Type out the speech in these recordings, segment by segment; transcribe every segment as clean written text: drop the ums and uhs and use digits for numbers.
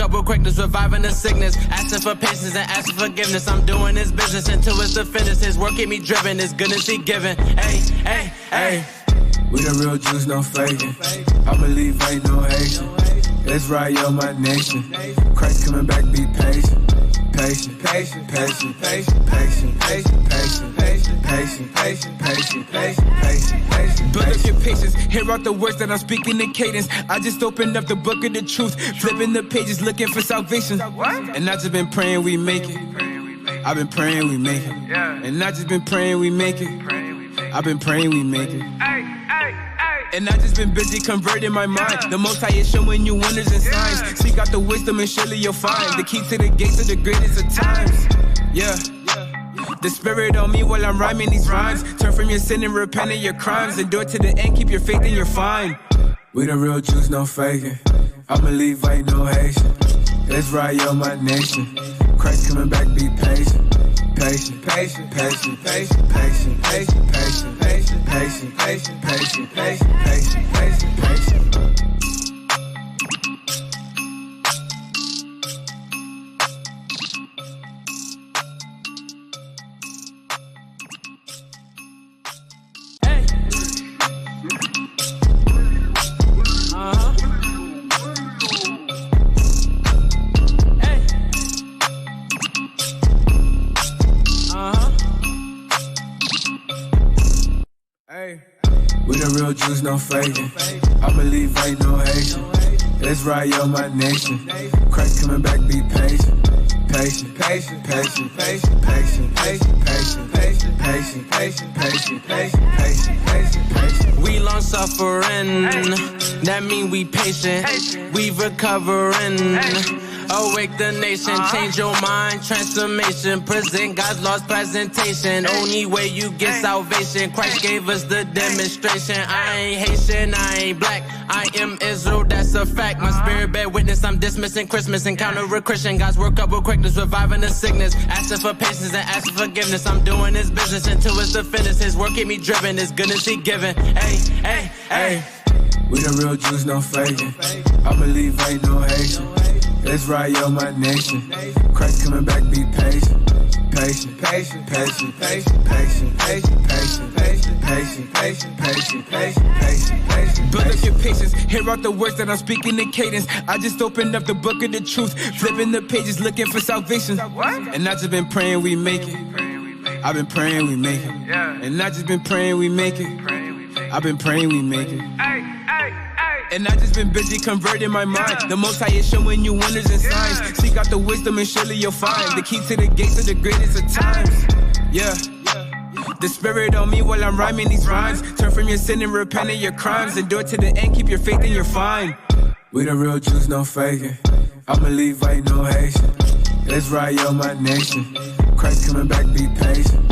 up with quickness, reviving the sickness. Asking for patience and asking forgiveness. I'm doing this business until it's the finish. His work keep me driven, his goodness he given. Hey, hey, hey. We the real Jews, no faking. I believe ain't no Haitian. Israel, my nation. Christ coming back, be patient. Patient, patient, patient, patient, patient, patient, patient, patient, patient, patient, patient, patient, patient, patient. Build up your patience, hear out the words that I'm speaking in cadence. I just opened up the book of the truth, flipping the pages, looking for salvation. And I just been praying we make it. I've been praying we make it. And I just been praying we make it. I've been praying we make it. And I just been busy converting my mind. The Most High is showing you wonders and signs. Seek out the wisdom and surely you'll find the key to the gates of the greatest of times. Yeah. The spirit on me while I'm rhyming these rhymes. Turn from your sin and repent of your crimes. Endure to the end, keep your faith and you're fine. We the real Jews, no faking. I believe ain't no Haitian. Israel, my nation. Christ coming back, be patient. Patient, patient, patient, patient, patient, patient, patient, patient, patient, patient, patient, patient, patient, patient, patient. Hey. Hey. We the real Jews, no faking. I believe ain't no Haitian. Israel, my nation. Christ coming back, be patient. Patient, patient, patient, patient, patient, patient, patient, patient, patient, patient, patient, patient, patient, patient, patient. We long suffering, that mean we patient. We recovering. Awake the nation, change your mind, transformation. Present God's lost presentation. Only way you get salvation. Christ gave us the demonstration. I ain't Haitian, I ain't black. I am Israel, that's a fact. My spirit bear witness, I'm dismissing Christmas. Encounter a Christian, God's work up with quickness, reviving the sickness. Asking for patience and asking forgiveness. I'm doing this business until it's the finish. His work keep me driven, his goodness he given. Hey, hey, hey. We the real Jews, no faking. I believe ain't no Haitian. Israel, my nation. Christ coming back, be patient. Patient, patient, patient, patient, patient, patient, patient, patient, patient, patient, patient, patient, patient, patient. Build up your patience, hear out the words that I'm speaking in cadence. I just opened up the book of the truth, flipping the pages, looking for salvation. And I just been praying we make it. I've been praying we make it. And I just been praying we make it. I've been praying we make it. And I just been busy converting my mind. The Most High is showing you wonders and signs. Seek out the wisdom and surely you'll find the key to the gates of the greatest of times. Yeah. The spirit on me while I'm rhyming these rhymes. Turn from your sin and repent of your crimes. Endure to the end, keep your faith and you're fine. We the real Jews, no faking. I believe ain't no Haitian. Israel, my nation. Christ coming back, be patient.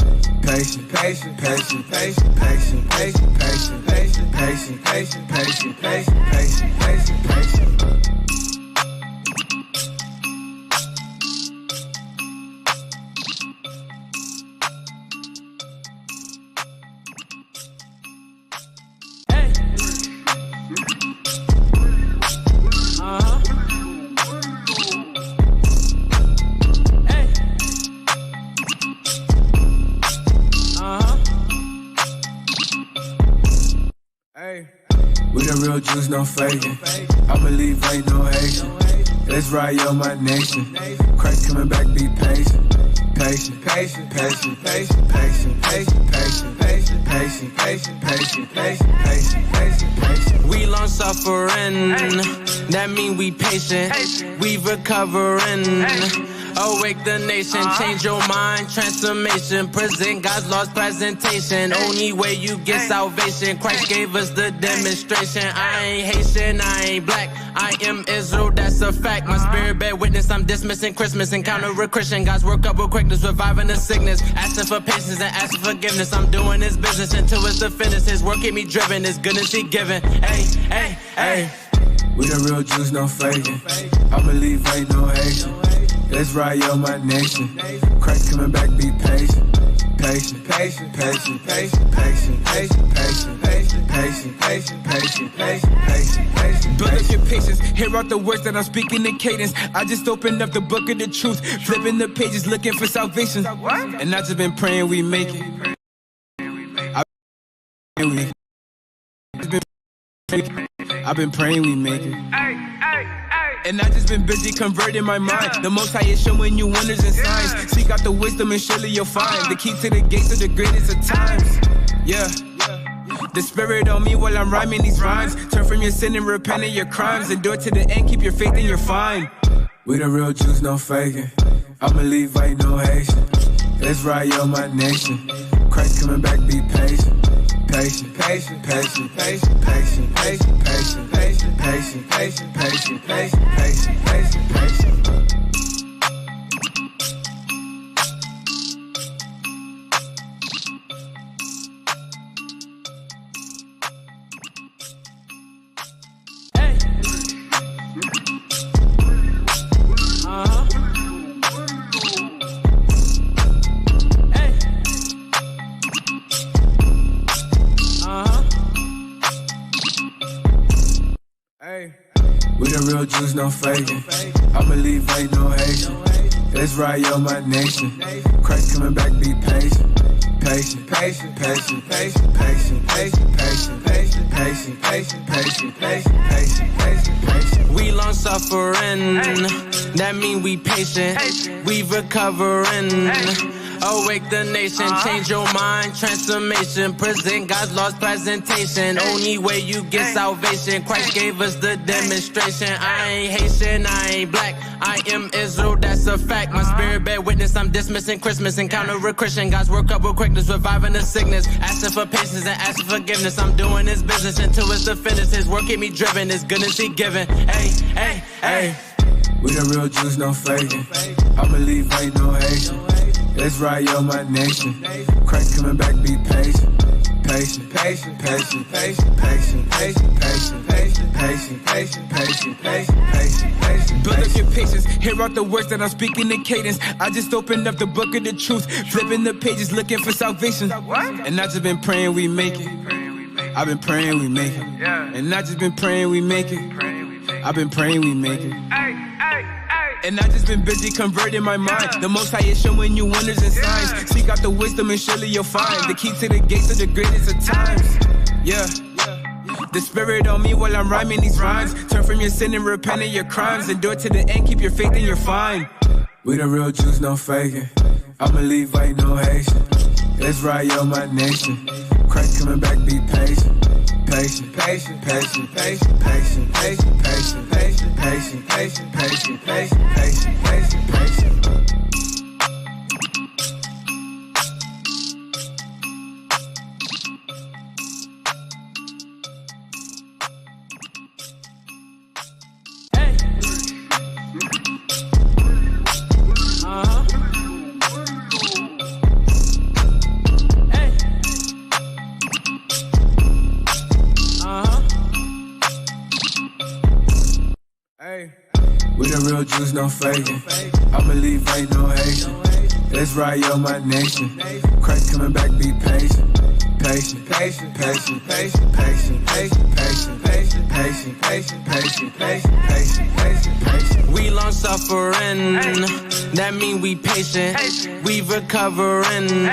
Patient, patient, patient, patient, patient, patient, patient, patient, patient, patient, patient, patient, patient, patient, patient. We the real Jews, no faking. I believe ain't no Haitian. Israel, my nation. Christ coming back, be patient. Patient, patient, patient, patient, patient, patient, patient, patient, patient, patient, patient, patient, patient, patient, patient. We long suffering, that mean we patient. We recovering. Awake the nation, change your mind, transformation. Present God's lost presentation. Only way you get salvation. Christ gave us the demonstration. I ain't Haitian, I ain't black. I am Israel, that's a fact. My spirit bear witness, I'm dismissing Christmas. Encounter a Christian, God's work up with quickness, reviving the sickness. Asking for patience and asking forgiveness. I'm doing this business until it's the finish. His work keep me driven, his goodness he given. Hey, hey, hey. We the real Jews, no faking. I believe ain't no Haitian. Israel, my nation. Christ coming back, be patient. patient, patient, patient, patient, patient, patient, patient, patient, patient, patient, patient, patient, patient, patient. Build up your patience, hear out the words that I'm speaking in cadence. I just opened up the book of the truth, flipping the pages, looking for salvation. And I just been praying we make it. I've been praying we make it. And I just been busy converting my mind. The Most High is showing you wonders and signs. Seek out the wisdom and surely you'll find the key to the gates of the greatest of times. Yeah. The spirit on me while I'm rhyming these rhymes. Turn from your sin and repent of your crimes. Endure to the end, keep your faith and you're fine. We the real Jews, no faking. I'm a Levite, no Haitian. Israel, my nation. Christ coming back, be patient. Patient, patient, patient, patient, patient, patient, patient, patient, patient, patient, patient, patient, patient, patient, patient. Hey. Hey. We the real Jews, no faking. I believe ain't no Haitian. Israel, my nation. Christ coming back, be patient. Patient, patient, patient, patient, patient, patient, patient, patient, patient, patient, patient, patient, patient, patient, patient. We long suffering, that mean we patient. We recovering. Awake the nation, change your mind, transformation, present God's lost presentation. Only way you get salvation, Christ gave us the demonstration. I ain't Haitian, I ain't black, I am Israel, that's a fact. My spirit bear witness, I'm dismissing Christmas, encounter a Christian. God's work up with quickness, reviving the sickness, asking for patience and asking forgiveness. I'm doing his business until it's the finish. His work keep me driven, his goodness he given. Hey, hey, hey. We the real Jews, no faking. I believe ain't no Haitian. Israel, my nation. Christ coming back, be patient. Patient, patient, patient, patient, patient, patient, patient, patient, patient, patient, patient, patient, patient, patient. Build up your patience, hear out the words that I'm speaking in cadence. I just opened up the book of the truth, flipping the pages, looking for salvation. And I just been praying we make it. I've been praying we make it. And I just been praying we make it. I've been praying we make it. And I just been busy converting my mind. The Most High is showing you wonders and signs. Seek out the wisdom and surely you'll find the key to the gates of the greatest of times. Yeah. The spirit on me while I'm rhyming these rhymes. Turn from your sin and repent of your crimes. Endure to the end, keep your faith and you're fine. We the real Jews, no faking. I'm a Levite, no Haitian. Israel, my nation. Christ coming back, be patient. Patient, patient, patient, patient, patient, patient, patient, patient, patient, patient, patient, patient, patient, patient, patient. Hey. Hey. We the real Jews, no faking. I believe ain't no Haitian. Israel, my nation. Christ coming back, be patient. Patient, patient, patient, patient, patient, patient, patient, patient, patient, patient, patient, patient, patient, patient, patient. We long suffering, that mean we patient. We recovering.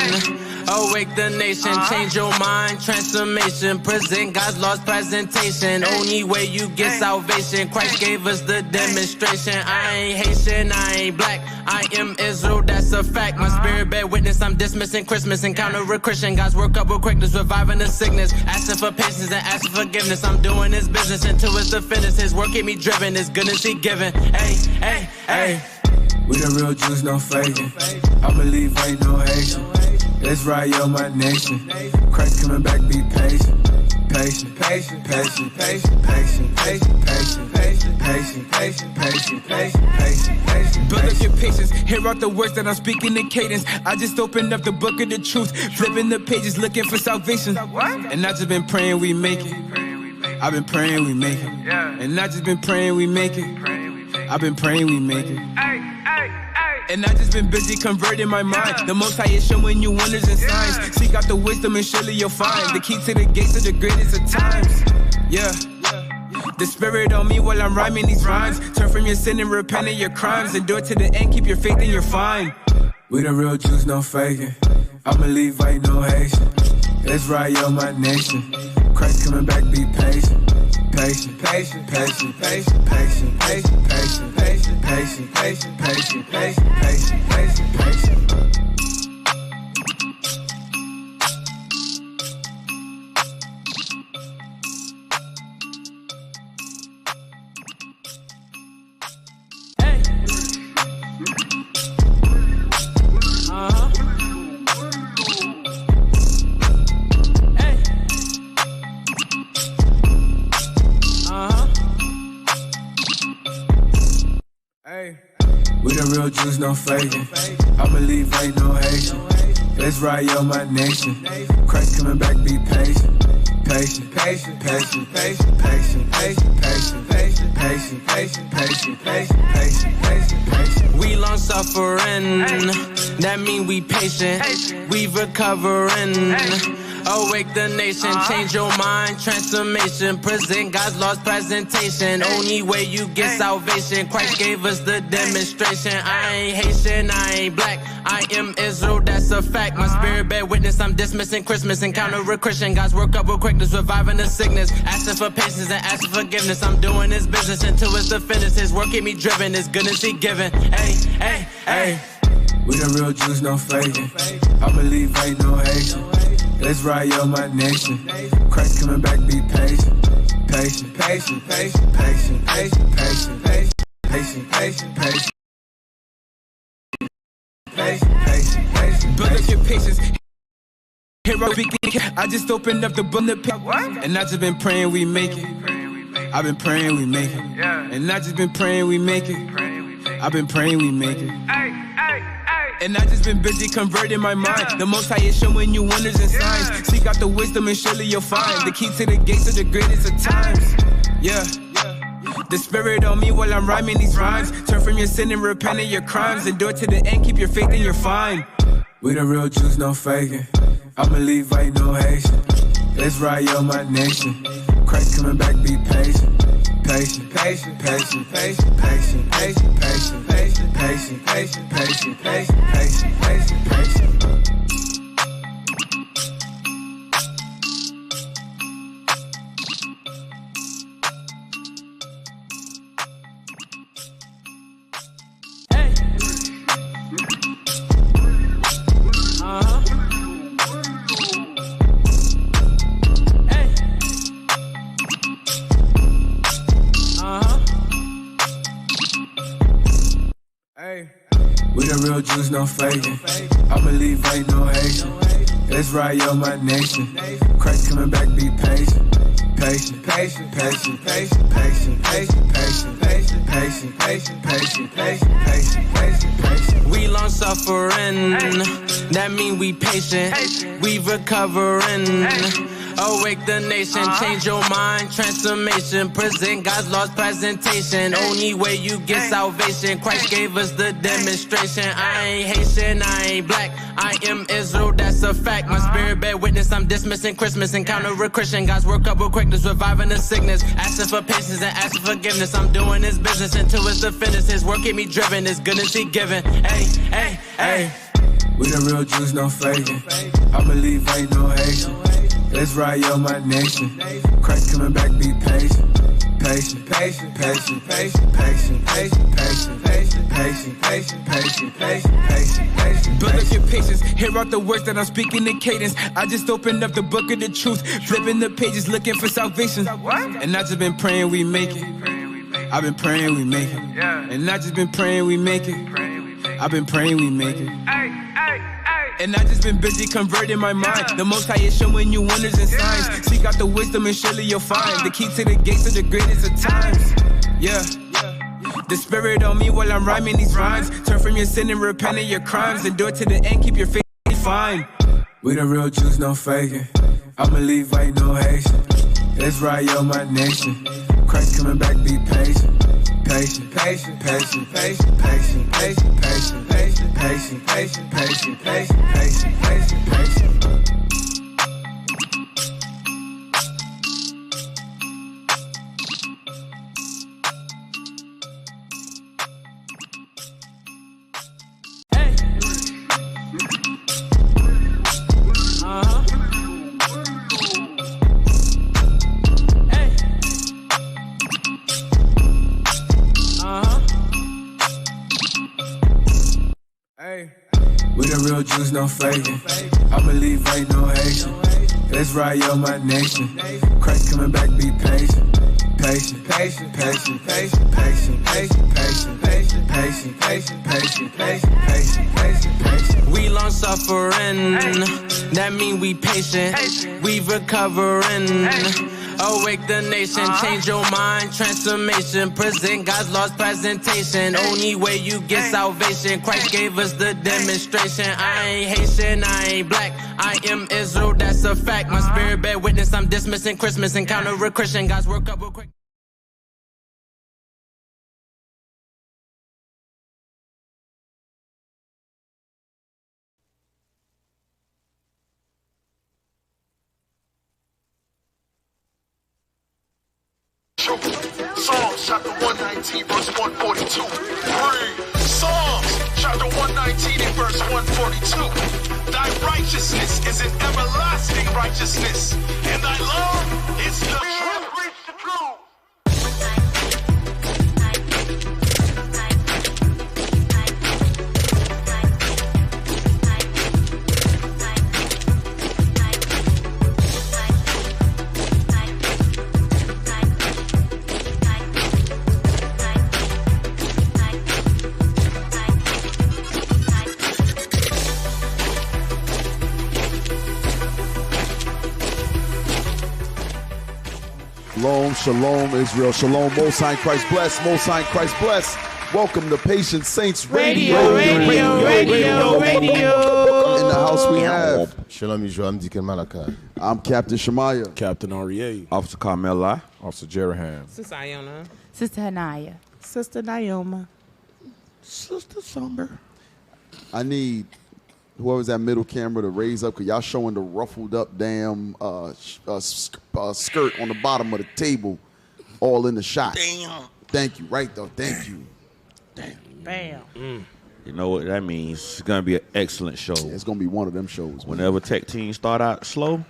Awake the nation, change your mind, transformation, present God's lost presentation. Only way you get salvation, Christ gave us the demonstration. I ain't Haitian, I ain't black, I am Israel, that's a fact. My spirit bear witness, I'm dismissing Christmas, encounter a Christian. God's work up with quickness, reviving the sickness, asking for patience and asking forgiveness. I'm doing his business until it's the finish. His work keep me driven, his goodness he given. Hey, hey, hey. We the real Jews, no faking. I believe ain't no Haitian. Israel, my nation. Christ coming back, be patient. Patient, patient, patient, patient, patient, patient, patient, patient, patient, patient, patient, patient, patient, patient. Build up your patience, hear out the words that I'm speaking in cadence. I just opened up the book of the truth, flipping the pages, looking for salvation. And I just been praying we make it. I've been praying we make it. And I just been praying we make it. I've been praying we make it. And I just been busy converting my mind. The Most High is showing you wonders and signs. Seek out the wisdom and surely you'll find the key to the gates of the greatest of times. Yeah. The Spirit on me while I'm rhyming these rhymes. Turn from your sin and repent of your crimes. Endure to the end, keep your faith and you're fine. We the real Jews, no faking. I'm a Levite, no Haitian. Israel, my nation. Christ coming back, be patient. Patient, patient, patient, patient, patient, patient, patient, patient, patient, patient, patient, patient, patient, patient, patient. We the real Jews, no faking. I believe ain't no Haitian. Israel, my nation. Christ coming back, be patient. Patient, patient, patient, patient, patient, patient, patient, patient, patient, patient, patient, patient, patient, patient, patient. We long suffering, that mean we patient. We recovering. Awake the nation, change your mind, transformation. Present God's laws, presentation. Only way you get salvation. Christ gave us the demonstration. I ain't Haitian, I ain't black. I am Israel, that's a fact. My spirit bear witness, I'm dismissing Christmas. Encounter a Christian, God's work up with quickness, reviving the sickness. Asking for patience and asking forgiveness. I'm doing His business until it's the finish. His work keep me driven, His goodness He giving. Hey, hey, hey. We the real Jews, no faking. I believe ain't no Haitian. Israel, my nation. Christ coming back, be patient. Patient, patient, patient, patient, patient, patient, patient, patient, patient, patient, patient, patient, patient. Build up your patience. Here I speak. I just opened up the book and I just been praying we make it. I've been praying we make it. And I just been praying we make it. I've been praying we make it. And I just been busy converting my mind. The Most High is showing you wonders and signs. Seek out the wisdom and surely you'll find the key to the gates of the greatest of times. Yeah. The Spirit on me while I'm rhyming these rhymes. Turn from your sin and repent of your crimes. Endure to the end, keep your faith and you're fine. We the real Jews, no faking. I'm a Levite, no Haitian. Israel, my nation. Christ coming back, be patient. Patient, patient, patient, patient, patient, patient, patient, patient, patient, patient, patient, patient, patient, patient, patient. We the real Jews, no faking. I believe ain't no Haitian. Israel, my nation. Christ coming back, be patient. Patient, patient, patient, patient, patient, patient, patient, patient, patient, patient, patient, patient, patient, patient, patient. We long suffering, that mean we patient. We recovering. Awake the nation, change your mind, transformation. Present God's laws, presentation. Only way you get salvation. Christ gave us the demonstration. I ain't Haitian, I ain't black. I am Israel, that's a fact. My spirit bear witness, I'm dismissing Christmas. Encounter a Christian, God's work up with quickness, reviving the sickness. Asking for patience and asking forgiveness. I'm doing His business until it's the finish. His work keep me driven, His goodness He giving. Hey, hey, hey. We the real Jews, no faking. I believe ain't no Haitian. Israel, my nation. Christ coming back, be patient. Patient, patient, patient, patient, patient, patient, patient, patient, patient, patient, patient, patient, patient, patient. Build up your patience. Hear out the words that I'm speaking in cadence. I just opened up the book of the truth, flipping the pages, looking for salvation. And I just been praying we make it. I've been praying we make it. And I just been praying we make it. I've been praying we make it. And I just been busy converting my mind. The Most High is showing you wonders and signs. Seek out the wisdom and surely you'll find the key to the gates of the greatest of times. Yeah. The Spirit on me while I'm rhyming these rhymes. Turn from your sin and repent of your crimes. Endure to the end, keep your faith fine. We the real Jews, no faking. I believe ain't no Haitian. Israel, my nation. Christ coming back, be patient. patient, patient, patient, patient, patient, patient, patient, patient, patient, patient, patient, patient, patient, patient, patient. We the real Jews, no faking. I believe ain't no Haitian. Let's ride yo, my nation. Christ coming back, be patient. Patient, patient, patient, patient, patient, patient, patient, patient, patient, patient, patient, patient, patient, patient, patient. We long suffering, that mean we patient. We recovering. Awake the nation, change your mind, transformation, present God's lost presentation. Only way you get salvation, Christ gave us the demonstration. I ain't Haitian, I ain't black, I am Israel, that's a fact. My spirit bear witness, I'm dismissing Christmas, encounter a Christian, God's work up real quick. Psalms chapter 119 verse 142. Read. Psalms chapter 119 and verse 142. Thy righteousness is an everlasting righteousness, and thy love is the truth. Reach the truth. Shalom, shalom, Israel. Shalom, Most High Christ bless. Most High Christ bless. Welcome to Patient Saints Radio. In the house we have. Shalom, Israel. I'm Deacon Malachi. I'm Captain Shemaiah. Captain Aurier. Officer Carmela. Officer Jeraham. Sister Iona. Sister Hanaya. Sister Naoma. Sister Somber. I need whoever's that middle camera to raise up, because y'all showing the ruffled up damn skirt on the bottom of the table all in the shot. Damn. Thank you. Right, though. Thank you. Damn. Bam. You know what that means? It's going to be an excellent show. Yeah, it's going to be one of them shows. Man. Whenever tech teams start out slow,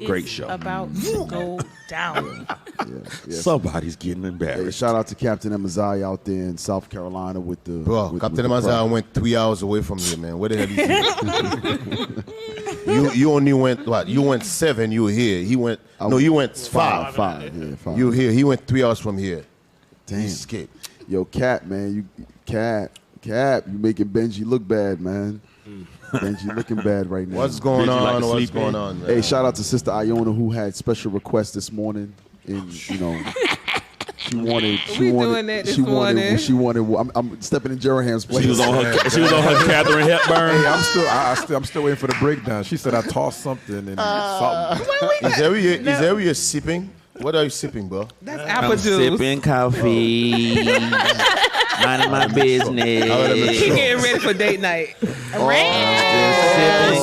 great It's show. about to go down. Yeah. Somebody's getting Hey, embarrassed. shout out to Captain Amaziah out there in South Carolina with the... Bro, Captain Amaziah went 3 hours away from here, man. Where the hell is he? You only went, what? You went 7, you were here. He went, you went 5. 5, yeah, 5. You were here. He went 3 hours from here. Damn. He escaped. Yo, Cap, man, Cap, you making Benji look bad, man. Benji looking bad right now. What's going on? Like What's going on, man? Hey, shout out to Sister Iona who had special requests this morning. And she wanted. I'm stepping in Jeraham's place. She was on her Catherine Hepburn. Hey, I'm still waiting for the breakdown. She said I tossed something and something. Is that where you're sipping? What are you sipping, bro? That's apple I'm juice. sipping coffee. Minding my business. He getting ready for date night. Sipping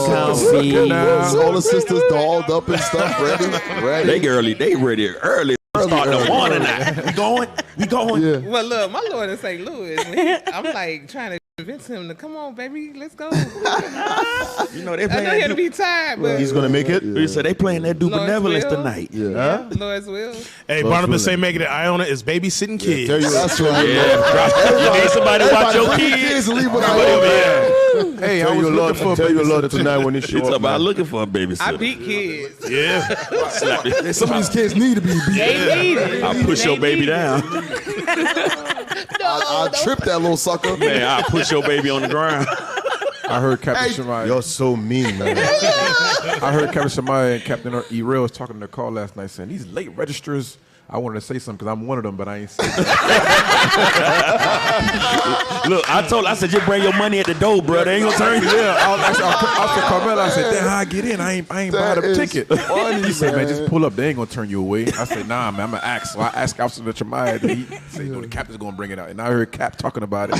coffee. All the sisters dolled up and stuff, ready. They ready early. Starting the morning now. We going. Yeah. Well, look, my Lord in St. Louis, man, I'm like trying to convince him to come on, baby, let's go. You know they I know playing. he'll be tired, but He's gonna make it. You said they playing that do Lord's benevolence will. tonight. Yeah. Lord's will. Hey, Barnabas ain't making it. Iona is babysitting kids. Tell you That's right. You need somebody to watch your kids. Leave it out. Hey, I Tell was you looking for a tell you a lot babysitter. tonight when you show It's up. about man. looking for a babysitter. I beat kids. Yeah. Some of these kids need to be beat. They need it. I push your baby down. I tripped that little sucker. Man, I push your baby on the ground. I heard Captain Shemaiah. You're so mean, man. I heard Captain Shemaiah and Captain E-Rail was talking in the call last night saying these late registrars I wanted to say something because I'm one of them, but I ain't saying. Look, I said, just bring your money at the door, bro. They ain't gonna turn you. Yeah, I was Carmelo. I said, damn, how I get in? I ain't buying a ticket. He said, man, just pull up. They ain't gonna turn you away. I said, nah, man, I'm gonna ask. So I asked Officer Traumatizing. He said, no, the captain's gonna bring it out. And I heard Cap talking about it.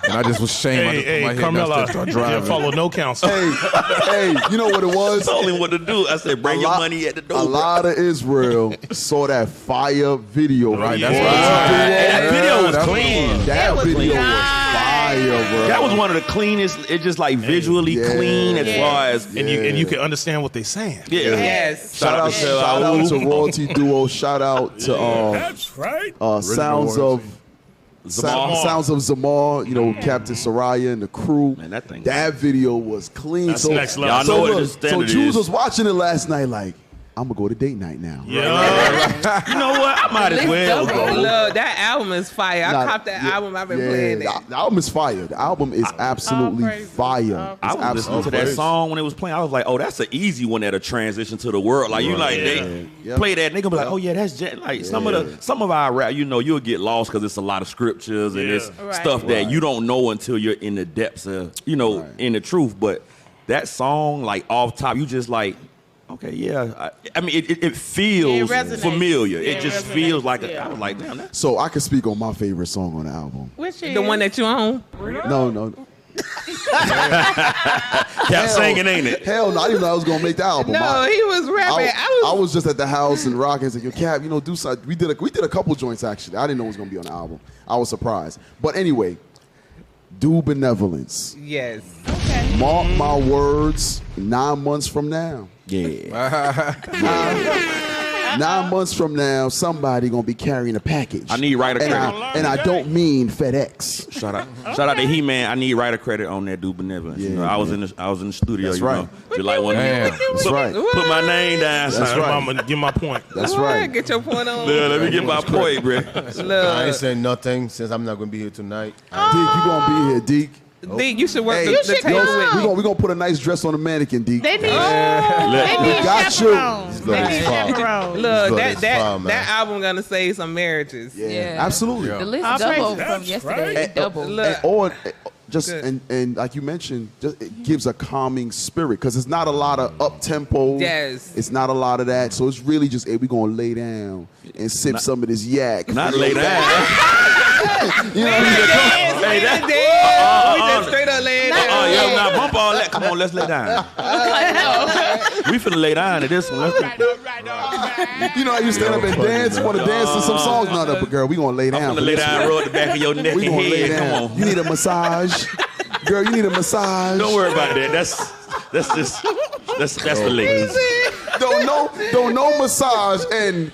And I just was ashamed. Hey, Carmelo, you follow no counsel. Hey, you know what it was? I told him what to do. I said, bring your money at the door. A lot of Israel saw that fire video. Right, that's that video was clean. That video was fire, bro. That was one of the cleanest. It's just like visually clean as far as. And you can understand what they're saying. Yeah. Yes. Shout out to Royalty Duo. Shout out to That's right. Sounds of Zamar, you know, Captain Soraya and the crew. Man, that video was clean. That's next level. Y'all know what the standard is. So Jules was watching it last night like, I'm going to go to date night now. Yeah. You know what? I might as well go. Look, that album is fire. I copped that album. I've been playing it. The album is fire. The album is absolutely fire. I was listening to that song when it was playing. I was like, oh, that's an easy one that'll transition to the world. Like, you like, they play that, they gonna be like, oh, yeah, that's just like some of our rap, you know, you'll get lost because it's a lot of scriptures and it's stuff that you don't know until you're in the depths of, you know, in the truth. But that song, like, off top, you just like, okay, yeah. I mean, it feels familiar. It just feels like I was like, damn. So I can speak on my favorite song on the album. Which is? The one that you own? No. Kept singing, ain't it? Hell no, I didn't know I was gonna make the album. No, he was rapping. I was just at the house and rocking and said, yo, Cap, you know, do something. We did a couple joints actually. I didn't know it was gonna be on the album. I was surprised. But anyway, do benevolence. Yes. Okay. Mark my words, 9 months from now. Yeah. 9 months from now, somebody gonna be carrying a package. I need writer credit. And I don't mean FedEx. Shout out to He-Man. I need writer credit on that Do Benevolence. Yeah, you know, I was in the studio. That's you right. know, just like one. That's right. Put my name down. That's right. I'm gonna get my point. That's right. Get your point on. Yeah, let me get my point, bro. I ain't saying nothing since I'm not gonna be here tonight. Deke, you gonna be here, Deke. Deke, you should work the table with. We're gonna put a nice dress on the mannequin, Deke. They need got you. Look, that album gonna save some marriages. Yeah. Absolutely. The list doubled from yesterday. Double. And like you mentioned, it gives a calming spirit because it's not a lot of up tempo. Yes. It's not a lot of that. So it's really just, hey, we're gonna lay down and sip some of this yak. Not lay down. You know what I mean? We just straight up lay down. Yeah, now bump all that. Come on, let's lay down. We finna lay down to this one. You know how you stand up and dance? You want to dance to some songs? No, but girl, we gonna lay down. I'm gonna lay down, roll the back of your neck and head. Come on. You need a massage, girl. You need a massage. Don't worry about that. That's the ladies. Don't no massage and.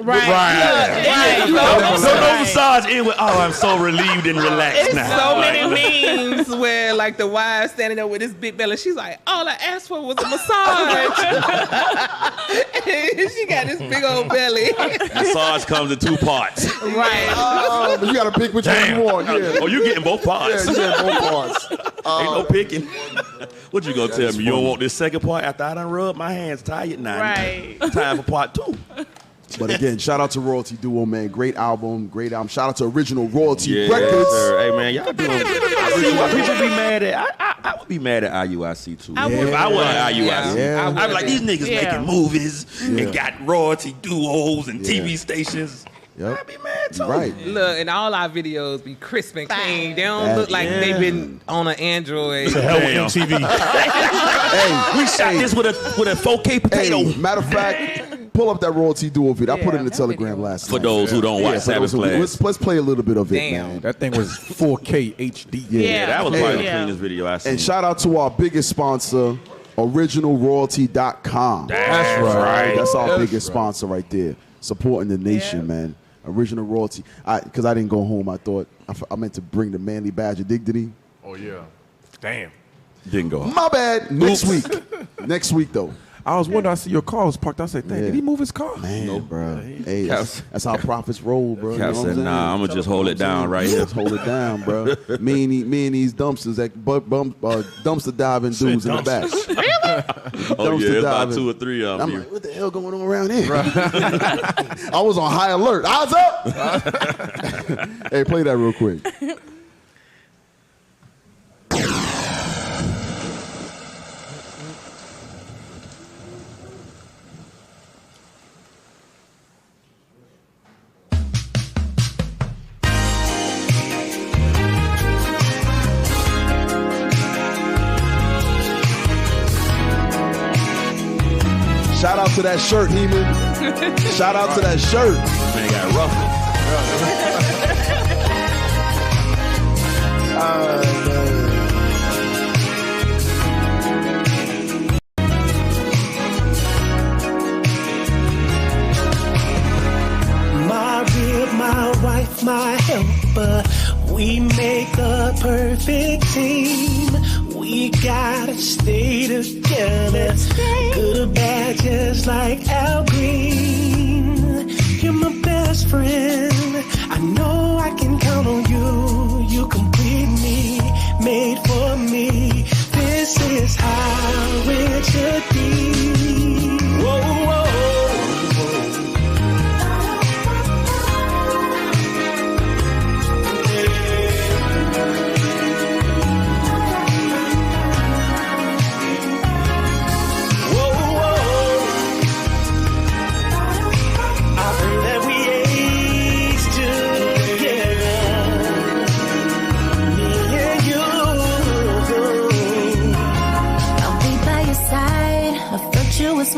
Right. No massage in with, oh, I'm so relieved and relaxed it's now. So many memes where like the wife standing there with this big belly. She's like, all I asked for was a massage. She got this big old belly. Massage comes in 2 parts. Right. But you gotta pick which one you want. Yeah. Oh, you getting both parts. Yeah, you getting both parts. Ain't no picking. What you gonna tell me? You don't want this second part after I done rubbed my hands tired now? Right. Time for part 2. But again, shout out to Royalty Duo, man. Great album. Shout out to Original Royalty Records. Records. Hey, man, y'all doing people be mad at. I would be mad at IUIC too. If I wasn't IUIC, I'd be like, these niggas making movies and got royalty duos and TV stations. Yep. I'd be mad too. Right. Look, and all our videos be crisp and clean. They don't look like they've been on an Android. The hell with MTV. We shot this with a 4K potato. Hey, matter of fact, pull up that Royalty Duo video. I put it in the Telegram last night. For those who don't watch Sabbath Class. Let's play a little bit of it, man. That thing was 4K HD. Yeah, that was probably the cleanest video I seen. And shout out to our biggest sponsor, OriginalRoyalty.com. That's right. That's our biggest sponsor right there. Supporting the nation, man. Original Royalty. Because I didn't go home, I thought I meant to bring the manly badge of dignity. Oh, yeah. Damn. Didn't go home. My bad. Next week. Next week, though. I was wondering. I see your car was parked. I said, "Dang, did he move his car?" Man, bro. Hey, that's how prophets roll, bro. Cap said, "Nah, I'm gonna just hold it down right here. Just hold it down, bro." Me and these dumpsters, that dumpster diving dudes in the back. Oh yeah, about 2 or 3 of them. I'm like, what the hell going on around here? I was on high alert. Eyes up! Hey, play that real quick. Shout out to that shirt, Heeman. Shout out to that shirt. Man, got ruffled. My rib, my wife, my helper. We make a perfect team. We gotta stay together. Good or bad, just like Al Green. You're my best friend. I know I can count on you. You complete me, made for me. This is how it should be. Whoa, whoa.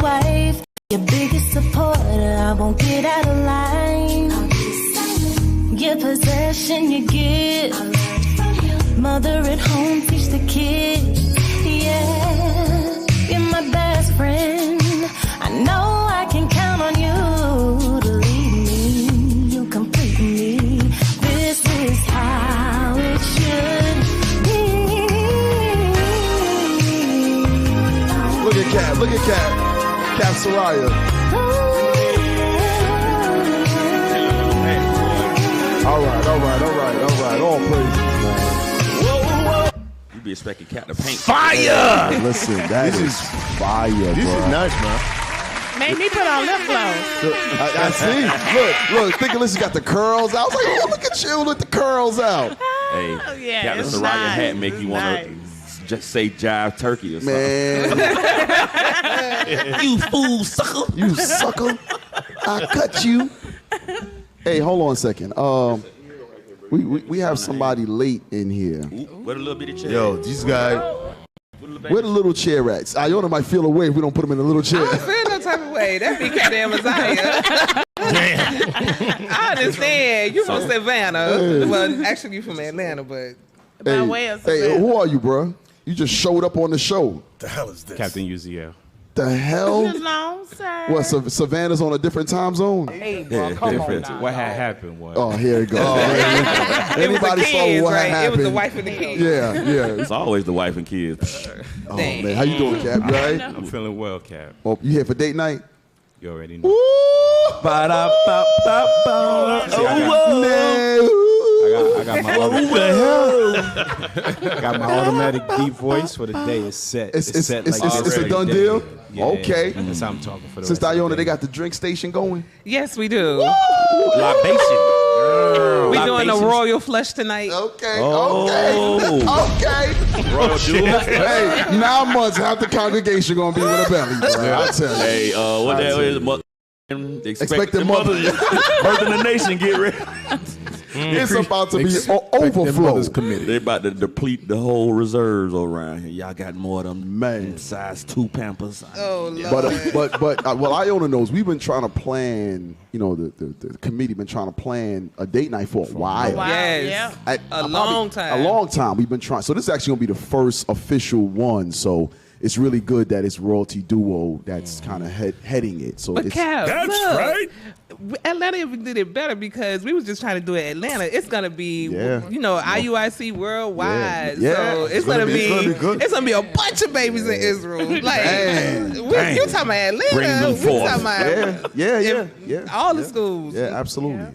Wife, your biggest supporter, I won't get out of line. Your possession you give, mother at home, teach the kids. Yeah, you're my best friend. I know I can count on you to lead me. You complete me. This is how it should be. Look at Cap. Look at Cap. Cap Soraya. All right. All praises, man. You be expecting Cap to paint fire. Listen, that is fire, This bro. is nice, man. Made me put on lip gloss. I see. Look. Think Alyssa's got the curls out. I was like, oh, look at you with the curls out. Hey, yeah, Cap the it's Soraya nice. hat make you want to just say jive turkey or something. Man. You fool sucker. You sucker. I cut you. Hey, hold on a second. We have somebody late in here. What a little bitty chair. Yo, these guys. Where the little chair rats? Iona might feel away if we don't put them in a little chair. I don't feel no type of way. That be Captain Messiah. I understand. You from Savannah. Well, actually, you from Atlanta, but by way of Savannah. Hey, who are you, bro? You just showed up on the show. The hell is this? Captain UZL. The hell? No, sir. What, Savannah's on a different time zone? Hey, bro, come on now. What had happened was... Oh, here it goes. It was the Anybody saw kids, what right? happened? It was the wife and the kids. Yeah. It's always the wife and kids. Oh, man. How you doing, Cap? You all right? I'm feeling well, Cap. Oh, you here for date night? You already know. I got my automatic deep voice for the day. It's set. It's set a already. done deal? Yeah, Okay. That's how I'm talking for the Since rest of Iona, the they day. got the drink station going? Yes, we do. Libation. We doing a royal flush tonight. Okay. Oh. Okay. Royal jewels. Hey, 9 months, half the congregation gonna be with a belly, bro. I'll tell you. Hey, what the hell is Expected mother. Birth in the nation, get ready. It's about to be overflow. They about to deplete the whole reserves around here. Y'all got more of them size 2 Pampers. Oh, Lord. But well, Iona knows we've been trying to plan. You know, the committee been trying to plan a date night for a while. Yes. A long time. A long time we've been trying. So this is actually gonna be the first official one. So it's really good that it's Royalty Duo that's kind of heading it. So But it's, Cal, That's look, right. Atlanta even did it better because we was just trying to do it Atlanta. It's gonna be, Yeah. IUIC worldwide. Yeah. So it's gonna be good. it's gonna be a bunch of babies in Israel. Like you talking about Atlanta? Bring them We forth. talking about Yeah. all the schools. Yeah,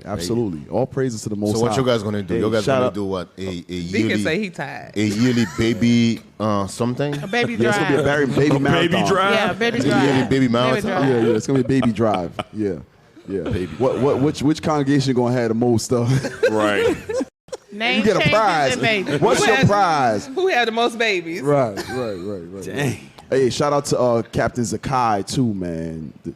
absolutely. All praises to the Most So what High. you guys gonna do? Hey, You guys shout gonna out- do what? A Deacon say yearly he tired. a yearly baby something? A baby Yeah, it's gonna be a drive. baby marathon. Baby drive. Yeah, baby A yearly drive. baby marathon. drive. Yeah, it's gonna be a baby drive. Yeah. Baby. Which congregation gonna have the most stuff? Right. Name You get a changes prize. and babies. What's your prize? Who had the most babies? Right. Dang. Hey, shout out to Captain Zakai too, man. The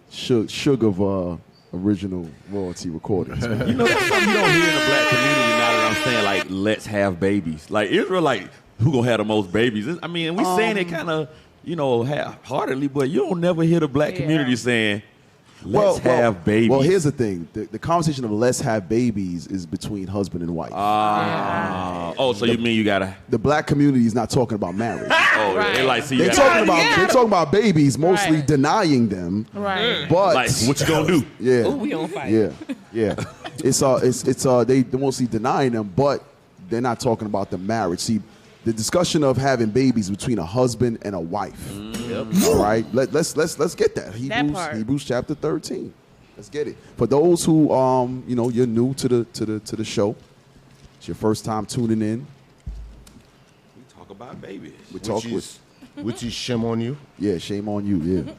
sugar of original royalty recordings. Man. You know, that's something you don't hear in the black community now that I'm saying, like, let's have babies. Like, Israelite, who gonna have the most babies? I mean, we saying it kind of, half-heartedly, but you don't never hear the black community saying, let's have babies. Well, here's the thing. The conversation of let's have babies is between husband and wife. So you mean you gotta... The black community is not talking about marriage. They like, see, They're talking about babies, mostly Right. denying them. Right. But like, what you gonna do? yeah, Ooh, we on fire. yeah. It's they're mostly denying them, but they're not talking about the marriage. See, the discussion of having babies between a husband and a wife. All right, let's get that. Hebrews chapter 13. Let's get it. For those who you're new to the show. It's your first time tuning in. We talk about babies. Which is shame on you. Yeah, shame on you. Yeah.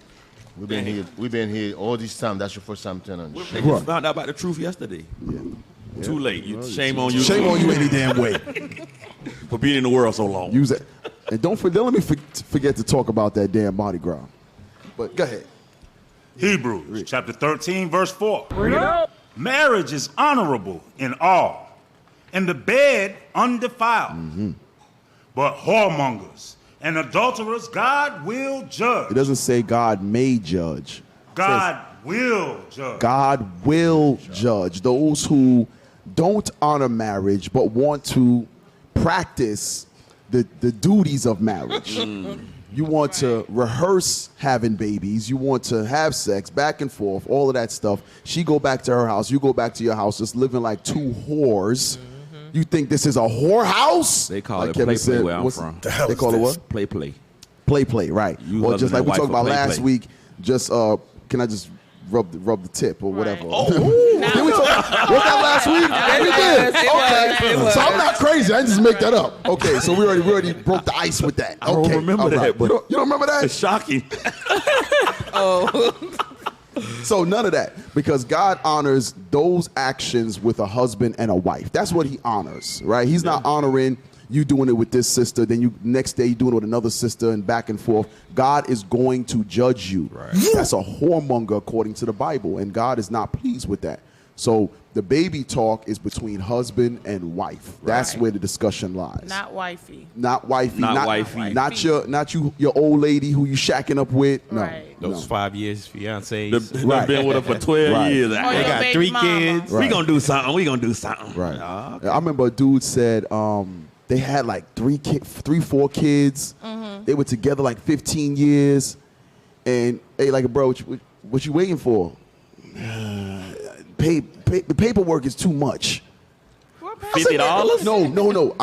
We've been here all this time. That's your first time turning on. They just found out about the truth yesterday. Yeah. Too late. Shame on you. Shame on you any damn way. For being in the world so long. Use it. And don't let me forget to talk about that damn Mardi Gras. But go ahead. Hebrews chapter 13, verse 4. Marriage is honorable in all, and the bed undefiled. But whoremongers and adulterers God will judge. It doesn't say God may judge. God will judge. God will judge those who don't honor marriage but want to practice the duties of marriage. You want to rehearse having babies. You want to have sex back and forth, all of that stuff. She go back to her house. You go back to your house, just living like two whores. You think this is a whorehouse? They call Like it Kevin play said, where I'm from. They call it what? Play. Play, right. You Well, just husband like and we wife talked about for play. last week, just can I just rub the tip or whatever? Right. Did we talk about that last week? We did. It Okay. was. So I'm not crazy. I didn't just make that up. Okay, so we already broke the ice with that. I don't Okay, remember all right. that, but You don't remember that? it's shocking. So none of that, because God honors those actions with a husband and a wife. That's what he honors, right? He's not honoring you doing it with this sister, then you next day you doing it with another sister and back and forth. God is going to judge you. Right. That's a whoremonger according to the Bible, and God is not pleased with that. So the baby talk is between husband and wife. That's where the discussion lies. Not wifey. Not wifey. Not wifey. Not your old lady who you shacking up with. No. Right. Those 5 years fiancés. I've been with her for 12 years. Or They your got baby 3 mama. kids. We gonna do something. Right. Oh, I remember a dude said they had like 4 kids. They were together like 15 years. And hey, like, bro, what you waiting for? The paperwork is too much. $50? No.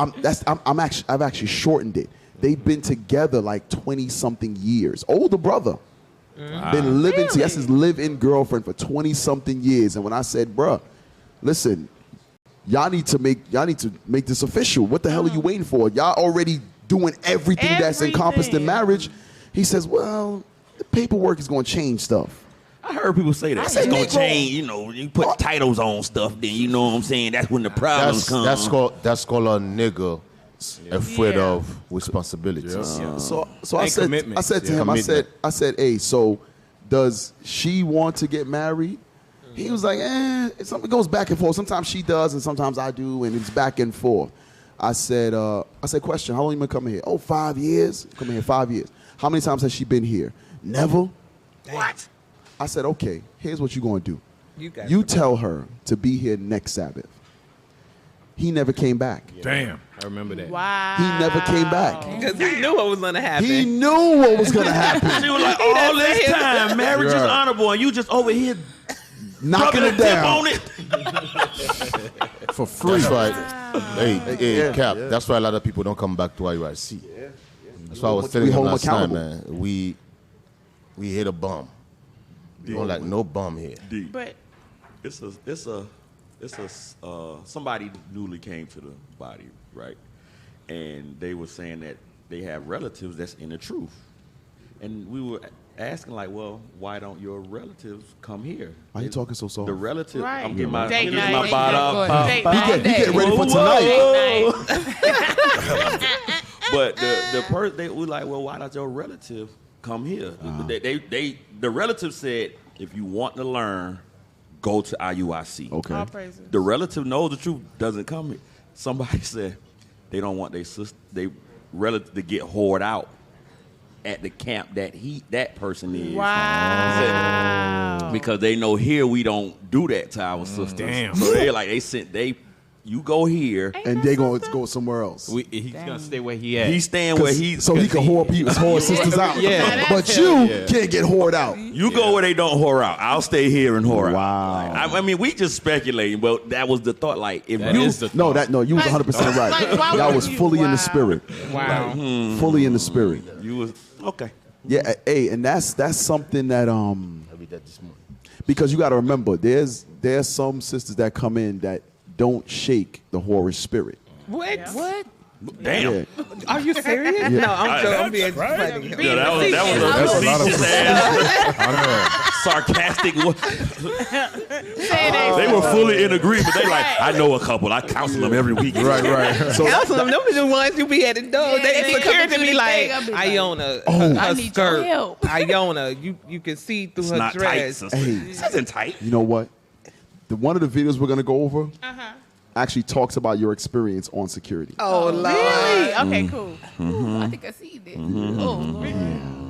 I've actually shortened it. They've been together like 20-something years. Older brother. Been living together. That's his live-in girlfriend for 20-something years. And when I said, bruh, listen, y'all need to make this official. What the hell are you waiting for? Y'all already doing everything that's encompassed in marriage. He says, well, the paperwork is going to change stuff. I heard people say that. It's gonna change, you put titles on stuff, then you know what I'm saying? That's when the problems come. That's called a nigga afraid of responsibilities. So I said to him, I said, hey, so does she want to get married? He was like, something goes back and forth. Sometimes she does and sometimes I do, and it's back and forth. I said, question, how long you been coming here? Oh, 5 years. Coming here 5 years. How many times has she been here? Never. What? I said, okay, here's what you're going to do. You tell her to be here next Sabbath. He never came back. Damn. I remember that. Wow. He never came back. Because he knew what was going to happen. He knew what was going to happen. She was like, all this time, marriage is honorable, and you just over here knocking it down on it. For free. That's right. Hey, Cap. That's why a lot of people don't come back to IUIC. That's why I was telling you last time, man. We hit a bum. We don't like no bum here. But it's a somebody newly came to the body, right? And they were saying that they have relatives that's in the truth. And we were asking, like, well, why don't your relatives come here? Why are you talking so soft? The relatives. Right. I'm getting my Date bottle. He getting ready for tonight. But the person, they were like, well, why don't your relative come here? The relative said, if you want to learn, go to IUIC. Okay. All praises. The relative knows the truth, doesn't come here. Somebody said they don't want their sister, they relative to get whored out at the camp that person is. Wow. Because they know here we don't do that to our sisters. Damn. So you go here. And they gonna go somewhere else. He's gonna stay where he at. He's staying where he's so he can whore sisters out. Yeah. But you can't get whored out. You go where they don't whore out. I'll stay here and whore out. Wow. I mean, we just speculating, but that was the thought. Like, if That you is the No, you was 100% right. That was fully in the spirit. Wow. Fully in the spirit. you was okay. Yeah, and that's something that I read that this morning. because you got to remember there's some sisters that come in that don't shake the whorish spirit. What? Damn. Yeah. Are you serious? No, I'm joking. I'm being funny. Yeah, that was a facetious ass, sarcastic. They were fully in agreement. They like, I know a couple. I counsel them every week. Right. So Counsel them. Them are the ones you be at the door. They security be like, Iona, her skirt. Iona, you can see through It's her not tight, dress. sister. Hey. This isn't tight. you know what? One of the videos we're gonna go over actually talks about your experience on security. Oh, Lord. Really? Okay, cool. Ooh, I think I see this. Oh,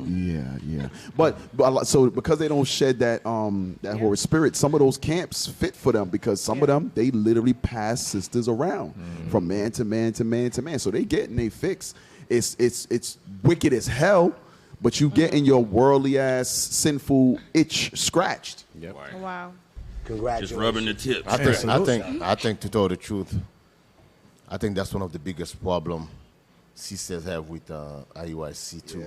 Yeah. But so because they don't shed that whore spirit, some of those camps fit for them because some of them they literally pass sisters around from man to man to man to man. So they getting they fix. It's wicked as hell, but you getting your worldly ass sinful itch scratched. Yep. Wow. Just rubbing the tips. I think to tell the truth, I think that's one of the biggest problem sisters have with IUIC too.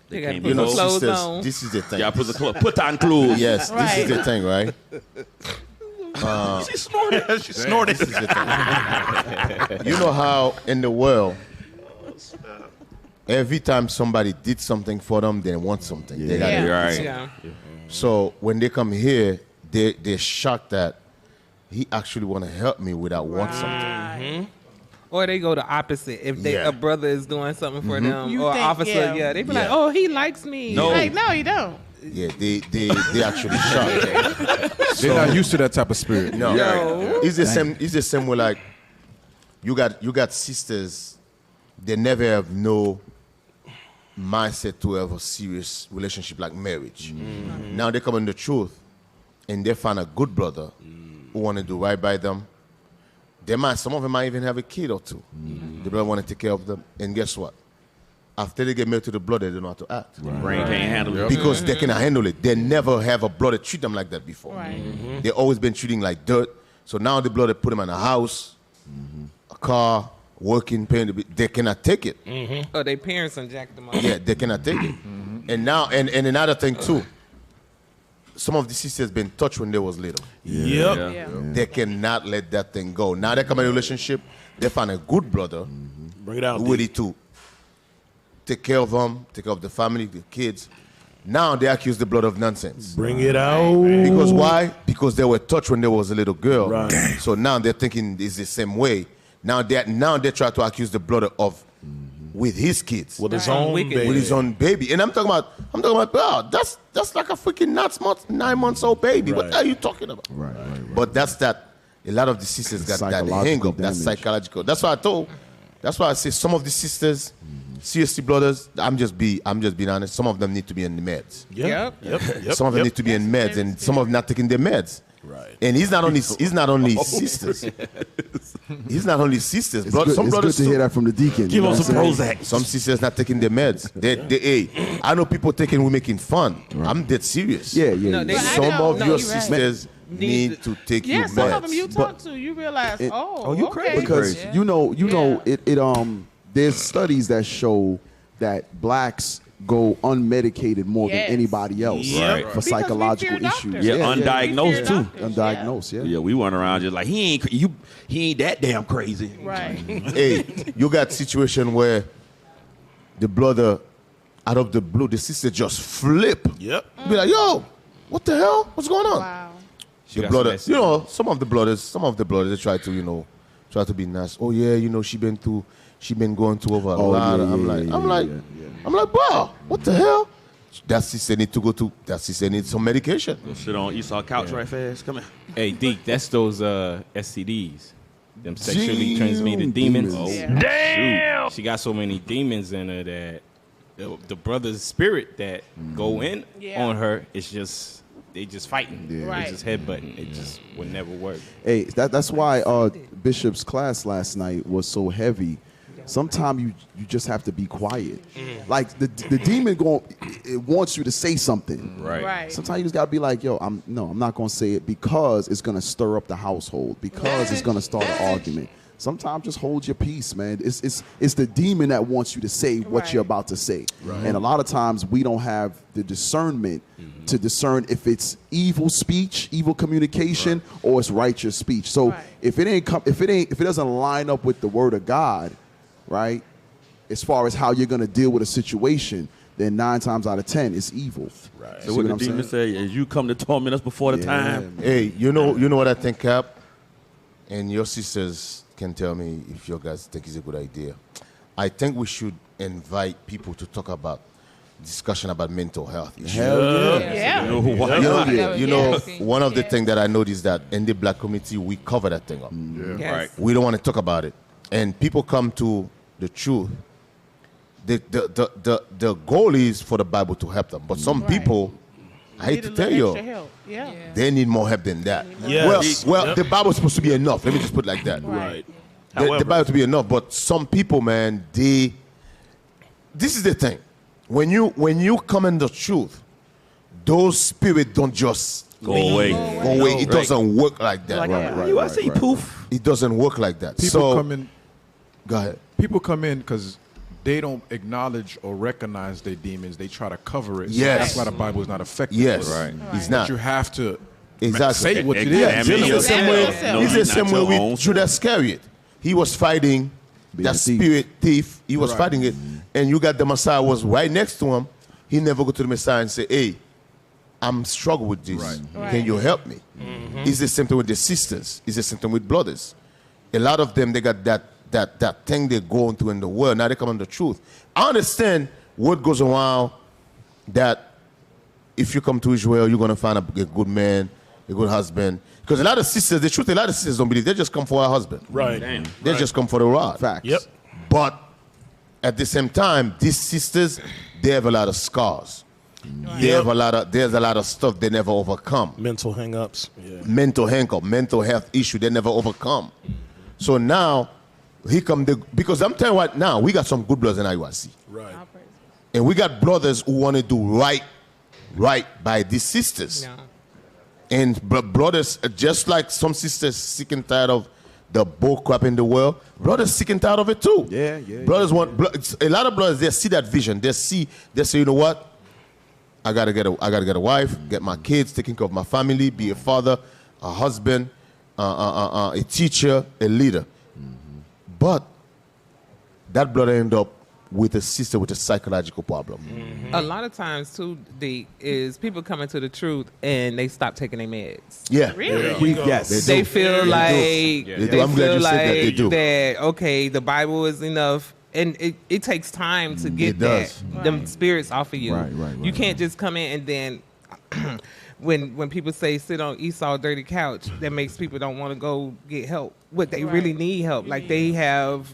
They got to can't put be some no clothes sisters, on. this is the thing. Y'all put on clothes. Yes, this is the thing, right? She snorted. She snorted. This is the thing. You know how in the world, every time somebody did something for them, they want something. They got it. Right. Yeah. So when they come here, they're shocked that he actually want to help me without want something. Or they go the opposite. If a brother is doing something for them, You or think, officer, they be like, "Oh, he likes me." No. Like, no, you don't. Yeah, they actually shocked. They're not used to that type of spirit. No. No. It's the same. It's the same way. Like you got sisters. They never have no mindset to have a serious relationship like marriage. Now they come in the truth, and they find a good brother who want to do right by them. Some of them might even have a kid or two. The brother want to take care of them, and guess what? After they get married to the brother, they don't know how to act. Brain can't handle it. Because they cannot handle it. They never have a brother treat them like that before. They always been treating like dirt. So now the brother put them in a house, a car, working, paying the bill. They cannot take it. Or their parents and jacked them up. Yeah, they cannot take it. And now, and another thing too, some of the sisters been touched when they was little. They cannot let that thing go. Now they come in a relationship, they find a good brother, Bring it out. ready to take care of them, take care of the family, the kids. Now they accuse the blood of nonsense. Bring it out. Because why? Because they were touched when they was a little girl. Right. So now they're thinking it's the same way. Now they try to accuse the brother of with his kids. With his own baby. With his own baby. And I'm talking about, bro, that's like a freaking 9 months old baby. Right. What are you talking about? Right. But that's that. A lot of the sisters got that hang up. That's psychological. That's why I say some of the sisters, seriously, brothers, I'm just being honest. Some of them need to be in the meds. Yep. Some of them need to be in meds, and some of them not taking their meds. Right. And he's not only sisters. He's not only sisters. Some it's brothers good to hear that from the deacon. Give us some Prozac. Some sisters not taking their meds. Hey, I know people taking, we making fun. Right. I'm dead serious. Yeah. Some of your sisters need to take your meds. Some of them you talk to, you realize, you crazy. Because you know, there's studies that show that blacks go unmedicated more than anybody else for psychological issues. Undiagnosed too. Undiagnosed, Yeah, we went around just like he ain't that damn crazy. Right. Hey, you got situation where the brother, out of the blue, the sister just flip. Yep. Be like, yo, what the hell? What's going on? Wow. The brother, some of the brothers, they try to be nice. Oh yeah, she been going through over a lot. I'm like, bro, what the hell? That sister need some medication. Go sit on Esau couch right fast. Come here. Hey, Deke, that's those STDs. Them sexually transmitted demons. Oh. Yeah. Damn! She got so many demons in her that the brother's spirit that go in on her, they just fighting. Yeah. Right. They just headbutting. It just would never work. Hey, that's why Bishop's class last night was so heavy. Sometimes you just have to be quiet. Like the demon it wants you to say something. Right. Sometimes you just gotta be like, yo, I'm not gonna say it because it's gonna stir up the household, because it's gonna start an argument. Sometimes just hold your peace, man. It's the demon that wants you to say what you're about to say. Right. And a lot of times we don't have the discernment to discern if it's evil speech, evil communication, or it's righteous speech. So if it doesn't line up with the word of God, right, as far as how you're going to deal with a situation, then 9 times out of 10 it's evil. Right. So what the demon say is, you come to torment us before the time. Man. Hey, you know what I think, Cap? And your sisters can tell me if you guys think it's a good idea. I think we should invite people to talk about discussion about mental health issues. Hell yeah. You know, one of the things that I noticed that in the black community, we cover that thing up. Right. We don't want to talk about it. And people come to the truth. The goal is for the Bible to help them. But some people, I hate to tell you, they need more help than that. Yes. Well, the Bible is supposed to be enough. Let me just put it like that. Right. The Bible to be enough. But some people, man, this is the thing. When you come in the truth, those spirits don't just go away. It doesn't work like that. Right. Poof. It doesn't work like that. People come in. Go ahead. People come in because they don't acknowledge or recognize their demons. They try to cover it. Yes. So that's why the Bible is not effective. Yes. Right. It's But not. you have to Exactly. say what it Yeah. is. It's the same way with Judas Iscariot. He was fighting that spirit thief. He was fighting it. And you got the Messiah was right next to him. He never go to the Messiah and say, hey, I'm struggling with this. Right. Can you help me? It's the same thing with the sisters. It's the same thing with brothers. A lot of them, they got that thing they're going through in the world. Now they come on the truth. I understand what goes around that if you come to Israel, you're going to find a good man, a good husband. Because a lot of sisters don't believe. They just come for a husband. Right. Damn. They just come for the rod. Facts. Yep. But at the same time, these sisters, they have a lot of scars. There's a lot of stuff they never overcome. Mental hang-ups. Yeah. Mental health issue they never overcome. So now, because I'm telling you right now, we got some good brothers in IUIC. Right. And we got brothers who want to do right by these sisters. Yeah. And brothers, just like some sisters sick and tired of the bull crap in the world, brothers sick and tired of it too. Yeah. Brothers want a lot of brothers. They see that vision. They say, you know what? I gotta get a wife, get my kids, taking care of my family, be a father, a husband, a teacher, a leader. But that brother end up with a sister with a psychological problem. A lot of times too, is people coming to the truth and they stop taking their meds. Yeah, Really? They feel like I'm glad you said that. They do. that okay, the Bible is enough. And it takes time to get them spirits off of you. Right. You can't just come in and then when people say sit on Esau's dirty couch, that makes people don't want to go get help. What they really need help. Like they have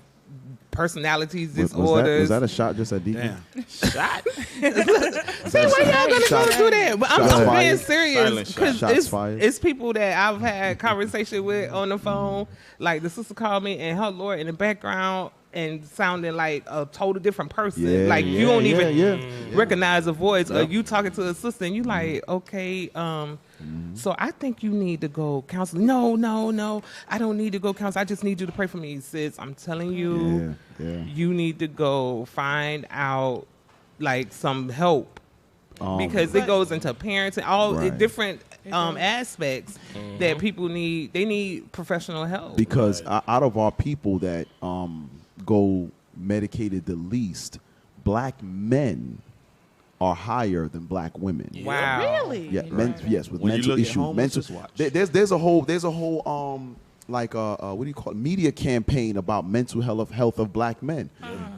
personalities disorders. Was that a shot just at Deacon? Shot. See, why y'all gonna go do that? But I'm being serious because it's people that I've had conversation with on the phone. Like the sister called me and her Lord in the background and sounding like a total different person. You don't even recognize the voice. Or you talking to a sister and you like, okay, so I think you need to go counseling. No, I don't need to go counseling. I just need you to pray for me, sis. I'm telling you, you need to go find out like some help because it goes into parenting, all the different aspects that people need. They need professional help. Because out of our people that go medicated the least, black men are higher than black women. Wow. Really? Yeah. Yes, with when mental issues. There's a whole what do you call it? Media campaign about mental health of black men.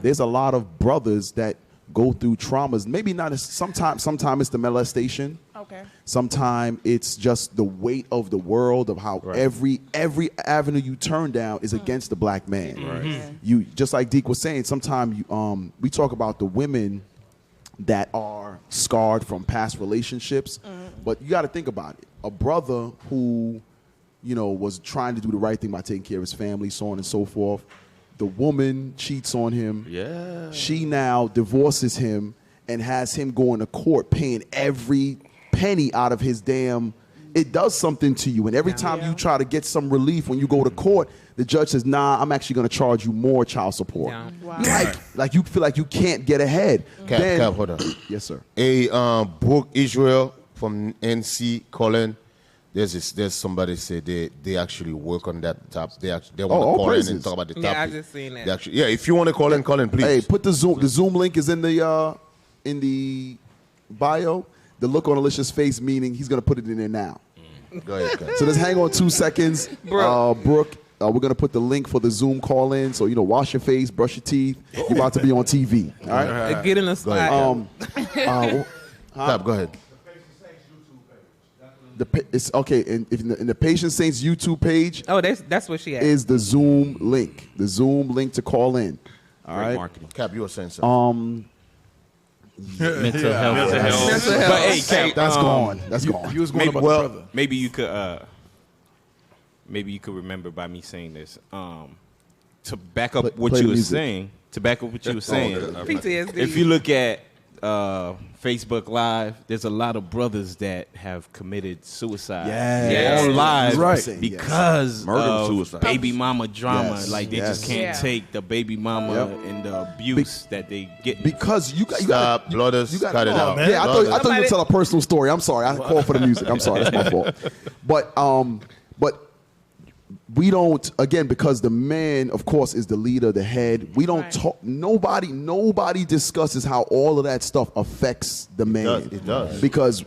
There's a lot of brothers that go through traumas. Maybe not as sometimes it's the molestation. Okay. Sometimes it's just the weight of the world of how every avenue you turn down is against the black man. Right. You just like Deke was saying. Sometimes we talk about the women that are scarred from past relationships, but you got to think about it. A brother who, was trying to do the right thing by taking care of his family, so on and so forth. The woman cheats on him. Yeah. She now divorces him and has him going to court paying every penny out of his damn. It does something to you. And every time you try to get some relief when you go to court, the judge says, nah, I'm actually going to charge you more child support. Yeah. Wow. Like you feel like you can't get ahead. Cap, hold on. Yes, sir. Brooke Israel from NC Colin. There's somebody say they actually work on that top. They want to call in and talk about the topic. Yeah, I just seen that. If you want to call in, please. Hey, put the Zoom. The Zoom link is in the bio. The look on Alicia's face meaning he's going to put it in there now. Go ahead. So just hang on 2 seconds. Brooke, we're going to put the link for the Zoom call in. So, wash your face, brush your teeth. You're about to be on TV. All right? Get in the spot. Cap, go ahead. It's okay. In the Patient Saints YouTube page. Oh, that's what she had. Is the Zoom link. The Zoom link to call in. All right. Marketing. Cap, you were saying something. Mental health. But hey, Cap, that's gone. That's gone. You was going about the brother. Maybe you could remember by me saying this. To back up what you were saying. PTSD. If you look at Facebook Live, there's a lot of brothers that have committed suicide on live because of baby mama drama. Yes. Like they just can't take the baby mama and the abuse that they get. Because you got Blooders, cut it out. Yeah, I thought you were going to tell a personal story. I'm sorry. I called for the music. I'm sorry. That's my fault. But we don't, again, because the man, of course, is the leader, the head. We don't talk. Nobody discusses how all of that stuff affects the man. It does. Because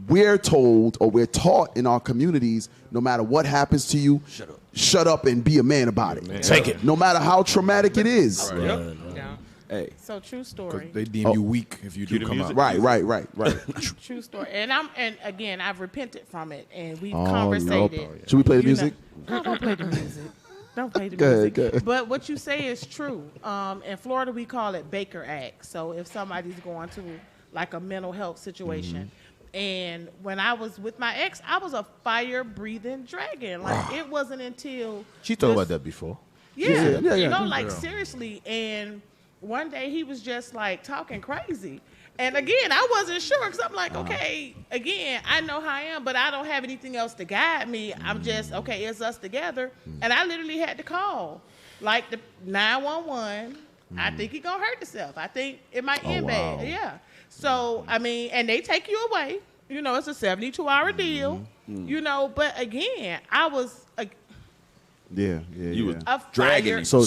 we're told or we're taught in our communities, no matter what happens to you, shut up and be a man about it. Take it. No matter how traumatic it is. Yeah. Hey. So true story. They deem you weak if you do come out. Right. True story. And again, I've repented from it, and we've No. conversated. Should we play the music? No, don't play the music. Don't play the Go ahead, music. go ahead. But what you say is true. In Florida, we call it Baker Act. So if somebody's going to like a mental health situation. And when I was with my ex, I was a fire-breathing dragon. Like it wasn't until She talked about that before. Yeah. Seriously. And one day he was just like talking crazy. And again, I wasn't sure because I'm like, okay, again, I know how I am, but I don't have anything else to guide me. I'm just, okay, it's us together. And I literally had to call like the 911. I think he gonna hurt himself. I think it might end bad. Yeah. So, I mean, and they take you away. You know, it's a 72-hour deal. You know, but again, I was You was dragging him. So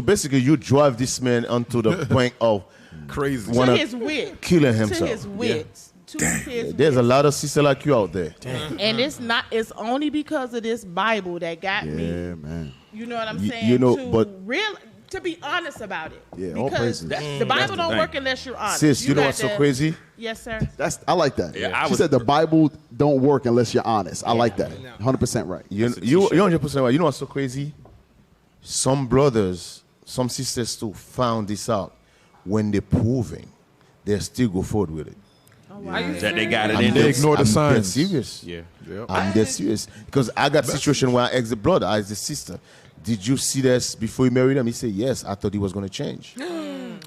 basically you drive this man onto the point of crazy to his wit, killing himself. To his wits. To his There's a lot of sisters like you out there. And it's only because of this Bible that got me. Yeah, man. You know what I'm saying? You know, to be honest about it. Yeah, all because praises. the Bible don't work unless you're honest. Sis, you know what's so crazy? Yes, sir. I like that. Yeah, she said the Bible don't work unless you're honest. I like that. 100% right. You 100% right. You know what's so crazy? some brothers, some sisters too found this out when they're proving, they still go forward with it. That they got it in. They ignore the signs. I'm dead serious. Yeah. Yep. I'm dead serious. Because I got situation where I asked the brother, I asked the sister, did you see this before you married him? He said, yes, I thought he was going to change.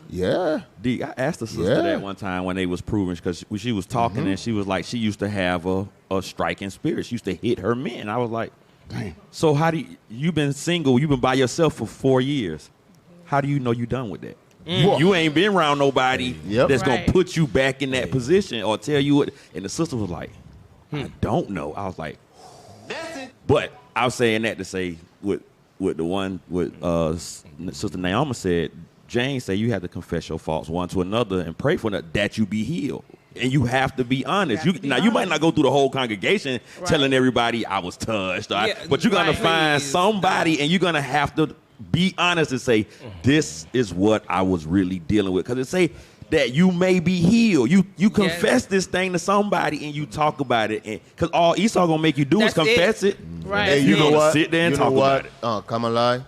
Yeah. D, I asked the sister that one time when they was proving, because she was talking and she was like, she used to have a striking spirit. She used to hit her men. I was like, dang. So how do you been single, you've been by yourself for 4 years. How do you know you done with that? You ain't been around nobody that's going to put you back in that position or tell you what. And the sister was like, I don't know. I was like, but I was saying that to say with the one with Sister Naomi said, Jane said you have to confess your faults one to another and pray for that you be healed. And you have to be honest. You might not go through the whole congregation telling everybody I was touched, but you're going to find somebody and you're going to have to be honest and say, this is what I was really dealing with. Because it say that you may be healed. You confess this thing to somebody and you talk about it. Because all Esau going to make you do is confess it. Right. Hey, you know what? Sit there and talk about it. Come alive.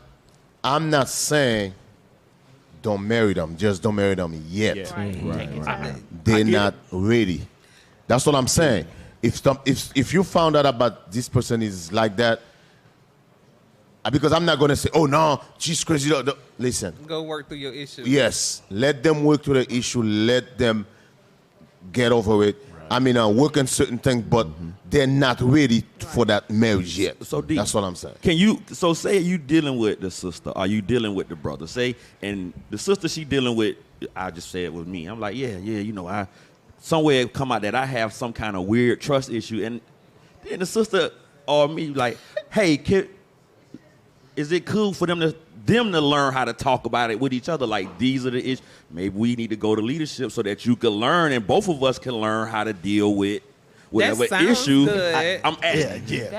I'm not saying don't marry them. Just don't marry them yet. Right. They're not ready. That's what I'm saying. If you found out about this person is like that, because I'm not going to say, oh, no, she's crazy. Listen. Go work through your issue. Yes. Let them work through the issue. Let them get over it. Right. I mean, work on certain things, but they're not ready for that marriage yet. So that's what I'm saying. Say you dealing with the sister, or you dealing with the brother. Say, and the sister she dealing with, I just say it was me. I'm like, I somewhere it come out that I have some kind of weird trust issue. And then the sister or me like, hey, is it cool for them to learn how to talk about it with each other? Like, these are the issues. Maybe we need to go to leadership so that you can learn and both of us can learn how to deal with whatever issue. Good. I'm at. You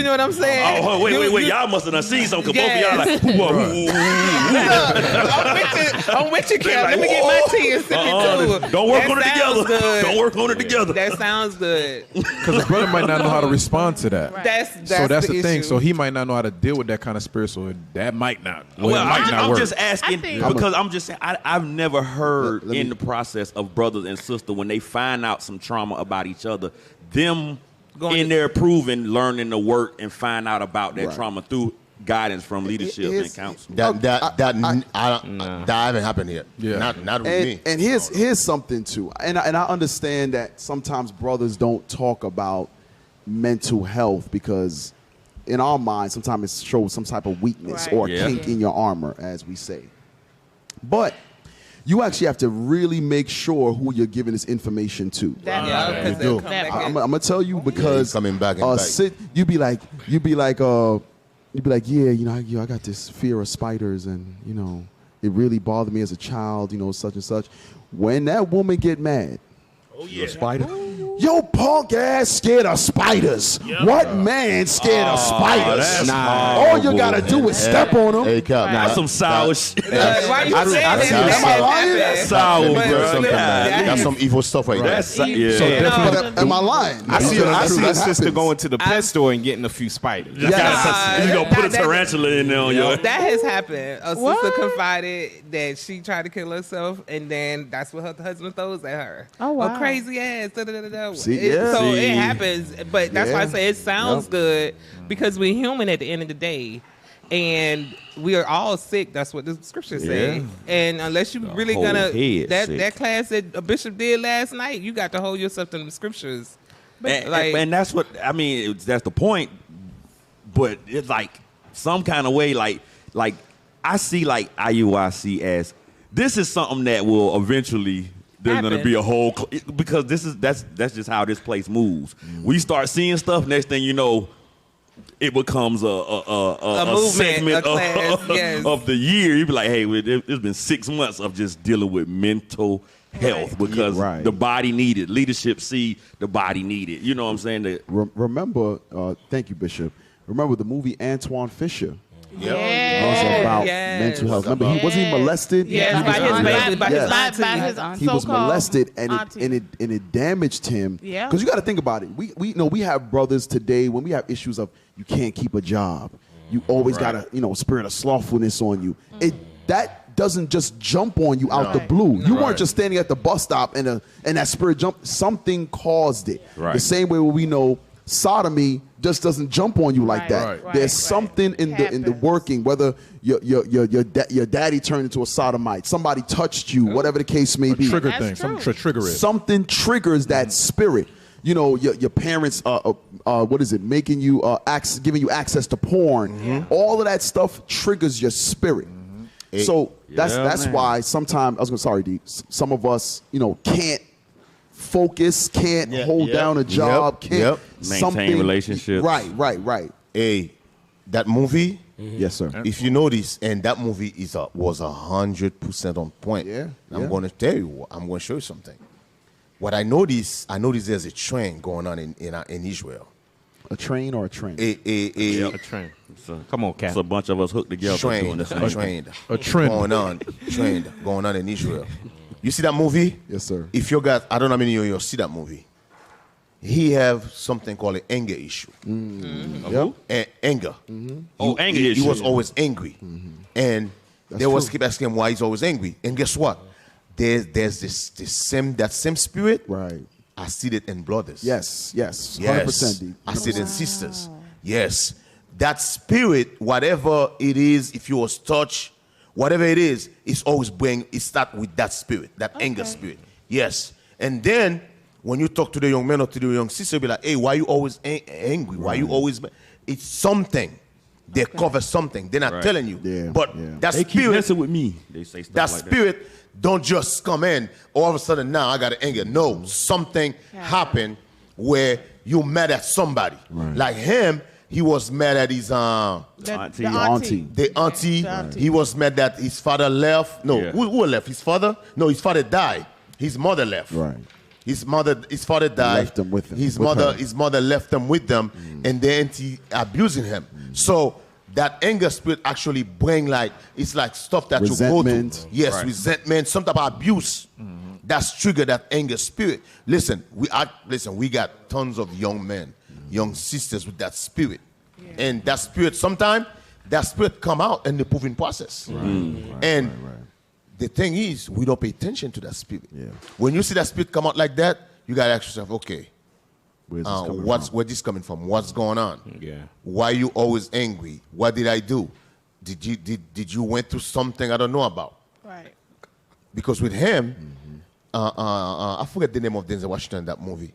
know what I'm saying? Oh, wait. Y'all must have done seen something. Both of y'all like, I'm with you, Kev. Let me get my tea and sip it too. Don't work on it together. Don't work on it together. That sounds good. Because the brother might not know how to respond to that. Right. That's the thing. So he might not know how to deal with that kind of spirit. So that might not. I'm just asking because I'm just saying I've never heard in the process of brothers and sisters when they find out some trauma about each other, them in there proving, learning to work and find out about that trauma through guidance from leadership and counsel. That haven't happened yet. Yeah. Not with me. And here's something too. And I understand that sometimes brothers don't talk about mental health because in our minds sometimes it shows some type of weakness or kink in your armor, as we say. But you actually have to really make sure who you're giving this information to. You do. I'm gonna tell you because coming back and back. You'd be like, yeah, I got this fear of spiders, and it really bothered me as a child, such and such. When that woman get mad, spider. Yo, punk ass scared of spiders. Yep. What man scared of spiders? All you gotta do is step on them. Hey, Cap, that's some sour shit. Why you saying that? Am I lying? That's sour, bro. That's some evil stuff right there. So am I lying? I see a sister going to the pet store and getting a few spiders. You gonna put a tarantula in there on your. That has happened. A sister confided that she tried to kill herself, and then that's what her husband throws at her. Oh wow, crazy ass. See, so it happens, but that's why I say it sounds good because we're human at the end of the day, and we are all sick. That's what the scriptures say. And unless you really gonna that class that a bishop did last night, you got to hold yourself to the scriptures. And that's what I mean. That's the point. But it's like some kind of way, like I see like IUIC as this is something that will eventually. There's going to be a whole because that's just how this place moves. We start seeing stuff. Next thing you know, it becomes a movement, segment of the year. You be like, hey, it's been 6 months of just dealing with mental health because the body needed leadership. See, the body needed. You know what I'm saying? Remember, thank you, Bishop. Remember the movie Antoine Fisher. Yeah. It was about mental health. Remember, was he molested? By his he was molested, and it damaged him. Because you got to think about it. We know we have brothers today when we have issues of you can't keep a job, You always got a spirit of slothfulness on you. That doesn't just jump on you out the blue. You weren't just standing at the bus stop and that spirit jumped. Something caused it. The same way we know sodomy just doesn't jump on you like that. There's something in the working, whether your daddy turned into a sodomite, somebody touched you, whatever the case may be. Trigger thing. Something trigger it. Something triggers that spirit. You know, your parents, what is it, making you, giving you access to porn. All of that stuff triggers your spirit. So that's why sometimes, some of us, can't focus, can't hold down a job, can't maintain relationships. Right. Hey, that movie, yes, sir. If you notice, and that movie was 100% on point. I'm going to tell you, I'm going to show you something. What I noticed there's a trend going on in Israel. A train or a train? A train. Come on, Cap. It's a bunch of us hooked together. Doing this. A trend going on in Israel. You see that movie? Yes, sir. If you guys, I don't know how many of you see that movie. He have something called an anger issue. Anger. Anger issue. He was always angry. And they always keep asking him why he's always angry. And guess what? There's that same spirit. Right. I see it in brothers. Yes. 100%. I see it in sisters. Yes. That spirit, whatever it is, if you was touched, whatever it is, it's always it start with that spirit, that anger spirit. Yes. And then when you talk to the young man or to the young sister, be like, hey, why you always angry? Why you always... It's something. They cover something. They're not telling you. But that they spirit... keep messing with me. They say stuff that like spirit don't just come in, all of a sudden now I got an anger. No, something happened where you mad at somebody. Like him, he was mad at his auntie. The auntie. He was mad that his father left. No, who left? His father? No, his father died. His mother left. Right. His father died. Left him with him. His mother left him with them, and the auntie abusing him. So that anger spirit actually bring it's like stuff that resentment. You go through. Yes, resentment, some type of abuse. That's triggered that anger spirit. Listen, we got tons of young men, young sisters with that spirit. And that spirit, sometimes that spirit come out in the proving process. The thing is, we don't pay attention to that spirit. When you see that spirit come out like that, you got to ask yourself, okay, where this coming from? What's going on? Why you always angry? What did I do? Did you went through something I don't know about? Right. Because with him, I forget the name of Denzel Washington in that movie.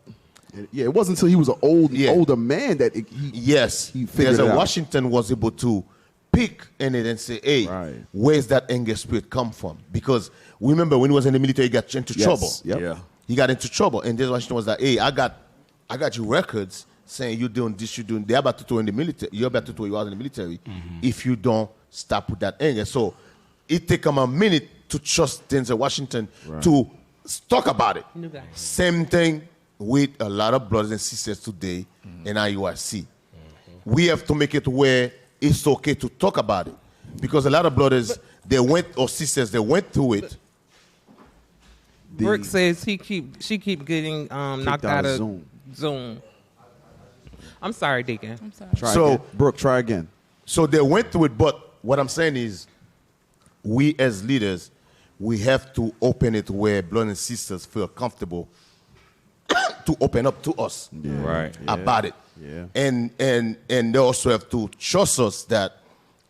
It wasn't until he was an older man that he figured it out. Washington was able to pick in it and say, hey, where's that anger spirit come from? Because remember when he was in the military, he got into trouble. He got into trouble, and Denzel Washington was like, hey, I got you records saying you're doing this, they're about to throw in the military. You're about to throw you out in the military if you don't stop with that anger. So it take him a minute to trust Denzel Washington to talk about it. Same thing with a lot of brothers and sisters today in IUIC. We have to make it where it's okay to talk about it. Because a lot of brothers, sisters, they went through it. Brooke says she keep getting knocked out of Zoom. I'm sorry, Deacon. I'm sorry. Brooke, try again. So they went through it, but what I'm saying is, we as leaders, we have to open it where brothers and sisters feel comfortable to open up to us about it. And they also have to trust us that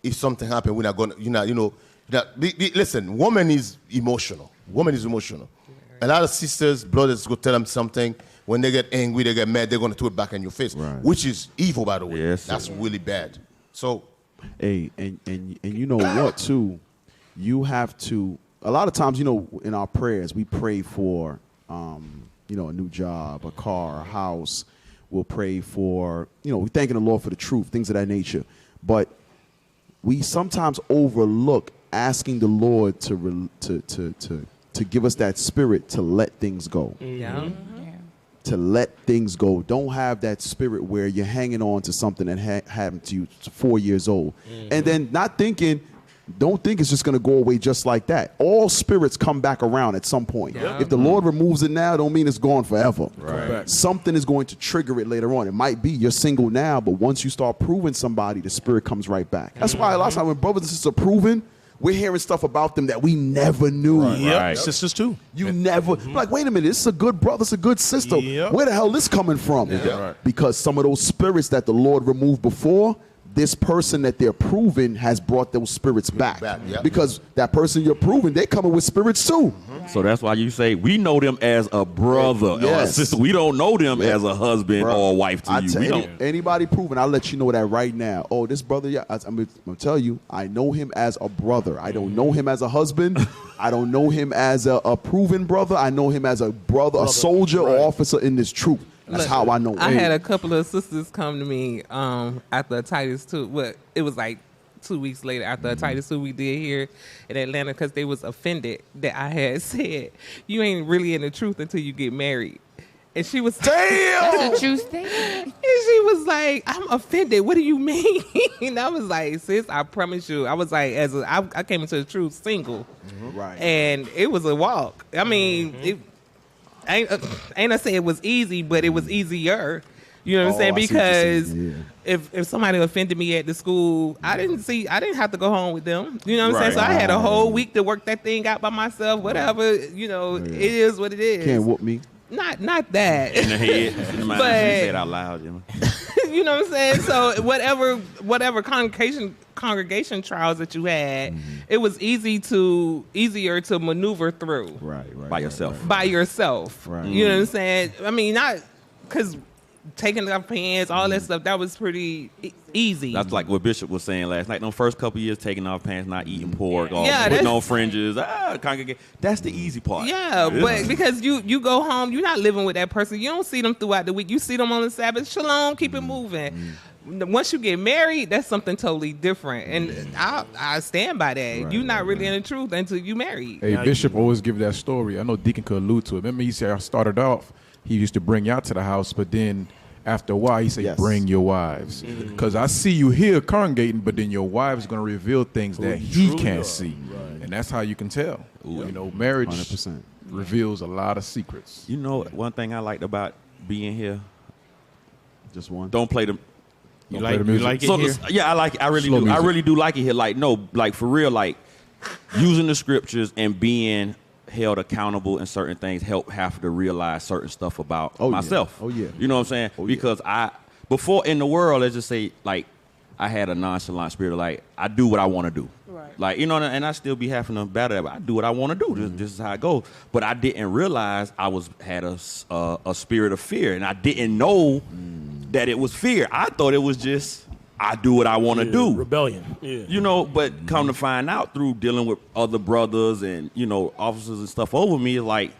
if something happens, we're not going to, listen, woman is emotional. A lot of sisters, brothers go tell them something. When they get angry, they get mad, they're going to throw it back in your face, which is evil, by the way. That's really bad. So, hey, and you know what, too? You have to, a lot of times, in our prayers, we pray for, a new job, a car, a house. We'll pray for, we're thanking the Lord for the truth, things of that nature. But we sometimes overlook asking the Lord to give us that spirit to let things go. To let things go. Don't have that spirit where you're hanging on to something that happened to you 4 years old. And then not thinking Don't think it's just going to go away just like that. All spirits come back around at some point. If the Lord removes it now, don't mean it's gone forever. Something is going to trigger it later on. It might be you're single now, but once you start proving somebody, the spirit comes right back. That's why a lot of times when brothers and sisters are proven, we're hearing stuff about them that we never knew. Sisters too. You never like, wait a minute, this is a good brother, this is a good sister. Where the hell is this coming from? Because some of those spirits that the Lord removed before, this person that they're proving has brought those spirits back. Because that person you're proving, they're coming with spirits too. So that's why you say we know them as a brother or a sister. We don't know them as a husband or a wife to you. Anybody proving, I'll let you know that right now. Oh, this brother, I'm going to tell you, I know him as a brother. I don't know him as a husband. I don't know him as a proven brother. I know him as a brother, a soldier or officer in this troop. That's how I know. I had a couple of sisters come to me after Titus 2. Well, it was like 2 weeks later after Titus 2 we did here in Atlanta because they was offended that I had said, you ain't really in the truth until you get married. And she was, damn! That's a true statement. And she was like, I'm offended. What do you mean? And I was like, sis, I promise you. I was like, I came into the truth single. Right. And it was a walk. I mean, ain't I say it was easy, but it was easier. You know what I'm saying? Because if somebody offended me at the school, I didn't have to go home with them. You know what I'm saying? So I had a whole week to work that thing out by myself. Whatever, you know, it is what it is. Can't whoop me. Not that. In the head. In the mind. But, say it out loud, you know. You know what I'm saying? So whatever congregation trials that you had, it was easier to maneuver through. By yourself. By yourself. Right. You know what I'm saying? I mean, not because taking off pants, all that stuff, that was pretty easy. That's like what Bishop was saying last night. The first couple years, taking off pants, not eating pork, putting on fringes, congregate. That's the easy part. Yeah, but because you go home, you're not living with that person. You don't see them throughout the week. You see them on the Sabbath. Shalom, keep it moving. Once you get married, that's something totally different. And I stand by that. You're not really in the truth until you married. Hey, Bishop always give that story. I know Deacon could allude to it. Remember he said I started off, he used to bring you out to the house, but then after a while, he said, bring your wives. Because I see you here congregating, but then your wife is going to reveal things that he can't see. And that's how you can tell. You know, marriage 100%. Reveals a lot of secrets. You know, one thing I liked about being here. Just one. Don't play the... You like it here? Yeah, I like it. I really do. I really do like it here. Like, no, like for real, like using the scriptures and being held accountable in certain things help have to realize certain stuff about myself. You know what I'm saying? Because before in the world, let's just say, like, I had a nonchalant spirit of, like, I do what I want to do. Like, you know, and I still be having a battle. I do what I want to do. This is how it goes. But I didn't realize I had a spirit of fear, and I didn't know that it was fear. I thought it was just I do what I want to do. Rebellion. Yeah. You know, but come to find out through dealing with other brothers and, you know, officers and stuff over me, like,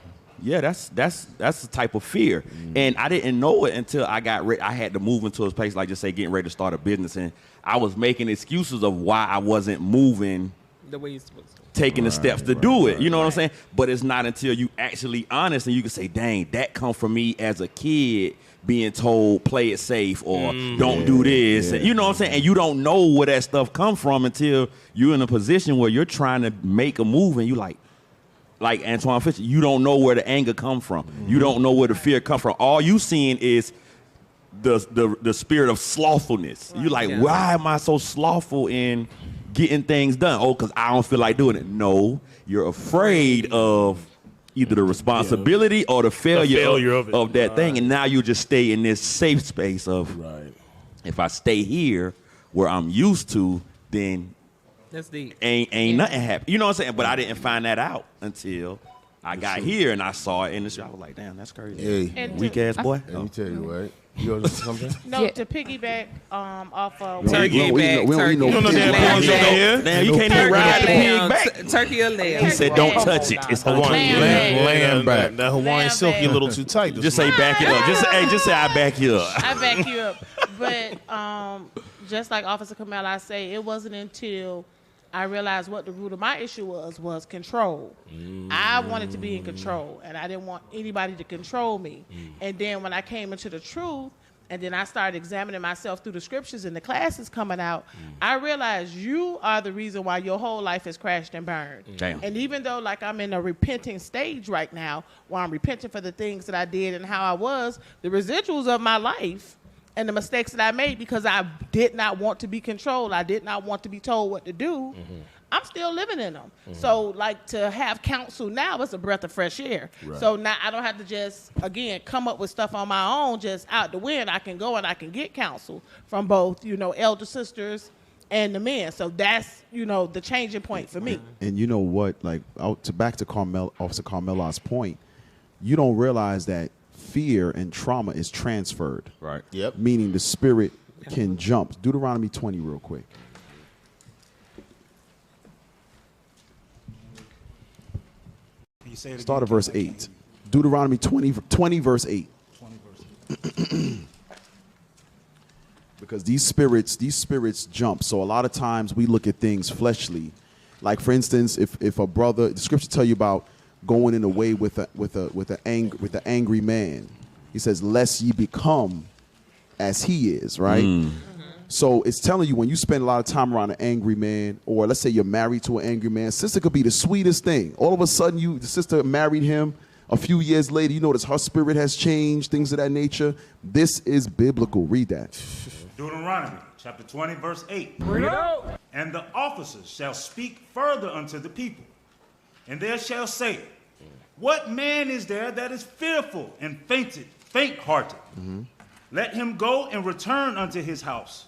yeah, that's the type of fear. And I didn't know it until I got ready. I had to move into a place, like just say getting ready to start a business, and I was making excuses of why I wasn't moving the way you're supposed to. Taking the steps to do it. You know what I'm saying? But it's not until you actually honest and you can say, dang, that come from me as a kid being told play it safe or don't do this. And, you know what I'm saying? And you don't know where that stuff come from until you're in a position where you're trying to make a move and you like Antoine Fisher, you don't know where the anger come from. You don't know where the fear come from. All you seeing is the spirit of slothfulness. You're like, why am I so slothful in getting things done? Oh, because I don't feel like doing it. No, you're afraid of either the responsibility or the failure of that thing. And now you just stay in this safe space of, if I stay here where I'm used to, then that's deep. Ain't nothing happen. You know what I'm saying? But I didn't find that out until I got here and I saw it in the show. I was like, damn, that's crazy. Hey, weak ass boy. Let me tell you, right? You want to say something? No, to piggyback off of turkey back. Damn, you can't even ride the pig back. Turkey or lamb. He said, don't touch it. It's Hawaiian lamb back. That Hawaiian silky a little too tight. Just say back it up. Just say I back you up. I back you up. But just like Officer Kamel, I say it wasn't until I realized what the root of my issue was control. I wanted to be in control, and I didn't want anybody to control me. And then when I came into the truth, and then I started examining myself through the scriptures and the classes coming out, I realized you are the reason why your whole life has crashed and burned. Damn. And even though like I'm in a repenting stage right now, where I'm repenting for the things that I did and how I was, the residuals of my life and the mistakes that I made because I did not want to be controlled, I did not want to be told what to do, I'm still living in them. So like to have counsel now is a breath of fresh air. Right. So now I don't have to just, again, come up with stuff on my own just out the wind. I can go and I can get counsel from both, elder sisters and the men. So that's, the changing point for me. And you know what, like back to Officer Carmela's point, you don't realize that fear and trauma is transferred. Right. Yep. Meaning the spirit can jump. Deuteronomy 20 real quick. Start at verse 8. Deuteronomy 20 verse 8. 20 verse 8. Because these spirits jump. So a lot of times we look at things fleshly. Like for instance, if a brother, the scripture tell you about going in a way with an angry man. He says, lest ye become as he is, right? So it's telling you when you spend a lot of time around an angry man, or let's say you're married to an angry man, sister could be the sweetest thing. All of a sudden, the sister married him. A few years later, you notice her spirit has changed, things of that nature. This is biblical. Read that. Deuteronomy chapter 20, verse 8. Bring it out. And the officers shall speak further unto the people, and they shall say, what man is there that is fearful and faint-hearted? Let him go and return unto his house.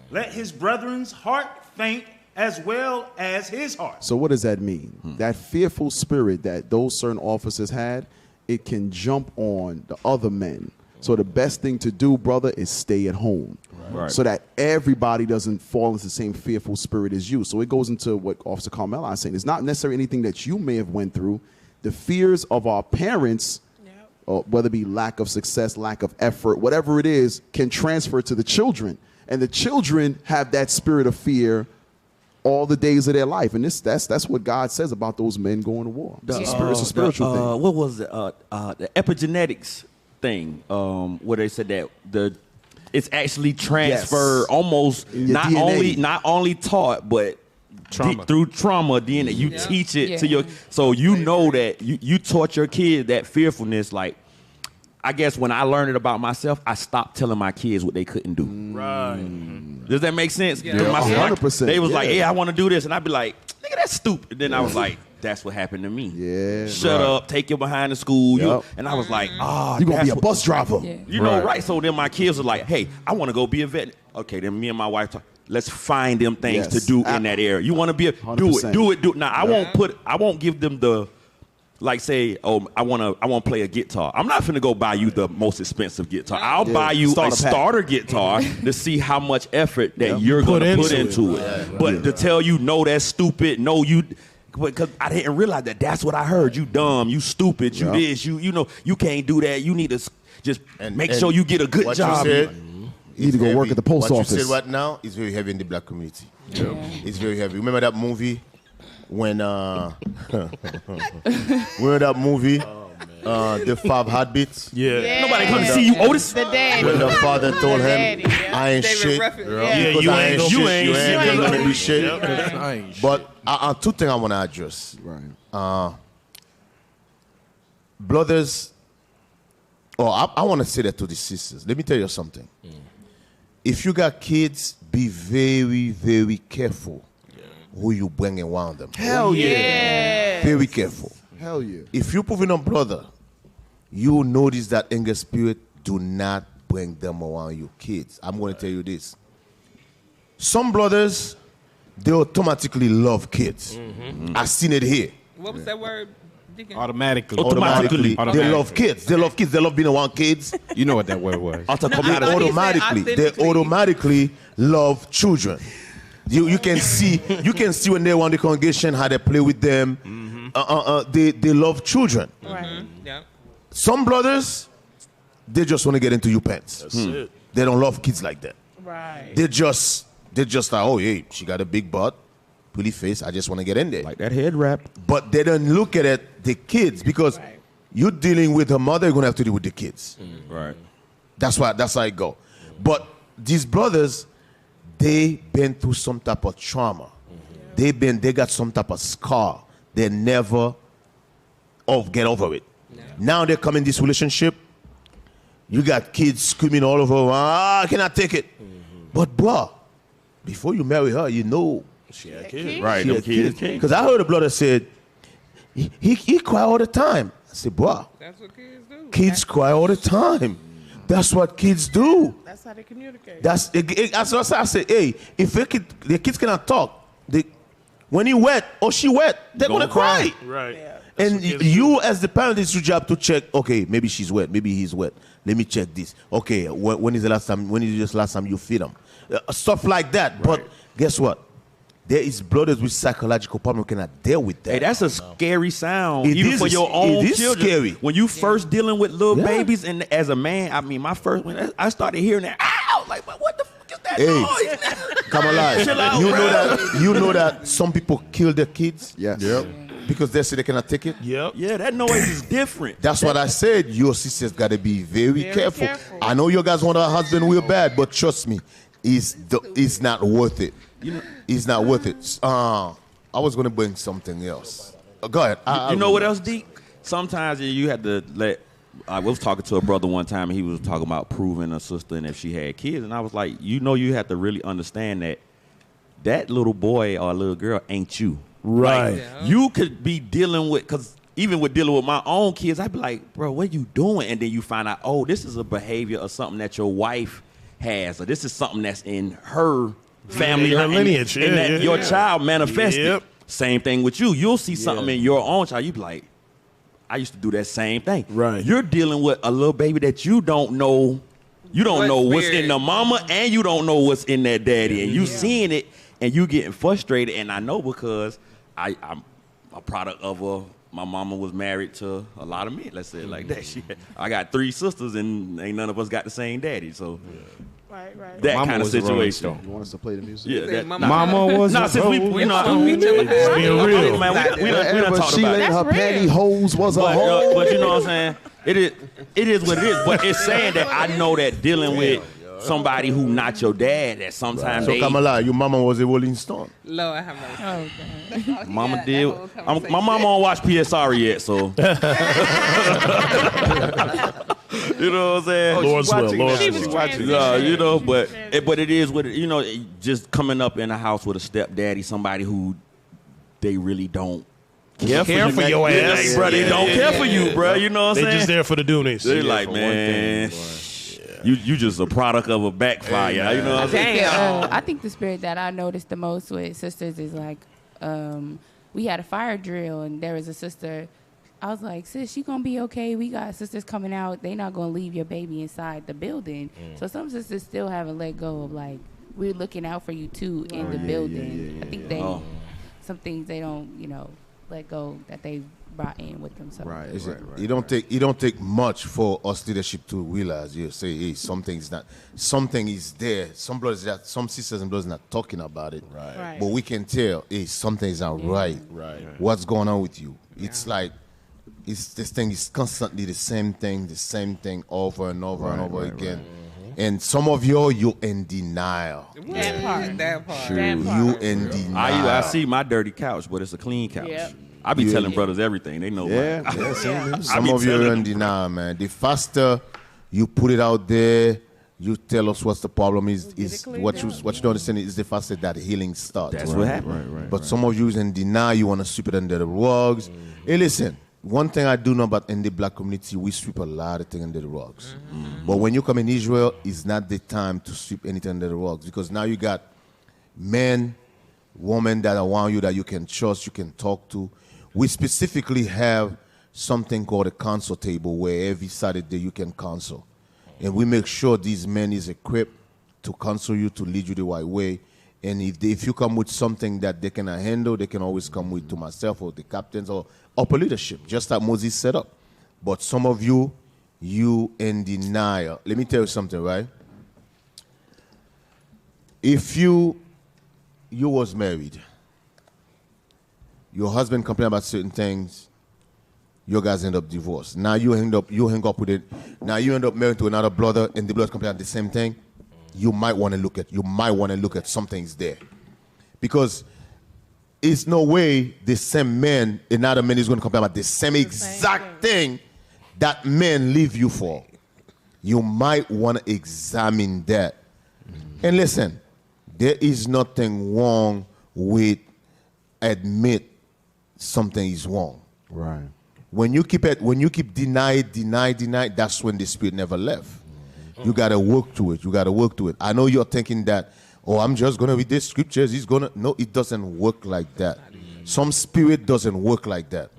Let his brethren's heart faint as well as his heart. So what does that mean? That fearful spirit that those certain officers had, it can jump on the other men. So the best thing to do, brother, is stay at home. Right. So that everybody doesn't fall into the same fearful spirit as you. So it goes into what Officer Carmela is saying. It's not necessarily anything that you may have went through. The fears of our parents, whether it be lack of success, lack of effort, whatever it is, can transfer to the children. And the children have that spirit of fear all the days of their life. And that's what God says about those men going to war. It's a spiritual thing. What was it? The epigenetics thing, where they said that it's actually transferred almost not only taught, but through trauma, then you teach it to your, so that you taught your kid that fearfulness. Like, I guess when I learned it about myself, I stopped telling my kids what they couldn't do. Right. Does that make sense? Yeah. 100%. They was like, I want to do this. And I'd be like, nigga, that's stupid. Then I was like, that's what happened to me. Yeah. Shut up, take you behind the school. And I was like, you're going to be a bus driver. You know, right? So then my kids were like, hey, I want to go be a vet. Okay, then me and my wife talk. Let's find them things to do in that area. You want to be a, do it. Now, I won't give them the, like say, I want to play a guitar. I'm not finna go buy you the most expensive guitar. I'll buy you a starter guitar to see how much effort that you're going to put into it. But to tell you, no, that's stupid. No, because I didn't realize that's what I heard. You dumb, you stupid, you this, you know, you can't do that. You need to just make sure you get a good job. You need to go work at the post office. What you said right now is very heavy in the black community. It's very heavy. Remember that movie when The 5 Heartbeats? Yeah. Nobody come to see you, Otis. The daddy. When the father told him, I ain't shit. You ain't gonna be shit. But two things I want to address. Right. Brothers, I want to say that to the sisters. Let me tell you something. If you got kids, be very, very careful who you bring around them. Hell yeah. Very careful. Hell yeah. If you're proving on brother, you notice that anger spirit, do not bring them around your kids. I'm going to tell you this. Some brothers, they automatically love kids. I've seen it here. What was that word? Automatically. They love kids. They love kids. They love being around kids. You know what that word was. They automatically love children. You can see when they're around the congregation how they play with them. They love children. Right. Yeah. Some brothers, they just want to get into your pants. That's it. They don't love kids like that. Right. They just like, oh hey, she got a big butt, pretty face. I just want to get in there. Like that head wrap. But they don't look at it, the kids, because you're dealing with her mother. You're gonna have to deal with the kids. Right. That's how it go. But these brothers, they been through some type of trauma. They got some type of scar. They never get over it. Now they come in this relationship. You got kids screaming all over. I cannot take it. But bro, before you marry her, you know she had kids. Right, she had kids. Because I heard a brother said he cry all the time. I said, bro, that's what kids do. Kids cry all the time. That's what kids do. That's how they communicate. That's what I say. Hey, if the kids cannot talk, when he wet or she wet, they're gonna cry. Right. Yeah. And you, as the parent, it's your job to check. Okay, maybe she's wet. Maybe he's wet. Let me check this. Okay, when is the last time? When is the last time you feed them? Stuff like that. Right. But guess what? There is brothers with psychological problems who cannot deal with that. Hey, that's a scary sound, even for your own children. Scary. When you first dealing with little babies, and as a man, I mean, when I started hearing that, ow, like, what the fuck is that noise? Come alive. You know that some people kill their kids. Yes. Yep. Because they say they cannot take it. Yep. Yeah, that noise is different. That's what I said. Your sisters got to be very careful. I know you guys want a husband real bad, but trust me, it's not worth it. It's not worth it. I was going to bring something else. Go ahead. You know what else, Deke? Sometimes you have to let. I was talking to a brother one time, and he was talking about proving a sister and if she had kids, and I was like, you have to really understand that little boy or little girl ain't you. Right. Like, you could be dealing with, because even with dealing with my own kids, I'd be like, bro, what are you doing? And then you find out, oh, this is a behavior or something that your wife has, or this is something that's in her family, her lineage, and that your child manifested. Yep. Same thing with you. You'll see something in your own child. You be like, I used to do that same thing. Right. You're dealing with a little baby that you don't know. You don't know what's in the mama, and you don't know what's in that daddy, and you seeing it, and you getting frustrated. And I know because I'm a product of my mama was married to a lot of men. Let's say it like that. I got 3 sisters, and ain't none of us got the same daddy. So. Right. That Mama kind of situation. You want us to play the music? Yeah, Mama was. Nah, since we being real, man, we done talked about it. Her pantyhose was a hole. But you know what I'm saying? It is what it is. But it's saying that I know that dealing with somebody who not your dad, that sometimes So come alive, your mama was a Rolling Stone. Lord have mercy. Oh, God. Mama did. My mama don't watch PSR yet, so. You know what I'm saying? Lord's will. She was watching. You know, but it is what just coming up in a house with a stepdaddy, somebody who they really don't care for your ass, bro. They don't care for you, bro. You know what I'm saying? They just there for the doonies. They like, man, you just a product of a backfire. You know what I'm saying? I think the spirit that I noticed the most with sisters is like, we had a fire drill and there was a sister. I was like, sis, you gonna be okay? We got sisters coming out. They not gonna leave your baby inside the building. So some sisters still haven't let go of like, we're looking out for you too in the building. I think some things they don't, let go that they brought in with them. So. Right. It don't take much for us leadership to realize. You say, hey, something is there. Some sisters and brothers not talking about it. Right. But we can tell, hey, something is not right. Right. What's going on with you? It's like this thing is constantly the same thing over and over and over again. Right. And some of you're in denial. That part. You in denial. I see my dirty couch, but it's a clean couch. Yep. I be telling brothers everything. They know. Some of you are in denial, man. The faster you put it out there, you tell us what's the problem is what you don't understand is the faster that healing starts. That's what happened. But some of you is in denial. You want to sweep it under the rugs. Hey, listen. One thing I do know about in the black community, we sweep a lot of things under the rugs. But when you come in Israel, it's not the time to sweep anything under the rugs because now you got men, women that are around you that you can trust, you can talk to. We specifically have something called a counsel table where every Saturday you can counsel. And we make sure these men is equipped to counsel you, to lead you the right way. And if you come with something that they cannot handle, they can always come with to myself or the captains or upper leadership, just like Moses set up. But some of you in denial. Let me tell you something, right? If you was married, your husband complained about certain things, you guys end up divorced. Now you hang up with it. Now you end up married to another brother, and the brother complain about the same thing. you might want to look at something's there. Because it's no way the same man, another man is going to complain about the same exact thing that man leave you for. You might want to examine that. And listen, there is nothing wrong with admit something is wrong. Right. When you keep deny, that's when the spirit never left. You got to work to it. I know you're thinking that, I'm just going to read the scriptures. No, it doesn't work like that. Some spirit doesn't work like that.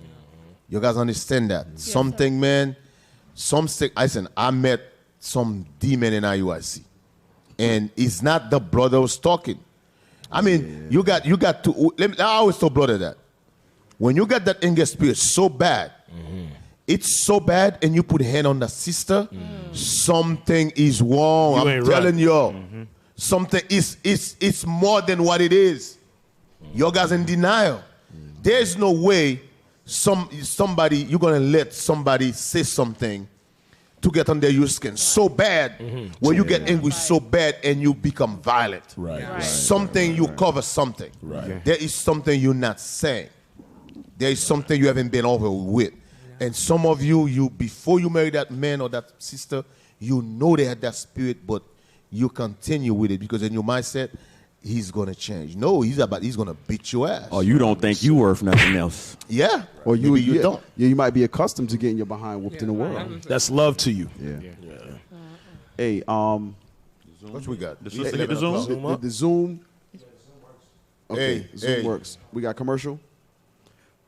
You guys understand that? Yes, something, man, I met some demon in IUIC. And it's not the brother who's talking. I mean, you got to, I always tell brother that. When you got that anger spirit so bad, it's so bad, and you put a hand on the sister, something is wrong. I'm telling you, something it's more than what it is. You guys in denial. There's no way somebody you're gonna let somebody say something to get under your skin so bad, where you get angry so bad and you become violent. Right. Something you cover something. Right. There is something you're not saying. There is something you haven't been over with. And some of you before you marry that man or that sister, you know they had that spirit, but you continue with it because in your mindset, he's gonna change. No, he's gonna beat your ass. Oh, you don't think you worth nothing else? Yeah. Or you don't. Yeah, you might be accustomed to getting your behind whooped in the world. That's love to you. Yeah. Hey, what we got? The sister get the Zoom? The Zoom. Okay, Hey, Zoom works. We got commercial.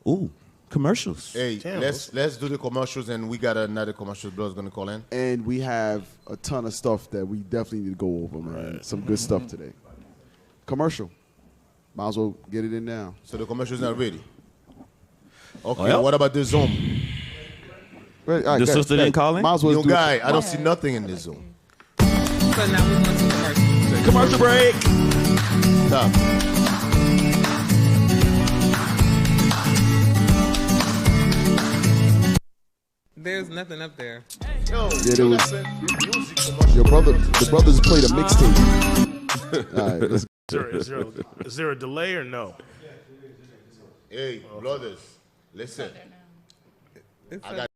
Ooh, commercials. Hey, let's do the commercials, and we got another commercial brother's gonna call in. And we have a ton of stuff that we definitely need to go over, man. Right. Some good stuff today. Commercial. Might as well get it in now. So the commercial's not ready. Okay, what about the Zoom? Right, the sister didn't call in? Might as well Yo, guy, I don't see nothing in the Zoom. So now we're going to commercial. Commercial break. Stop. There's nothing up there. Yo, yeah, there was. The brothers played a mixtape. All right, let's is there a delay or no? Hey, brothers, listen. I got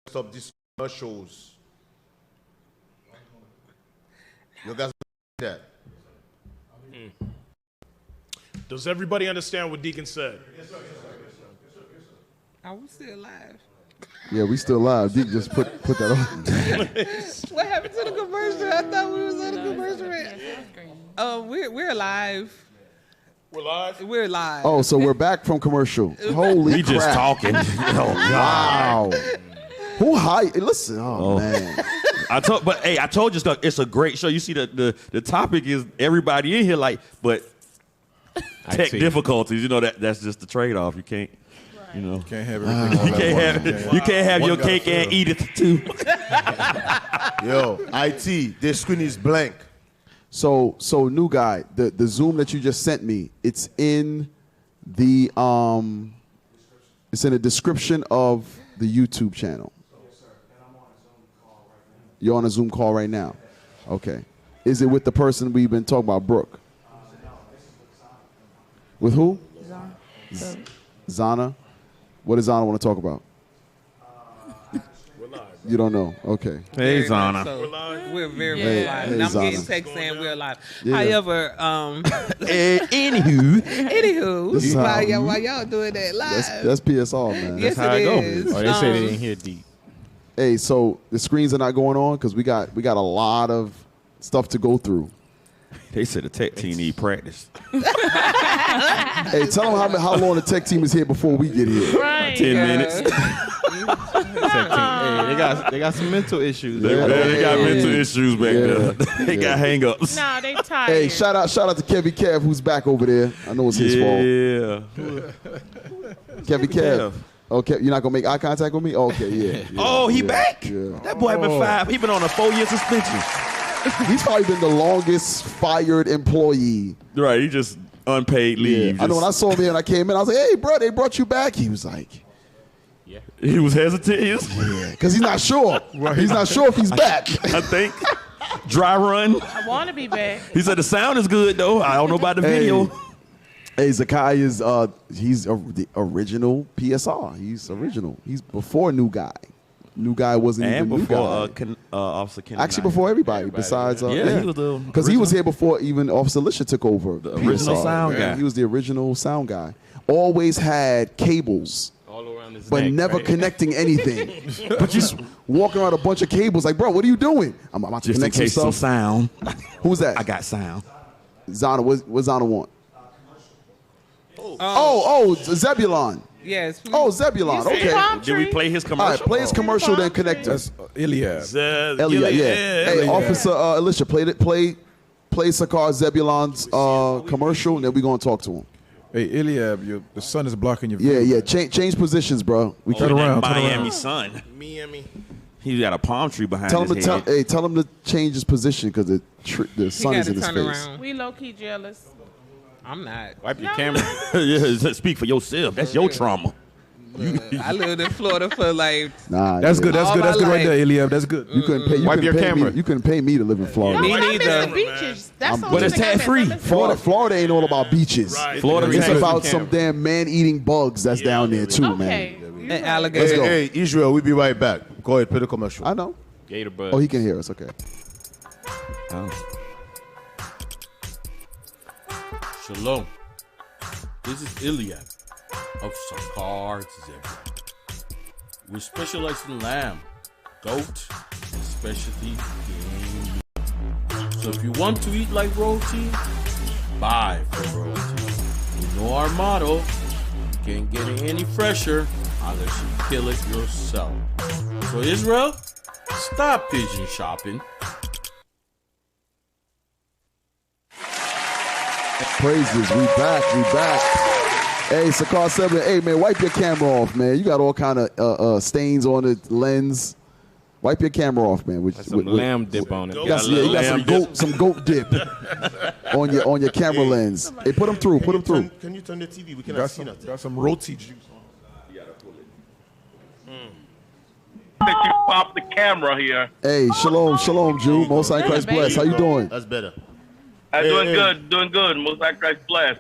stop these commercials. You guys that. Does everybody understand what Deacon said? Yes, sir. Are we still live? Yeah, we still live. Deacon just put that on. What happened to the commercial? I thought we was on the commercial. We're live. We're live? We're live. Oh, so we're back from commercial. Holy we crap. Just talking. Oh, God. Wow. Who hired? Listen, man. I told you it's a great show. You see the topic is everybody in here but tech difficulties. You know that's just the trade-off. You can't. You know, can't have everything. You can't have your cake and eat it too. Yo, IT, this screen is blank. So new guy, the Zoom that you just sent me, it's in the description of the YouTube channel. You're on a Zoom call right now. Okay. Is it with the person we've been talking about, Brooke? With who? Zana. What does Zana want to talk about? We're live. You don't know. Okay. Hey, Zana. We're live. We're very live. Hey, and I'm getting Zana. text saying we're live. Yeah. However, anywho, why y'all doing that live? That's PSR, man. Yes, That's how it is. goes. Oh, they say they didn't hear deep. Hey, so the screens are not going on because we got a lot of stuff to go through. They said the tech team need practice. Hey, tell them how long the tech team is here before we get here. Right. 10 minutes. Hey, they got some mental issues. They got mental issues back there. They got hang-ups. No, they tired. Hey, shout out to Kevin Kev who's back over there. I know it's his fault. Kevin Kev. Okay, you're not gonna make eye contact with me? Okay, yeah. Oh, he back? Yeah. That boy been 5. He been on a 4-year suspension. He's probably been the longest fired employee. Right, he just unpaid leave. Yeah. I know when I saw him here and I came in, I was like, hey, bro, they brought you back. He was like, Yeah. He was hesitant. Yeah, because he's not sure. He's not sure if he's back. I think. Dry run. I want to be back. He said the sound is good though. I don't know about the video. Hey, Zakai is he's the original PSR. He's original. He's before New Guy. New Guy wasn't And even before New Guy. Officer Kennedy. Actually, before everybody besides he was the because he was here before even Officer Lisha took over. The original PSR. sound guy. He was the original sound guy. Always had cables. All around his But neck, never right? connecting anything. But just walking around a bunch of cables like, bro, what are you doing? I'm about to Just in connect case some sound. Who's that? I got sound. Zana, what Zana want? Oh, Zebulon. Yes. Oh, Zebulon. Okay. Did we play his commercial? All right, play his commercial, then connect us. Eliab. Eliab, yeah. Hey, Officer Alicia, play Sakar Zebulon's commercial, and then we're going to talk to him. Hey, Eliab, the sun is blocking your Yeah, view. yeah. Change positions, bro. We Turn around. Miami sun. Miami. He's got a palm tree behind Tell his him head. tell him to change his position because the sun is in his face. We low key jealous. I'm not. Wipe your camera. Yeah, speak for yourself. That's your trauma. I lived in Florida for like. Nah, That's good. That's all good. That's my good right there, life. Eliab. That's good. You couldn't pay. Wipe your camera. You couldn't pay me to live in Florida. No, Me but I miss neither. the beaches. That's the But only it's thing I miss. tax-free. I miss Florida ain't all about beaches. Right. Florida It's tax- about some damn man-eating bugs that's down there too, Okay. man. And alligators. Let's go. Hey, Israel, we'll be right back. Go ahead, play the commercial. I know. Gator bud. Oh, he can hear us. Okay. Shalom. This is Eliab of Sakar Zebra. We specialize in lamb, goat, and specialty game. So if you want to eat like royalty, buy from royalty. You know our motto, you can't get it any fresher unless you kill it yourself. So Israel, stop pigeon shopping. Praises. We back. Hey, Sakar 7. Hey, man, wipe your camera off, man. You got all kind of stains on the lens. Wipe your camera off, man. With some lamb dip on it. You got some goat dip on your camera lens. Hey, put them through. Can you turn the TV? We cannot see nothing. Got some roti juice on. That you pop the camera here. Hey, shalom, Jew. Most High Christ bless. How you doing? That's better. I'm doing good. Most High Christ blessed.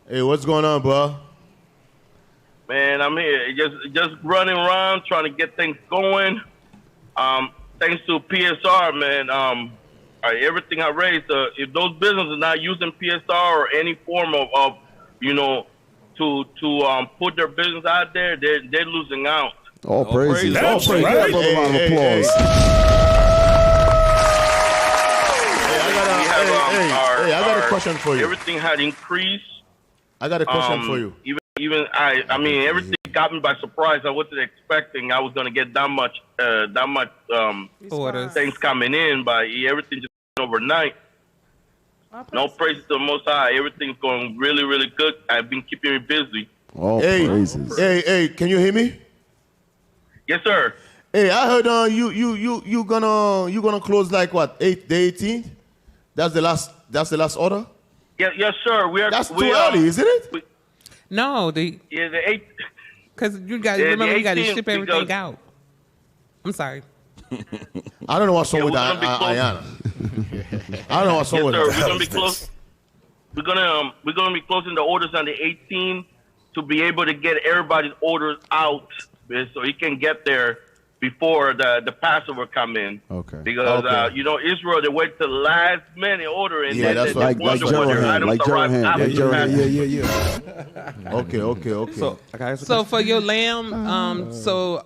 Hey, what's going on, bro? Man, I'm here. Just running around trying to get things going. Thanks to PSR, man. Everything I raised. If those businesses are not using PSR or any form of to put their business out there, they're losing out. All praises. That's All praises. right. Give that brother a round of applause. I got a question for you. Everything had increased. I got a question for you. Even I mean, everything got me by surprise. I wasn't expecting I was going to get that much orders, things coming in, but everything just went overnight. No praise to the Most High. Everything's going really, really good. I've been keeping me busy. All praises. Hey, can you hear me? Yes, sir. Hey, I heard you gonna close like what? The 18th? That's the last order? Yes, sir. That's too early, isn't it? No, the 8th. Because you got remember you got to ship everything out. I'm sorry. I don't know what's wrong with Ayana. I don't know what's wrong with We're that. gonna be close. We're gonna be closing the orders on the 18th to be able to get everybody's orders out, so he can get there before the Passover come in. Okay. Because Israel, they wait till the last minute order, and Yeah, that's like Jeremy. Yeah. Okay. So for your lamb, so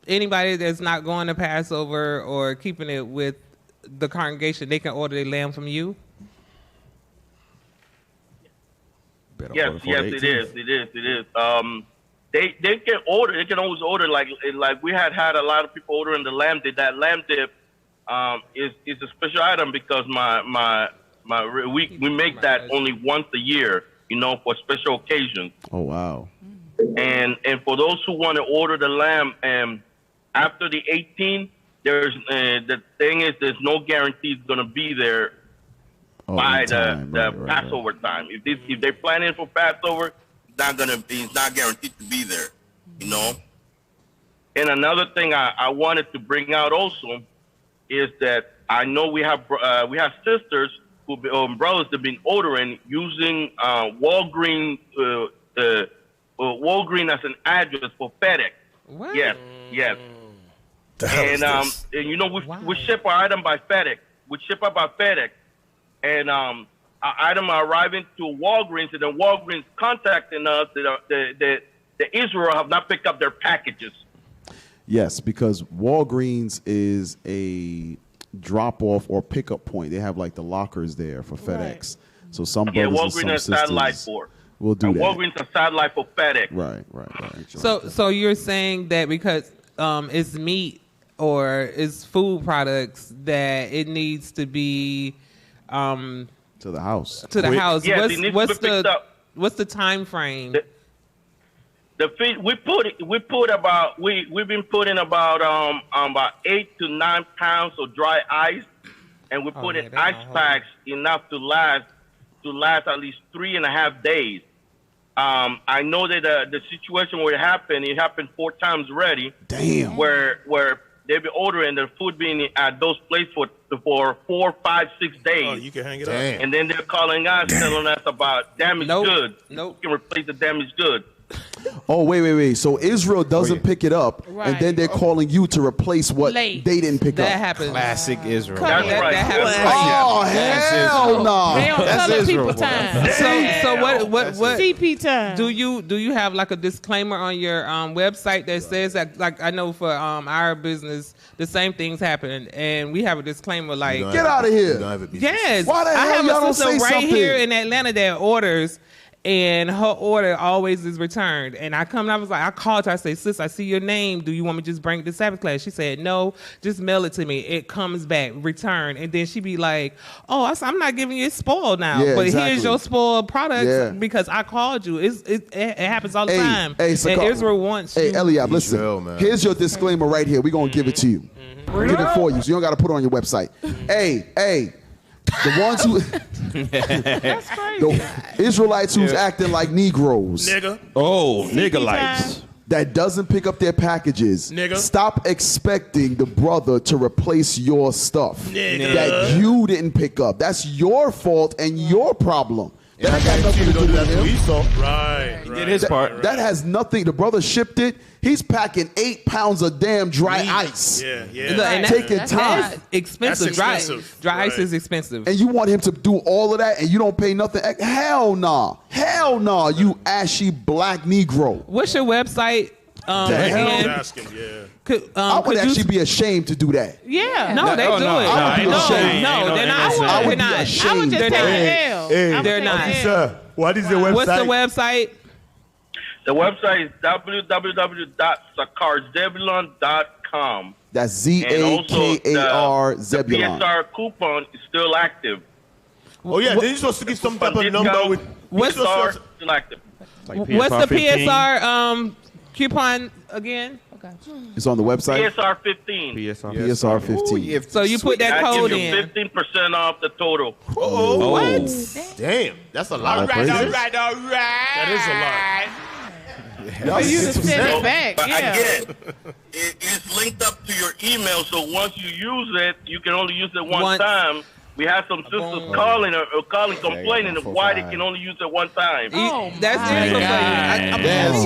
anybody that's not going to Passover or keeping it with the congregation, they can order their lamb from you? Yes, it is. They can order. They can always order. Like we had a lot of people ordering the lamb dip. That lamb dip is a special item because we make that only once a year. For special occasions. Oh wow. And for those who want to order the lamb, after the 18th, there's the thing is there's no guarantee it's going to be there by the Passover time. If they're planning for Passover, it's not guaranteed to be there. And another thing I wanted to bring out also is that I know we have sisters brothers that have been ordering using Walgreens Walgreens as an address for FedEx. What? Yes. And you know we ship our item by FedEx. We ship it by FedEx, and our item are arriving to Walgreens, and then Walgreens contacting us that Israel have not picked up their packages. Yes, because Walgreens is a drop-off or pickup point. They have like the lockers there for FedEx. Right. So some brothers and some Walgreens sisters satellite for. will do that. Walgreens is satellite for FedEx. Right. So you're saying that because it's meat or it's food products that it needs to be to the house. To the Quick. house. Yes, What's the time frame? The feed we've been putting about 8 to 9 pounds of dry ice, and we put in ice packs enough to last at least 3.5 days. I know that the situation where it happened 4 times already. Damn. Where they be ordering the food being at those places for 4, 5, 6 days. Oh, you can hang it up. And then they're calling us, telling us about damaged goods. You can replace the damaged goods. Oh, wait. So Israel doesn't pick it up, and then they're calling you to replace what they didn't pick up. That happens. Classic Israel. That's right. That happens. Oh, hell no. They on color people time. So what CP time. do you have like a disclaimer on your website that says that, like I know for our business the same things happen, and we have a disclaimer like get out of here. Yes. Why the hell I have y'all a don't sister say right something? here in Atlanta that orders, and her order always is returned. And I called her, I say, sis, I see your name. Do you want me to just bring it to Sabbath class? She said, no, just mail it to me. It comes back, returned. And then she be like, oh, I'm not giving you it spoiled now. Yeah, but exactly. here's your spoiled product because I called you. It happens all the time. And Israel wants you. Hey, Eliab, listen. Here's your disclaimer right here. We're going to give it to you. Give it for you, so you don't got to put it on your website. Hey. The ones who, the Israelites who's acting like Negroes, niggerlites, that doesn't pick up their packages. Stop expecting the brother to replace your stuff that you didn't pick up. That's your fault and your problem. That got nothing to do with him. Right. He did his part. That has nothing. The brother shipped it. He's packing 8 pounds of damn dry ice. Yeah. And taking time. That's expensive. Dry ice is expensive. And you want him to do all of that, and you don't pay nothing? Hell nah. You ashy black Negro. What's your website? I would actually be ashamed to do that. Yeah. No, they do it. I would be ashamed. No, they're not. I would be I would ashamed. just take an L. They're not. Sir, what is the website? What's the website? The website is www.sacarzebulon.com. That's ZAKAR Zebulon. The PSR coupon is still active. Oh yeah, they're supposed to give some type of number with what's PSR still active. What's the PSR coupon again? Okay. It's on the website. PSR 15. PSR 15. So you put that code in. 15% off the total. Oh, what? Damn, that's a lot. All right. That is a lot. For you to send it back, but again, it is linked up to your email, so once you use it, you can only use it one time. We have some sisters calling complaining of why they can only use it one time. That's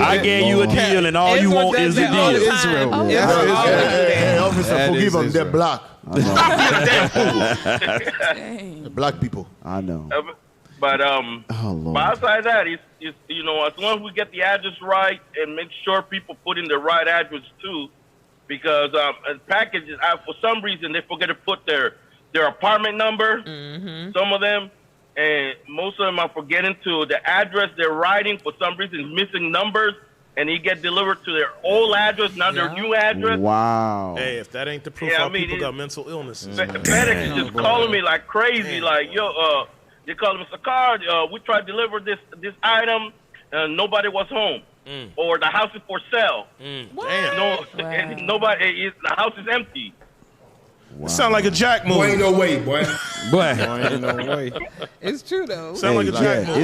I gave you a deal, and all you want is a deal. Israel. Hey, officer, forgive them. They're black. Black people. I know. But Lord. but outside that, it's as long as we get the address right and make sure people put in the right address too, because packages for some reason they forget to put their apartment number. Some of them, and most of them are forgetting to the address they're writing. For some reason, is missing numbers, and they get delivered to their old address, not their new address. Wow. Hey, if that ain't the proof, people got mental illnesses. FedEx is just calling me like crazy, like they call me, Mr. Card, we tried to deliver this item, and nobody was home. Or the house is for sale. Damn. Nobody. The house is empty. Wow. Sound like a Jack movie. Boy, ain't no way, boy. Ain't no way. It's true though. Sound like a Jack movie.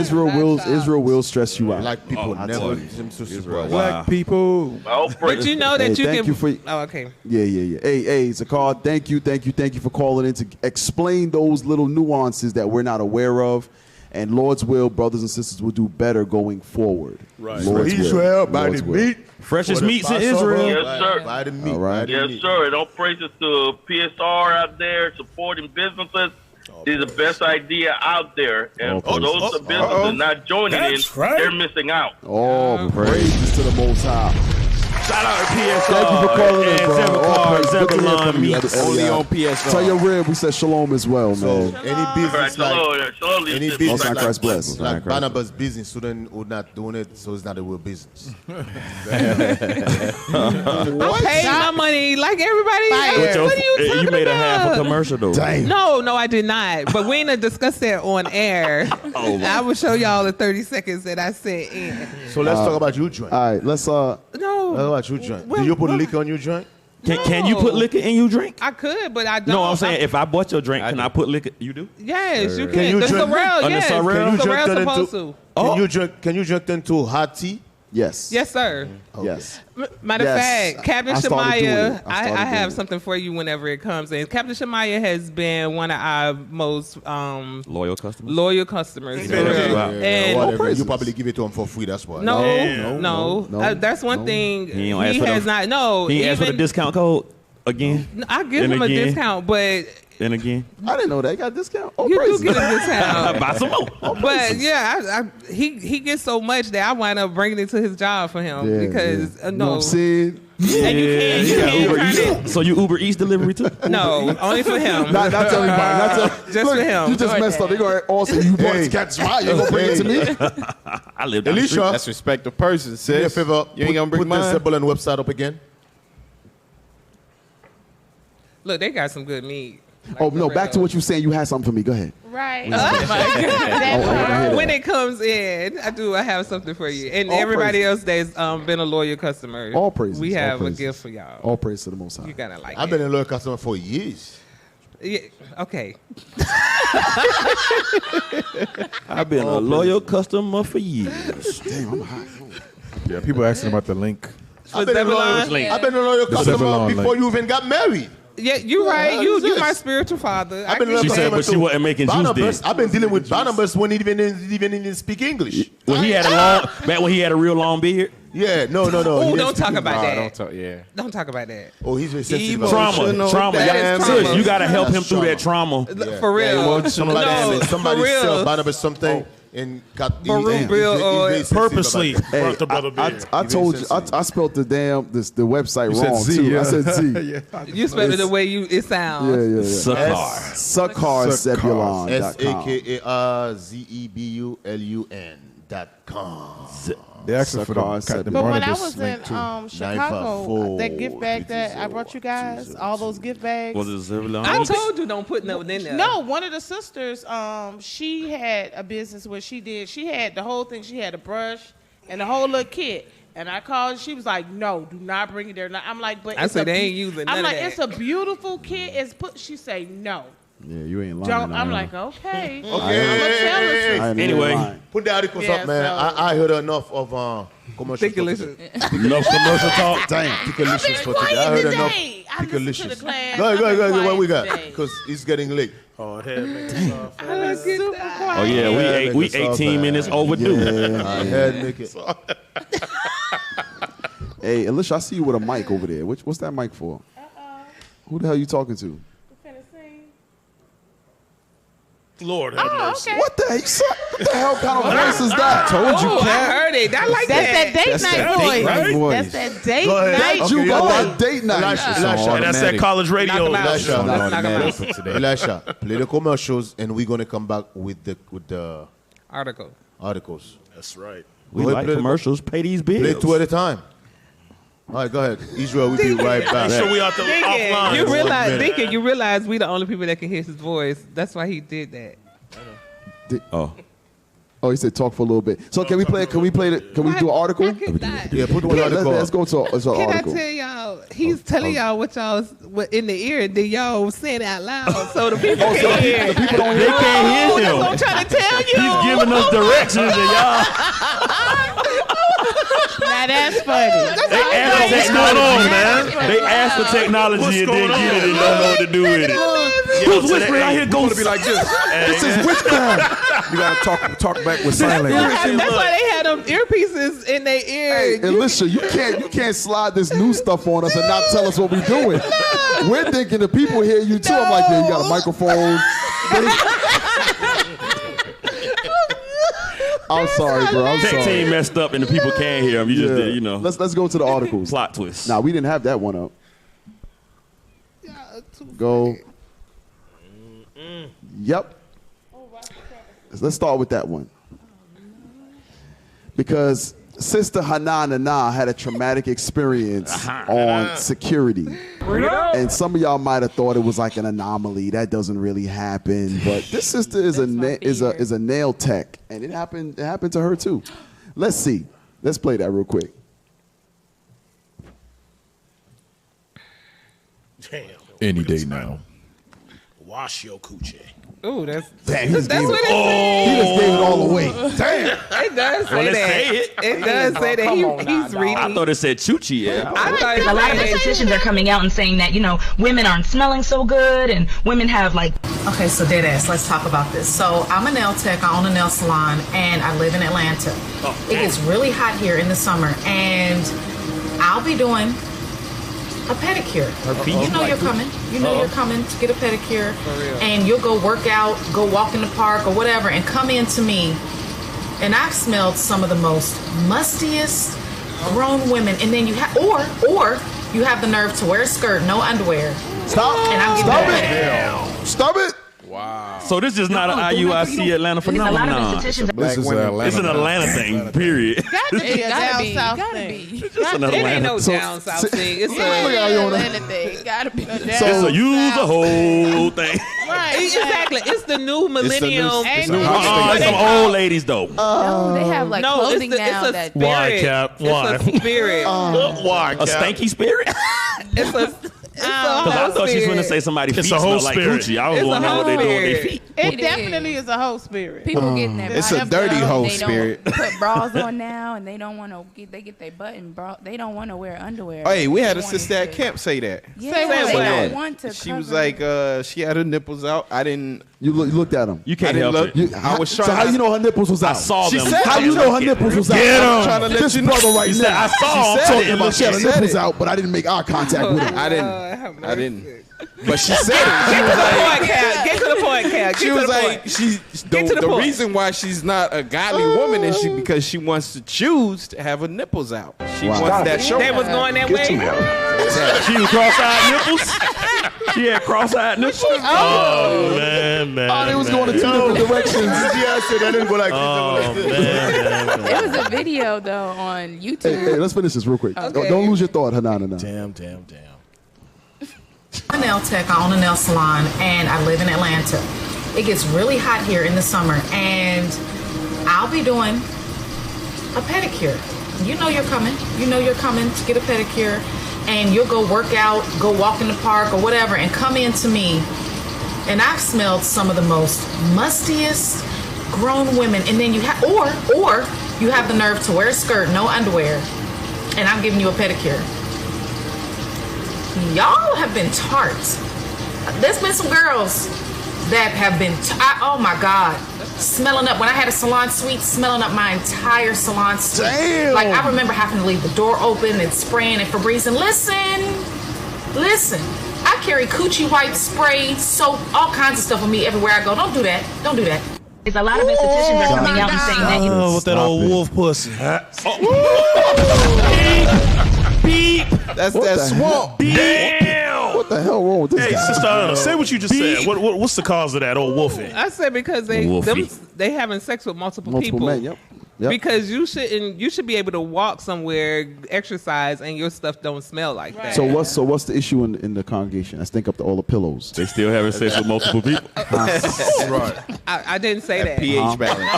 Israel will stress you out. Black people never seem to surprise. Black people. But you know that you thank can. You for, okay. Yeah. Hey, Zakar, thank you for calling in to explain those little nuances that we're not aware of. And Lord's will, brothers and sisters, will do better going forward. Right. Lord's Israel, by Lord's the will. meat. Freshest meats in Israel. Yes, sir. By the meat. All right. Yes, sir. And all praises to PSR out there supporting businesses. These are the best idea out there. And for those businesses not joining in, they're missing out. Oh, praises to the Most High. Shout out to PSR. Thank you for calling in, bro. Zebulon Meats. Only on PSR. Tell your rib we said shalom as well, man. Any business any business Most High Christ bless. like Barnabas' business, student who not doing it, so it's not a real business. I paid my money like everybody else. What are you talking You made about? a half a commercial though. Damn. No, I did not. But we ain't gonna discuss that on air. I will show y'all the 30 seconds that I sent in. So let's talk about your joint. All right, let's Let's talk about your joint. Did you put liquor on your joint? Can you put liquor in your drink? I could, but I don't. No, I'm saying if I bought your drink, can I put liquor? You do? Yes, you can. Can you The drink? Sorrel, yes. Can you drink Sorrel's that supposed into? to. Can you drink into hot tea? Yes. Yes, sir. Yes. Matter of Yes. fact, Captain I started doing Shemaiah, it. I started I doing have it. something for you whenever it comes in. Captain Shemaiah has been one of our most Loyal customers. loyal customers. For Yeah, real. yeah, And whatever. You probably give it to him for free. That's why. no. That's one thing He he don't ask for has them. not. No, He asked for the even discount code again. I give And him a again. discount, but And again. I didn't know that. He got a discount. Oh, you do praises. get a discount. Buy some more. But yeah, he gets so much that I wind up bringing it to his job for him because You know what I'm saying? And you can't Uber turn Eats. it. So you Uber Eats delivery too? No, only for him. Not to everybody. Just for him. You just messed up. They gonna all say you bought this cat's right. You gonna bring it to me? I live down the street. Alicia, That's respect the person, do me a sis. favor. You ain't gonna bring put the mine? Zebulon website up again. Look, they got some good meat. Oh no! Back to what you were saying. You had something for me. Go ahead. Right. When it comes in, I have something for you. And All everybody praises. else that's been a loyal customer. All praises. We all have a praises. gift for y'all. All praise to the Most High. You gotta like I've been a loyal customer for years. Yeah, okay. I've been a loyal customer for years. Damn, I'm hot. Yeah, people asking about the link. I've been a loyal customer Zebulon before link. you even got married. Yeah, you're right. You my spiritual father. I've been a loyal She said, customer but she to wasn't making juice Barnabas. then. I've been dealing with Barnabas when he didn't speak English. When he had a long, back when he had a real long beard. Yeah, no. Oh, don't talk about that. Don't talk. Yeah. Don't talk about that. Oh, he's very sensitive. Trauma. That is Sis, trauma. you gotta help him through that trauma. For real. Somebody for real. sell Barnabas something and got Purposely Hey, brought the brother beard. I told you. I spelled the website You said wrong Z, too. yeah. I said Z. You spelled it the way it sounds. Yeah. Sakar. SAKARZEBULUN.com. They asking for the Sakar But when I Barnabas was link in too. Chicago, that gift bag that I brought you guys, all those gift bags. Was it Zebulon? I told you don't put nothing in there. No, one of the sisters, she had a business where she had the whole thing. She had a brush and the whole little kit. And I called, she was like, no, do not bring it there. I'm like, but I said they ain't using none I'm of like, that. it's a beautiful kit. She say no. Yeah, you ain't lying. Don't. I'm like, okay. I'm Okay. Anyway, Put the articles Yeah, up, man. so- I heard enough of commercial Ridiculous. enough commercial talk. Damn, Tickalicious for today. I quiet heard enough today. I listened to the Tickalicious. class. Go I've been ahead. What we quiet got? today. Because it's getting late. Oh, head making soft. Super quiet. Oh yeah, we 18 minutes overdue. Head make it. Hey, Alicia, I see you with a mic over there. What's that mic for? Who the hell you talking to? Lord have mercy. Okay. What the hell? What the hell kind of voice is that? Told you, I heard it. I like That's that date night voice. voice. That's that date Go ahead. night Okay, You got voice. that date night. Elisha, And that's that college radio. Knock 'em out. Elisha. Let's knock 'em out. for today. Elisha, play the commercials, and we're gonna come back with the Article. articles. That's right. We Go ahead, like play the- commercials. Pay these bills. Play 2 at a time. All right, go ahead. Israel, we'll be right back. Make sure we out the offline. You realize, minute. Deacon, you realize we the only people that can hear his voice. That's why he did that. Oh. Oh, he said talk for a little bit. So can we play? Can we do an article? Yeah, put one article. Let's go to an article. Can I tell y'all? He's telling y'all what y'all in the ear, and then y'all saying it out loud, so the people can hear. The people don't They can't hear him. That's what I'm trying to tell you. He's giving us directions, and y'all. Now that's funny. They asked for technology, man. They asked for technology and didn't get it and don't know what to do with it. Who's whispering out here? Going to be like this. This is witchcraft. You gotta talk back with sign language. That's why they had them earpieces in their ear. Hey, Alicia, you can't slide this new stuff on us and not tell us what we're doing. We're thinking the people hear you too. I'm like, yeah, you got a microphone. I'm sorry, bro. I'm sorry. Tech team messed up and the people can't hear him. You just did, you know. Let's go to the articles. Plot twist. Nah, we didn't have that one up. Go. Yep. Let's start with that one. Because Sister Hanana had a traumatic experience on security. And some of y'all might have thought it was like an anomaly. That doesn't really happen. But this sister is a nail tech. And it happened to her too. Let's see. Let's play that real quick. Damn. Any day now. Wash your coochie. Ooh, that's Damn, he just gave what it. He just gave it all away. Damn. It does say Well, let's that. say it. It does say that he's reading. I thought it said Chuchi. Yeah. I thought A lot of estheticians are coming out and saying that, women aren't smelling so good and women have like... Okay, so dead ass, let's talk about this. So I'm a nail tech, I own a nail salon, and I live in Atlanta. It gets really hot here in the summer, and I'll be doing a pedicure. You know you're coming. You know you're coming to get a pedicure, and you'll go work out, go walk in the park or whatever, and come in to me. And I've smelled some of the most mustiest grown women, and then you have, or you have the nerve to wear a skirt, no underwear. Stop! And I'm giving Stop it! Wow. So this is not an IUIC Atlanta phenomenon. This is Atlanta. It's an Atlanta thing, period. Got to be a down south thing. It's just an It ain't Atlanta. no down south thing. It's Atlanta thing. Gotta be. It's a use a whole thing. Right. Exactly. It's the new millennium. It's some old ladies though. No, they have like clothing now that. Why, Cap? Why? It's a spirit. Why, A stanky spirit? It's a Because I thought she was going to say somebody's feet smell like Gucci. I was wondering what they do with their feet. It definitely is a whole spirit. People getting their It's a bottoms dirty up, hoe they spirit. Don't put bras on now, and they don't want to get their button bra. They don't want to wear underwear. Hey, we had a They sister wanted at camp say that. Yeah, Say what? they What? don't want to. She was cover. like, she had her nipples out. I didn't. You looked at him. You can't I didn't help look. it. I was trying. So how you know her nipples was out? I saw She them. said- How you know her nipples was out? I'm trying to let This you know. brother right You now. said, I saw She him. said Talking about she had her She said nipples it. out, but I didn't make eye contact with her. I didn't. But she said it. She Get was to the like, point, Cal. Get to the point, Cal. Get she to was the like, point. she's Get to the the point. reason why she's not a godly woman is because she wants to choose to have her nipples out. She wants that show. They was going that way. She was cross-eyed nipples. She had cross-eyed nipples. Oh, man. Oh, they was going in two different directions. Yeah, I said I didn't go like this. It was a video though on YouTube. Hey, let's finish this real quick. Okay. Don't lose your thought, Hanana. Damn. I'm a nail tech, I own a nail salon, and I live in Atlanta. It gets really hot here in the summer, and I'll be doing a pedicure. You know you're coming. You know you're coming to get a pedicure, and you'll go work out, go walk in the park or whatever, and come in to me. And I've smelled some of the most mustiest grown women, and then you have, or you have the nerve to wear a skirt, no underwear, and I'm giving you a pedicure. Y'all have been tart. There's been some girls that have been, oh my God, smelling up. When I had a salon suite, smelling up my entire salon suite. Damn. Like I remember having to leave the door open and spraying it Febreze. And listen, I carry coochie wipe, spray, soap, all kinds of stuff with me everywhere I go. Don't do that. Don't do that. There's a lot of estheticians are coming out and saying that. Oh, with that old wolf pussy. Beep. That's that swamp. Damn. What the hell wrong with this Hey, guy? Sister Anna, say what you just said. What's the cause of that old wolfing? I said because they Wolfie. they having sex with multiple Multiple people. men, yep. Yep. Because you should be able to walk somewhere, exercise, and your stuff don't smell like that. So what's the issue in the congregation? Let's think up all the pillows. They still having sex with multiple people. Right. I didn't say that. pH balance.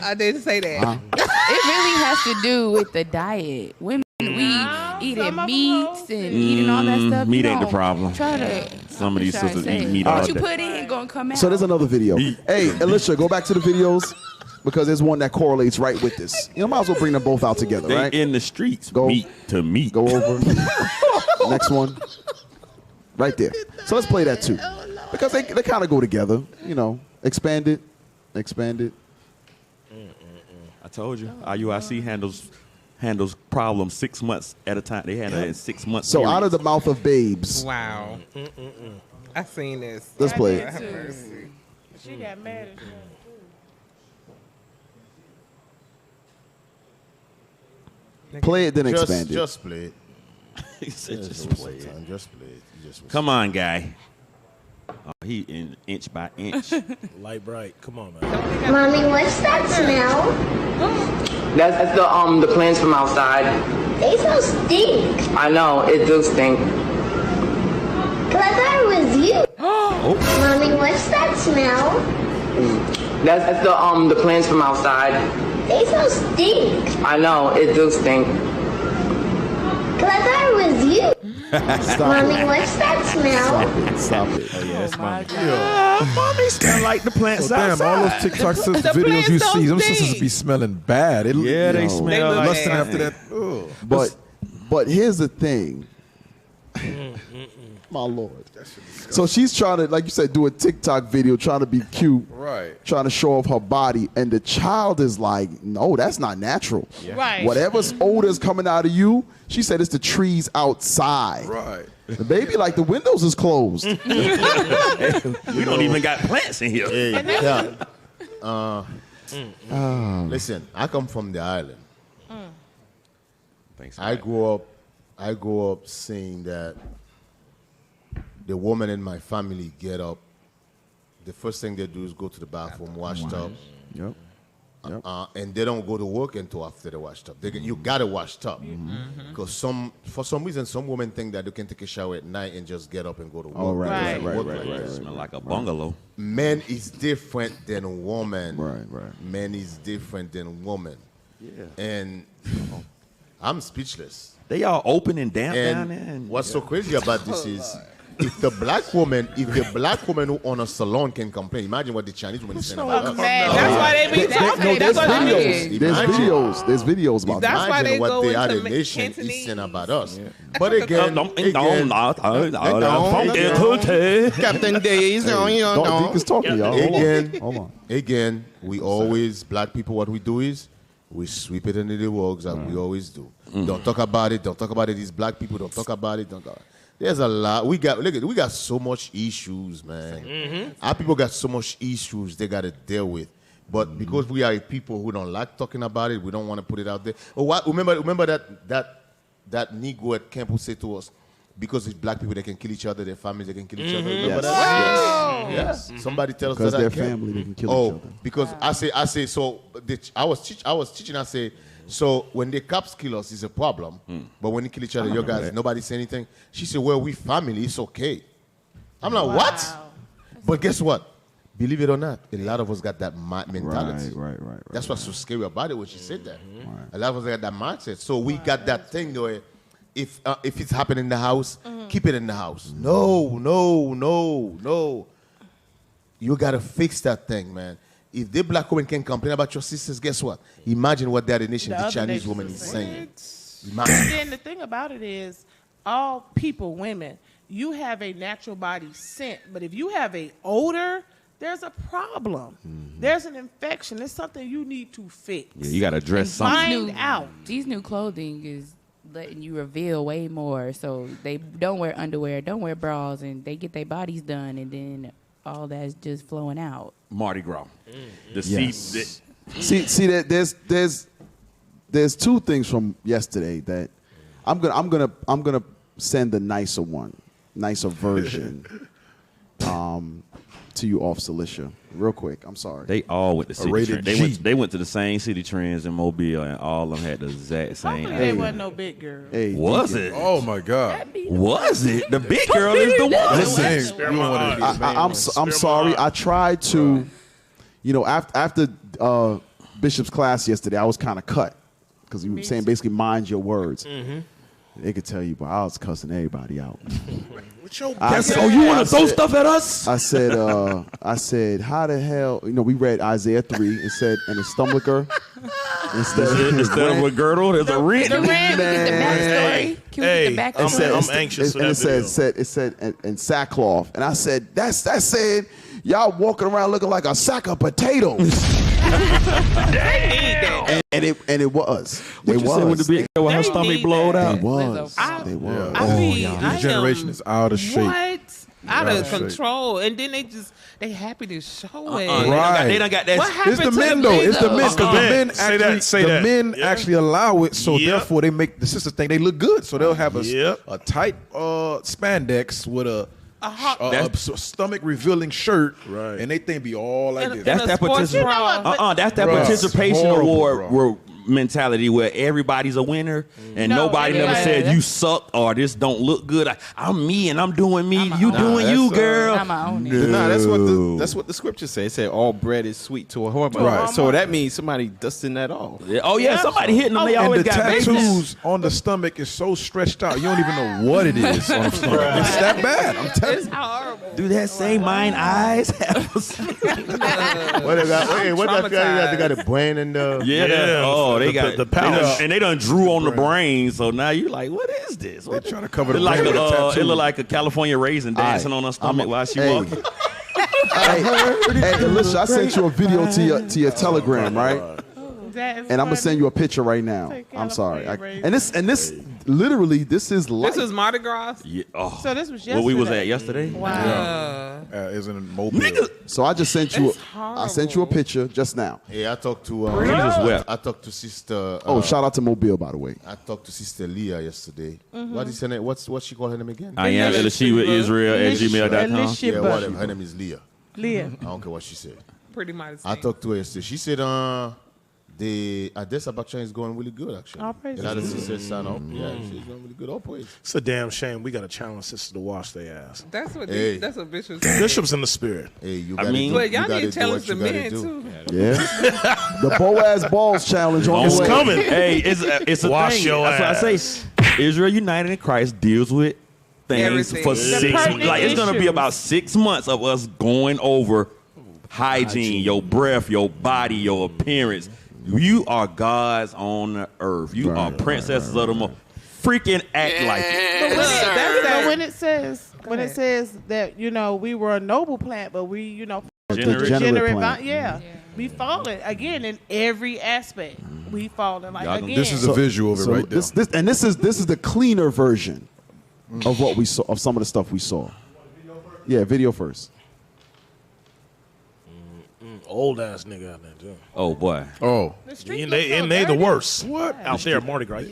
I didn't say that. It really has to do with the diet. Women, we eating meats and eating all that stuff. Meat You ain't the don't problem. Try to. Some of these try to sisters say, eat meat all what you day. put in gonna come out. So there's another video. Hey, Alicia, go back to the videos because there's one that correlates right with this. You know, might as well bring them both out together, They right? in the streets, Go. meat to meat. Go over. Next one. Right there. So let's play that too. Because they kind of go together. You know, expand it. I told you, IUIC handles problems 6 months at a time. They handle it in 6 months. So out of the mouth of babes. Wow. I seen this. Let's play it. Have mercy. She got mad at him. Play it, then expand it. Just play it. He said just waste play of it. time. Just play it. Just waste Come on, guy. Oh, he in inch by inch. Light bright. Come on, man. Mommy, what's that smell? That's the plants from outside. They smell stink. I know, it does stink. Cause I thought it was you. Oh. Mommy, what's that smell? That's the plants from outside. They smell stink. I know, it does stink. Cause I thought it was you. Mommy, what's that smell? Stop it. Oh yeah, that's mommy. Mommy smell like the plants So damn, outside. all those TikTok The videos plants you don't see, them stink. sisters be smelling bad. Yeah, they know, smell like lusting that. after that. Ugh. But here's the thing. My Lord. So she's trying to, like you said, do a TikTok video, trying to be cute, Right. trying to show off her body, and the child is like, no, that's not natural. Yeah. Right. Whatever's odor's coming out of you, she said it's the trees outside. Right. The baby, like the windows is closed. We don't even got plants in here. Hey, listen, I come from the island. Thanks. I grew up seeing that the woman in my family get up. The first thing they do is go to the bathroom, wash up. Yep. And they don't go to work until after they washed up. You gotta wash up because for some reason some women think that they can take a shower at night and just get up and go to work. Oh, right. Smell like a bungalow. Men is different than woman. Right. Men is different than woman. Yeah. And I'm speechless. They all open and damp down there. And what's so crazy about this is if the black woman who owns a salon can complain, imagine what the Chinese woman is saying about us. That's why they be talking. That's what they do. There's videos about That's that. why they Imagine what go the other into nation is Cantonese. saying about us. But again, Captain Days. Don't Deacon is talking, y'all. Hold on. Again, we always, black people, what we do is we sweep it under the rugs like we always do. Don't talk about it. Don't talk about it. These black people don't talk about it. There's a lot. We got so much issues, man. Our people got so much issues they got to deal with. But because we are people who don't like talking about it, we don't want to put it out there. Remember that Negro at camp who said to us, because it's black people, they can kill each other, their families, they can kill each other. Remember that? Yes. Somebody tell us that. Because their at camp. family, they can kill each other. Because I say so. I was teaching. I say so when the cops kill us, it's a problem. But when they kill each other, your guys, nobody say anything. She said, "Well, we family. It's okay." I'm like, what? But guess what? Believe it or not, a lot of us got that mentality. Right. That's what's so scary about it when she said that. A lot of us got that mindset. So we got that thing though. If it's happening in the house, keep it in the house. No. You gotta fix that thing, man. If the black woman can complain about your sisters, guess what? Imagine what the other nation, the Chinese woman is saying. And then the thing about it is, all people, women, you have a natural body scent, but if you have a odor, there's a problem. There's an infection. It's something you need to fix. Yeah, you gotta address something. Find out. These new clothing is letting you reveal way more. So they don't wear underwear, don't wear bras, and they get their bodies done, and then all that's just flowing out. Mardi Gras. Yes. See that there's two things from yesterday that I'm gonna send the nicer version. to you, Officer Lisha, real quick. I'm sorry. They all went to city rated trends. G. They went to the same city trends in Mobile, and all of them had the exact same. Hopefully they wasn't no big girl. Hey, Was it? Oh my God! Was it? The big girl is the one. Listen, I'm sorry. I tried to, after Bishop's class yesterday, I was kind of cut because he was saying basically mind your words. Mm-hmm. They could tell you, but I was cussing everybody out. I said, "Oh, you want to throw stuff at us?" I said, how the hell? We read Isaiah 3. It said, and a stomacher instead of a girdle, there's a ring. The ring. The backstory. Can we get the backstory? I'm anxious. And it said, and sackcloth. And I said, that's saying y'all walking around looking like a sack of potatoes. And it was. What you said with the big girl with her stomach blowed out? They was. This generation is out of shape. What? Out of control. And then they happy to show it. Right. They done got that. What happened It's the to men, the though. men, It's the though? men. Because the men actually allow it, so Yep. therefore they make the sisters think they look good. So they'll have a tight spandex with a stomach revealing shirt, Right. and they think be all like this. That's that participation. That's that Bruh. participation Horrible, award mentality where everybody's a winner and nobody never said you suck or this don't look good. I'm me and I'm doing me. You doing you, girl. Nah, that's what the scripture say. It said all bread is sweet to a whoremonger. Right. So that means somebody dusting that off. Oh yeah, somebody hitting them. They always and the got tattoos on the stomach is so stretched out, you don't even know what it is on the stomach. It's that bad. I'm telling you. Horrible. Do that same mine eyes have What they got? What that guy? They got a brain and they got the pouch. and they done drew on the brain. So now you like, what is this? They're trying to cover the like brain with a tattoo. it look like a California raisin dancing on her stomach while she walking. Hey, listen, I sent you a video to your Telegram, right? And I'm gonna send you a picture right now. I'm sorry. And this literally, this is life. This is Mardi Gras. Yeah. Oh. So this was yesterday. Where we was at yesterday. Wow. Is in Mobile. So I just sent you. I sent you a picture just now. Yeah, I talked to. I talked to Sister. Shout out to Mobile, by the way. I talked to Sister Leah yesterday. What is her name? What she call her name again? I am Elishua Israel at gmail.com. Yeah, whatever. Her name is Leah. Leah. I don't care what she said. Pretty much. I talked to her yesterday. She said, the Adessa Bakshan is going really good, actually. All praise. A lot of sisters sign up. Yeah, she's going really good. All praise. It's a damn shame. We got to challenge sisters to wash their ass. That's what that's what bishops. Bishops in the spirit. Hey, you but y'all need to challenge the men too. Yeah. The Boaz Balls challenge on the way. Coming. Hey, it's a wash thing. Your That's ass. what I say. Israel United in Christ deals with things Everything. for 6 months. Like it's gonna be about 6 months of us going over hygiene, your breath, your body, your appearance. You are gods on the earth. You are princesses of the most. Freaking act like it. But when it says that we were a noble plant, but we degenerate plant. We fallen again in every aspect. We fallen again. This is a visual of it right there. This is the cleaner version of what we saw, of some of the stuff we saw. Yeah, video first. Old ass nigga out there too. Oh boy. Oh. They the worst. What? Out there, Mardi Gras.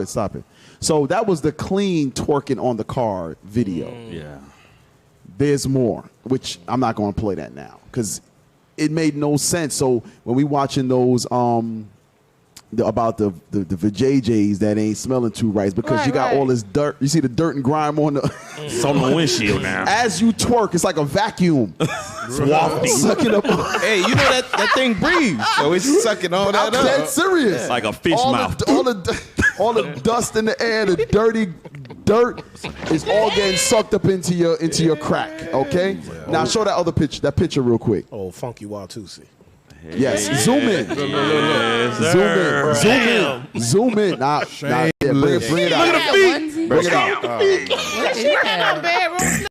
Stop it. So that was the clean twerking on the car video. Yeah. There's more, which I'm not going to play that now because it made no sense. So when we watching those about the vajayjays that ain't smelling too right because you got all this dirt. You see the dirt and grime on the windshield now. As you twerk, it's like a vacuum. It's wafting. Sucking up. Hey, you know that thing breathes, so it's sucking all that up. I'm dead serious. Like a fish mouth. All the dust in the air, the dirty dirt is all getting sucked up into your crack. Okay. Now show that picture real quick. Oh, Funky Watusi. Yes, zoom in. Zoom in. Nah, bring it out. She had no bedroom.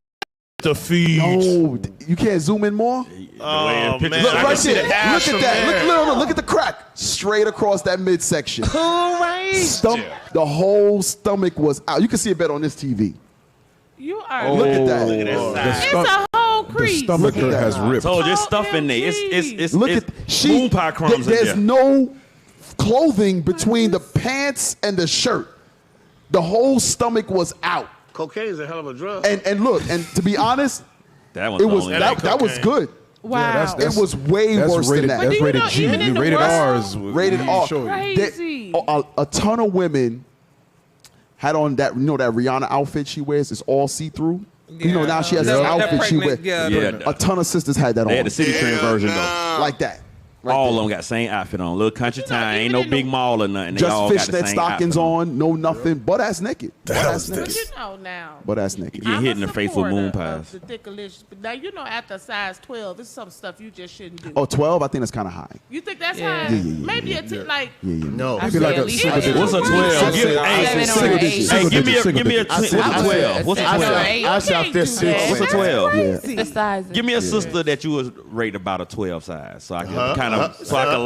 The feed. No, you can't zoom in more. Oh, man. Look right there. Look at that. Look at the crack straight across that midsection. The whole stomach was out. You can see it better on this TV. You are. Look at that. It's a whole crease. The stomach has ripped. I told you, it's stuff in there. It's Look at moon pie crumbs in There's there. no clothing between the pants and the shirt. The whole stomach was out. Cocaine is a hell of a drug. And look, and to be honest, that was good. Wow. It was way worse than that. That's rated G. Rated R is rated R. Crazy. A ton of women had on that, that Rihanna outfit she wears. It's all see-through. Now she has this outfit she wears. A ton of sisters had that on. They had the City Trend version though. Like that. All of them got the same outfit on. Little country time. Ain't no big mall or nothing. They Just all got the fishnet same stockings outfit on. No nothing. Butt ass naked. Butt ass naked. Now. Butt ass naked. You get hit in the face with moon pies. The decay. But now after size 12, this is some stuff you just shouldn't do. Oh, 12? I think that's kind of high. You think that's high? Maybe like. No. Maybe like a single digit. What's a 12? Give me a 12. What's a 12? What's a 12? The size. Give me a sister that you would rate about a 12 size, so I can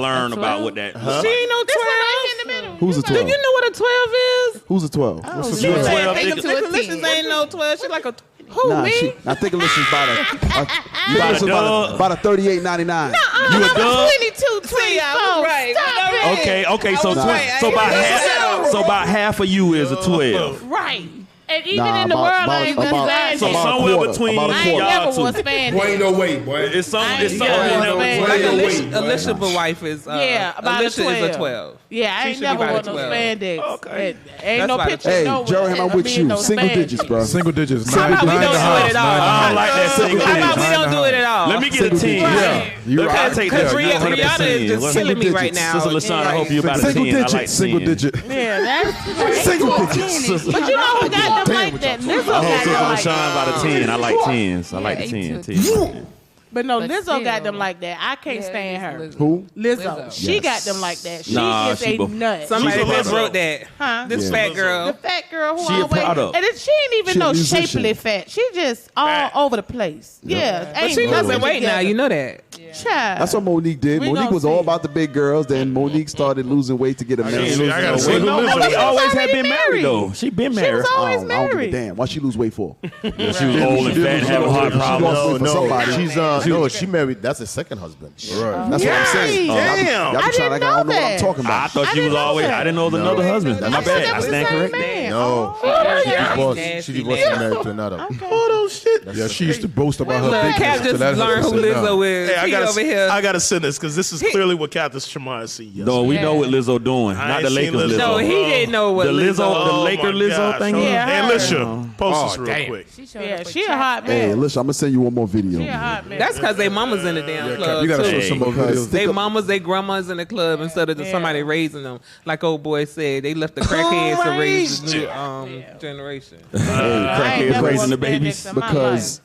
learn about what that. She ain't no 12. Who's a 12? Do you know what a 12 is? Who's a 12? She ain't no 12. She's like a. Who, me? I think Alicia's about a $38.99. No, you a dub? 22, 24. Right. Okay. So about half of you is a 12. Right. And even in the world, I ain't gonna say so somewhere between I ain't never was spandex. Boy, ain't no way, boy. It's something in there. Alicia's wife is about Alicia 12. is a 12. Yeah, I ain't never wore no spandex. Okay. Ain't no picture. Hey, Jerry, I'm with you. Single digits, bro. Single digits. How about we don't do it at all? I don't like that single digits. How about we don't do it at all? Let me get a 10. Yeah. Because Rihanna is just killing me right now. Sister LaShawn, I hope you about a 10. I like single digit. Yeah, that's single digits. But you know who got them like that? I hope Sister LaShawn about a 10. I like 10s. I like the 10. But no, Lizzo got them like that. I can't stand her. Who? Lizzo. She got them like that. She Nah, is she a nut. Somebody just wrote that. Huh? This fat girl. The fat girl who She a always. product. And she ain't even She a no musician. shapely fat. She just all over the place. Yeah. But she losing weight now. You know that. Child. That's what Monique did. We Monique gonna was all see. about the big girls. Then Monique started losing weight to get a man. Monique always had been married though. She been married. She was always I don't give a married. damn. Why she lose weight for? She was old and fat and having heart problems. She married. That's her second husband. Right. That's what I'm saying. Damn. Y'all be trying like I don't know what I'm talking I about. thought she was always. I didn't know it was another husband. My bad. I stand corrected. No, she divorced and married to another. Oh, shit. Yeah, she used to boast about her Look, bigness. Cap just learned who Lizzo is. Hey, He over here. I got to send this because this is clearly what Captain Shemar see. No, we know what Lizzo doing. I Not ain't the seen Lakers Lizzo. Lizzo. No, he didn't know what The Lizzo, the Laker Lizzo thing. Yeah, Hey, her. Alicia, post this real quick. Yeah, she a hot Hey, man. listen, I'm gonna send you one more video. She a hot man. That's because they mamas in the damn club. You gotta too. show some more videos. They mamas, they grandmas in the club instead of somebody raising them. Like old boy said, they left the crackheads to raise the new generation. Crackheads raising the babies. Because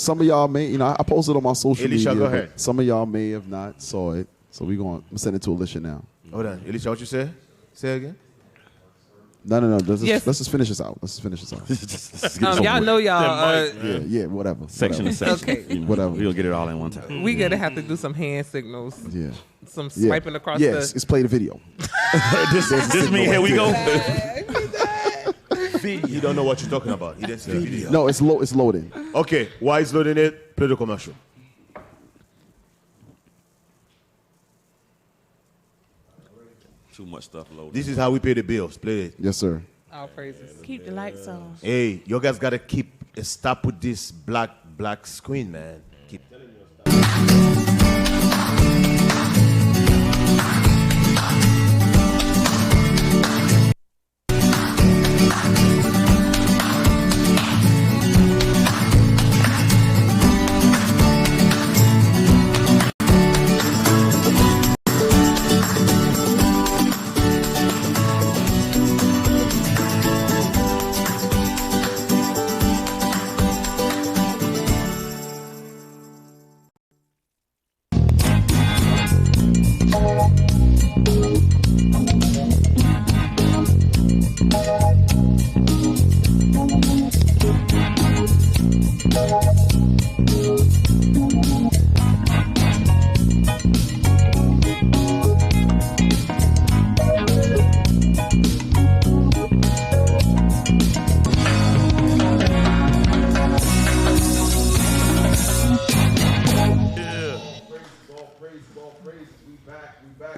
some of y'all may, I posted on my social Elisha, media. go ahead. But some of y'all may have not saw it, so I'm send it to Alicia now. Hold on, Elisha, what you say? Say it again. No. Let's just finish this out. Y'all know y'all. Yeah, whatever. Section. Okay. Whatever. We'll get it all in one time. We gonna have to do some hand signals. Yeah. Some swiping across Yes, the. it's play the video. This mean here we go. He don't know what you're talking about. He didn't see the video. No, it's loading. Okay, why is loading it? Play the commercial. Too much stuff loaded. This is how we pay the bills. Play it. Yes, sir. All praises. Keep the lights on. Hey, you guys gotta stop with this black screen, man. Keep.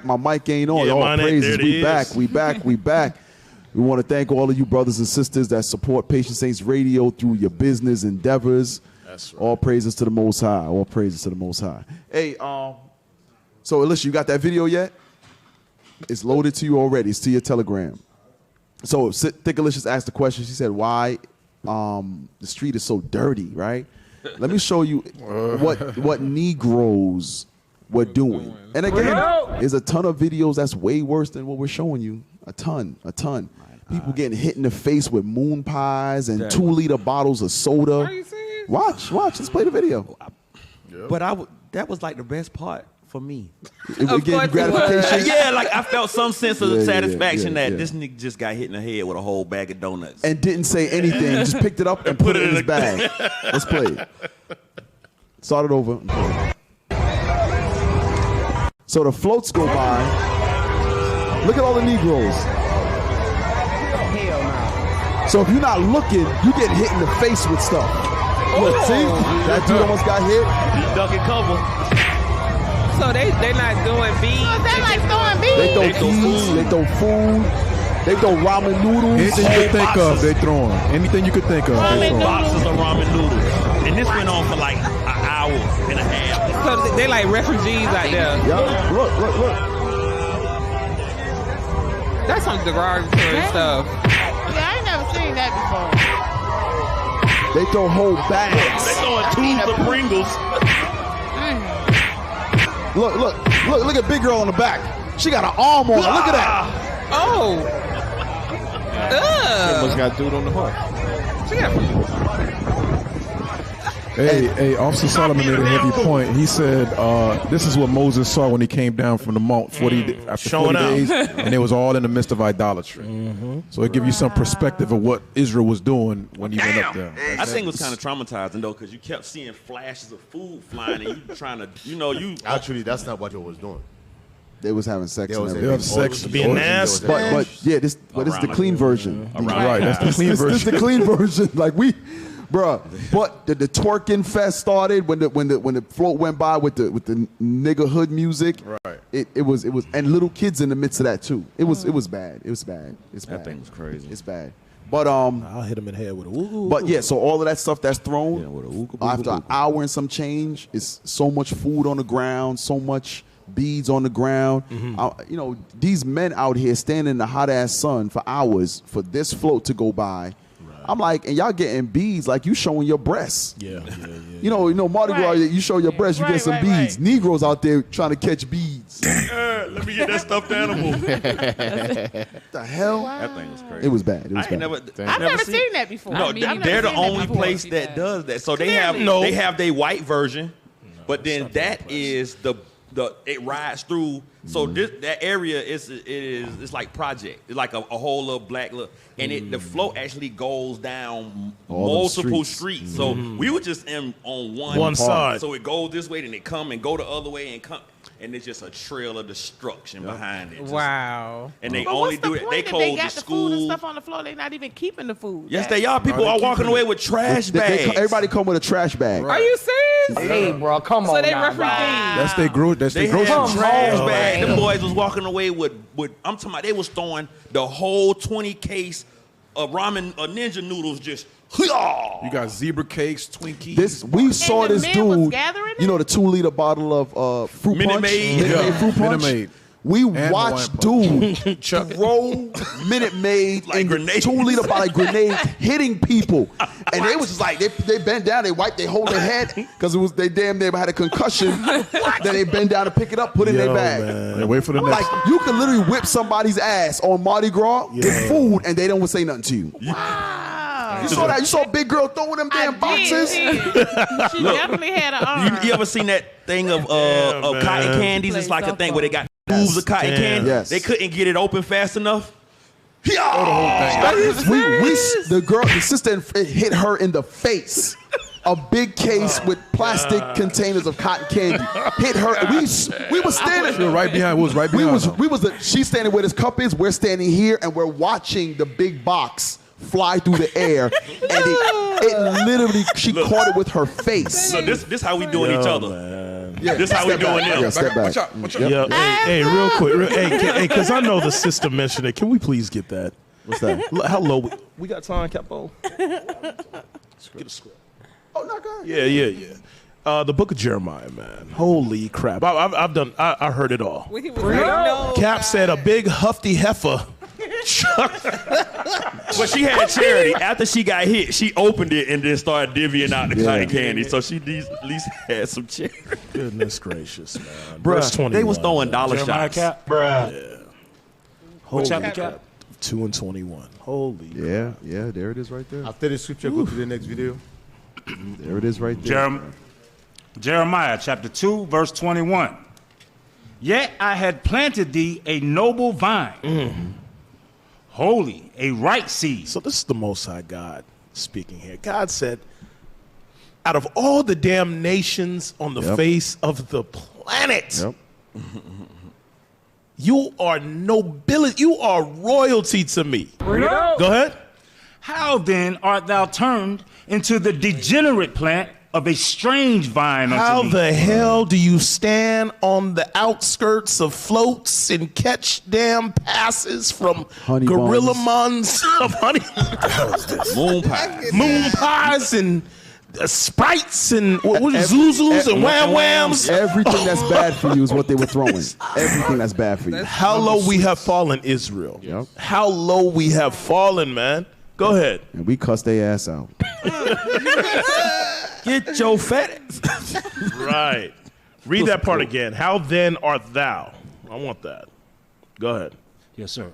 My mic ain't on. Yeah, All mine ain't. praises. There it We is. back. We back. We back. We want to thank all of you brothers and sisters that support Patient Saints Radio through your business endeavors. That's right. All praises to the Most High. All praises to the Most High. Hey, so Alicia, you got that video yet? It's loaded to you already. It's to your Telegram. So Thick Alicious asked the question. She said, "Why the street is so dirty?" Right? Let me show you what Negroes were doing. And again, there's a ton of videos that's way worse than what we're showing you. A ton. People getting hit in the face with moon pies and 2-liter bottles of soda. Are you serious? Watch. Let's play the video. But that was like the best part for me. It would give you gratification. Yeah, like I felt some sense of satisfaction yeah. that this nigga just got hit in the head with a whole bag of donuts. And didn't say anything. Just picked it up and put it in his bag. Let's play it. Start it over. So the floats go by. Look at all the Negroes. So if you're not looking, you get hit in the face with stuff. Look, see? That dude almost got hit. He duck and cover. So they're not doing beads. So they like throwing beads. They throw keys, they throw food, they throw ramen noodles. Anything you could think of, they throwing. Anything you could think of. Boxes of ramen noodles. And this went on for like an hour and a half. So they like refugees out there. Yeah. Look. That's some derogatory stuff. Yeah, I ain't never seen that before. They throw whole bags. They throwing tubes of Pringles. Look at big girl on the back. She got an arm on her. Look at that. Oh. She almost got dude on the horse. She got. Hey, Officer Solomon made a heavy point. He said this is what Moses saw when he came down from the mount after 40 days, and it was all in the midst of idolatry. So it gives you some perspective of what Israel was doing when he went up there. I think it was kind of traumatizing though, because you kept seeing flashes of food flying, and you trying to, Actually, that's not what he was doing. They was having sex. They was and sex. Being nasty. But yeah, this is the clean version. Right, that's the clean version. This is the clean version. Like bruh. But the twerking fest started when the float went by with the nigga hood music. Right. It was and little kids in the midst of that too. It was bad. It's bad. That thing was crazy. It's bad. But I'll hit him in the head with a woo. But yeah, so all of that stuff that's thrown after an hour and some change, is so much food on the ground, so much beads on the ground. These men out here standing in the hot ass sun for hours for this float to go by. I'm like, and y'all getting beads like you showing your breasts. Yeah. You know, Mardi Gras, you show your breasts, you get some beads. Right. Negroes out there trying to catch beads. Let me get that stuffed animal. What the hell? Wow. That thing was crazy. It was bad. It was bad. I've never seen that before. No, they're the only place that does that. So they have their white version, but then that is it rides through. So that area it's like project. It's like a whole little black look, and the flow actually goes down multiple streets. So we were just on one side. So it goes this way, then it come and go the other way and come. And it's just a trail of destruction behind it. Wow. And they But only what's the do it. point They if close they the got the food and school. stuff on the floor. They're not even keeping the food. Yes, they are. People are walking away with trash bags. Everybody come with a trash bag. Are you serious? Hey, bro, come on. So they now, refugees. That's their growth. That's They their had growth. trash on, bag. man. Them boys was walking away with I'm talking about they was throwing the whole 20 case of ramen ninja noodles just You got zebra cakes, Twinkies. We saw the this men was dude, gathering the 2-liter bottle of fruit Minute punch. Maid. Minute Maid fruit punch. Minute Maid. We And watched Hawaiian dude throw Minute Maid Like in the grenades. 2-liter bottle like grenades hitting people. And they was just like, they bent down, they wiped, they hold their head because they damn near had a concussion. Then they bend down to pick it up, put it in their bag. And wait for the next. Like, you could literally whip somebody's ass on Mardi Gras with food and they don't say nothing to you. Wow. You saw that? You saw Big Girl throwing them damn boxes? She definitely had an arm. You ever seen that thing of cotton candies? It's like a thing where they got tubes of cotton candy. Yes. They couldn't get it open fast enough. The sister hit her in the face. A big case with plastic containers of cotton candy hit her. We was standing. We were right behind. She's standing where this cup is. We're standing here, and we're watching the big box fly through the air, and it literally she caught it with her face. So this how we doing each other. Man. This how we doing this. Yeah, step back. Yeah. Hey, real quick. Hey, because I know the sister mentioned it. Can we please get that? What's that? How low? We got time, Capo? Get a script. Oh, not good. Yeah. The book of Jeremiah, man. Holy crap. I've done, I heard it all. When he was like, no, Cap said a big hufty heifer. But she had charity. After she got hit, she opened it and then started divvying out the cotton candy. So she at least had some charity. Goodness gracious, man. Bruh, they was throwing dollar Jeremiah shots. Cap? Bruh. Yeah. What chapter, Cap? 2 and 21. Holy. Yeah, there it is right there. After the scripture, go to the next video. There it is right there. Jeremiah chapter 2, verse 21. Yet I had planted thee a noble vine, holy, a right seed. So this is the Most High God speaking here. God said, out of all the damn nations on the face of the planet, you are nobility, you are royalty to me. Go ahead. How then art thou turned into the degenerate plant of a strange vine unto How me? the hell do you stand on the outskirts of floats and catch damn passes from gorilla muns of honey? Moon pies and Sprites and Zuzus and Wham Whams. Everything that's bad for you is what they were throwing. Everything that's bad for you. How low we have fallen, Israel. How low we have fallen, man. Go ahead. And we cuss their ass out. Get your fat. Right. Read that part again. How then art thou? I want that. Go ahead. Yes, sir.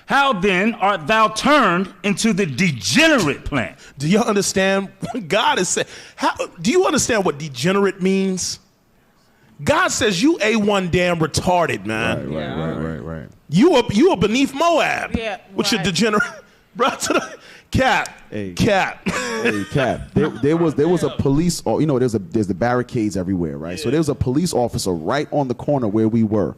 How then art thou turned into the degenerate plant? Do you understand what God is saying? Do you understand what degenerate means? God says you A1 damn retarded, man. Right. You are beneath Moab. Yeah, with your degenerate. Bro, to the Cap. Cap. Hey, Cap. There was a police, or there's the barricades everywhere, right? So there was a police officer right on the corner where we were.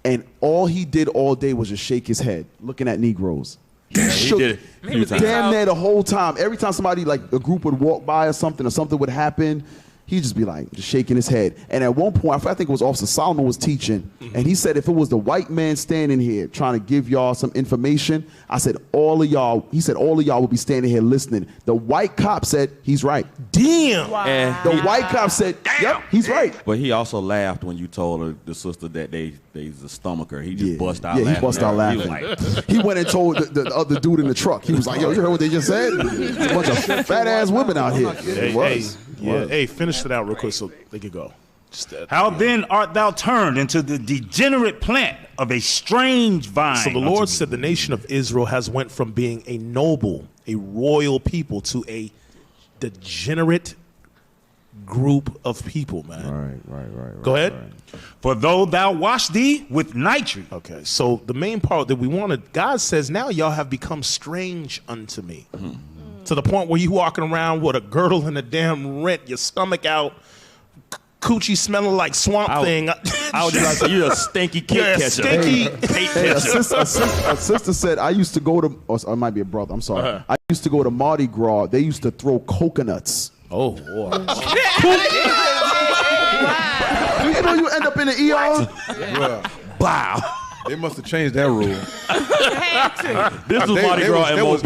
And all he did all day was just shake his head, looking at Negroes. He did it damn near the whole time. Every time somebody, like a group would walk by or something would happen, he'd just be like, just shaking his head. And at one point, I think it was Officer Solomon was teaching, and he said if it was the white man standing here trying to give y'all some information, he said all of y'all would be standing here listening. The white cop said, he's right. Damn. Wow. The white cop said, yep, he's right. But he also laughed when you told her, the sister, that they's a stomacher. He just bust out laughing. Yeah, he bust out laughing. He was like, he went and told the other dude in the truck. He was like, yo, you heard what they just said? There's a bunch of fat-ass women out here. Hey, finish it out real quick so they could go. How then art thou turned into the degenerate plant of a strange vine? So the Lord said the nation of Israel has went from being a noble, a royal people to a degenerate group of people, man. Right. Go ahead. Right. For though thou wash thee with nitrate. Okay, so the main part that we wanted, God says, now y'all have become strange unto me. To the point where you walking around with a girdle and a damn rent, your stomach out, coochie smelling like swamp thing. I was just like, you're a stinky cake catcher. A sister said, I used to go to, or it might be a brother, I'm sorry. I used to go to Mardi Gras. They used to throw coconuts. Oh, boy. You end up in the ER? Yeah. Wow. They must have changed that rule. This was Mardi Gras in Mobile.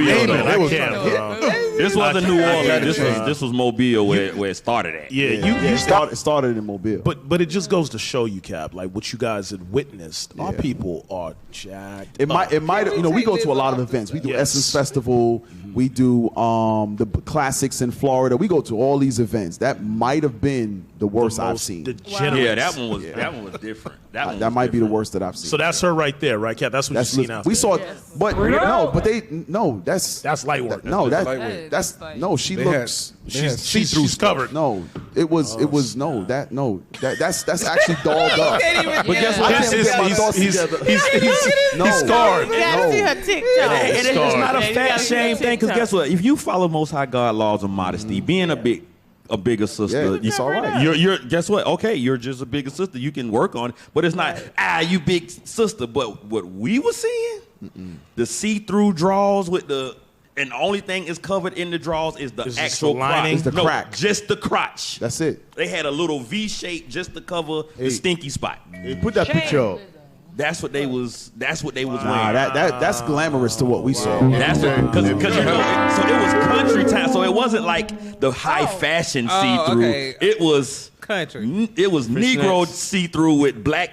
This wasn't New Orleans. This was Mobile where it started at. It started in Mobile. But it just goes to show you, Cap, like what you guys had witnessed. Our people are jacked. It might we go to a lot of events. We do Essence Festival. We do the classics in Florida. We go to all these events. That might have been the worst I've seen. Yeah, that one was different. That might be the worst that I've seen. So that's her right there, right, Cap? That's what you see now. We saw, but that's light work. No, she looks. She's covered. No, that's actually dolled up. But guess what? He's scarred. You gotta see her TikTok. And it's not a fat shame thing, because guess what? If you follow Most High God laws of modesty, being a bigger sister, it's all right. You're guess what? Okay, you're just a bigger sister. You can work on it, but it's not you big sister. But what we were seeing, the see-through draws with the and the only thing is covered in the drawers is the actual lining? crotch. It's the crack. Just the crotch. That's it. They had a little V shape just to cover the stinky spot. Hey, put that picture up. That's what they was wearing. That's glamorous to what we saw. That's because so it was country time. So it wasn't like the high fashion see-through. Okay. It was country. It was Negro see-through with black.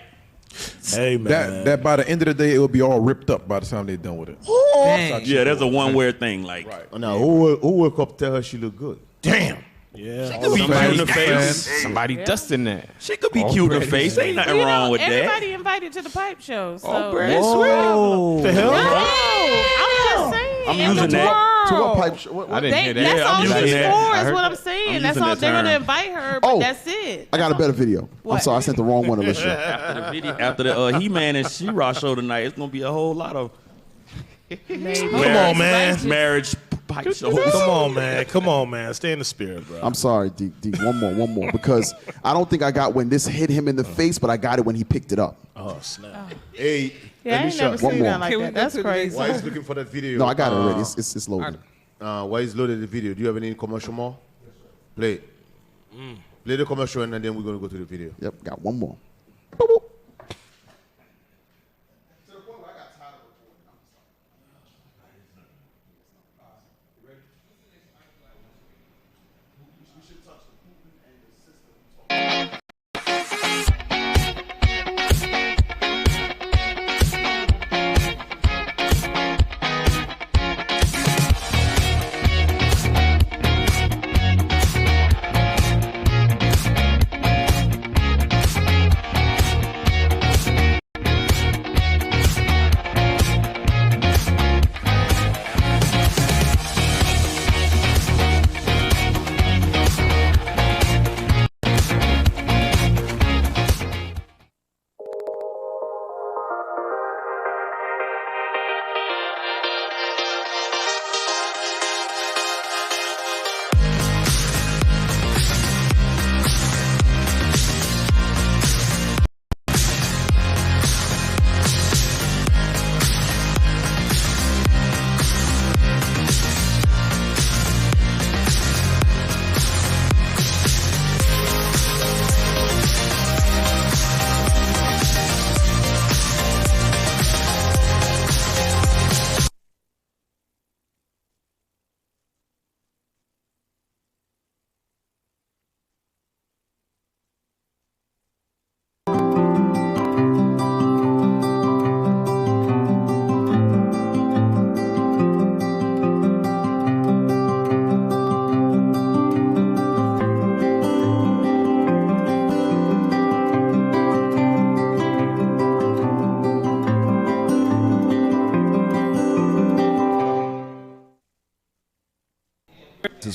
Hey man, That by the end of the day, it will be all ripped up by the time they're done with it. Dang. Yeah, that's a one-wear thing. Like, Now, who woke up tell her she look good? Damn. Yeah. She could be cute in the face. Somebody dusting that. She could be cute in the face. Ain't nothing wrong with that. Everybody invited to the pipe show. So Whoa. The hell? I'm just saying. I'm using that. To what pipe show? I didn't hear that. That's all I'm she's using for, that. is what I'm saying. That's using all that they're going to term. invite her, but that's it. I got a better video. I'm What? sorry, I sent the wrong one, Alicia. After the He-Man and She-Ra show tonight, it's gonna be a whole lot of Come on, man. marriage pipe shows. Come on, man. Stay in the spirit, bro. I'm sorry, D. One more, because I don't think I got when this hit him in the face, but I got it when he picked it up. Oh snap! Hey, Yeah, I ain't never one seen more. that like that. That's crazy. Why is looking for that video? No, I got it already. It's loaded. Why is loaded the video? Do you have any commercial more? Play it. Play the commercial and then we're gonna go to the video. Yep, got one more.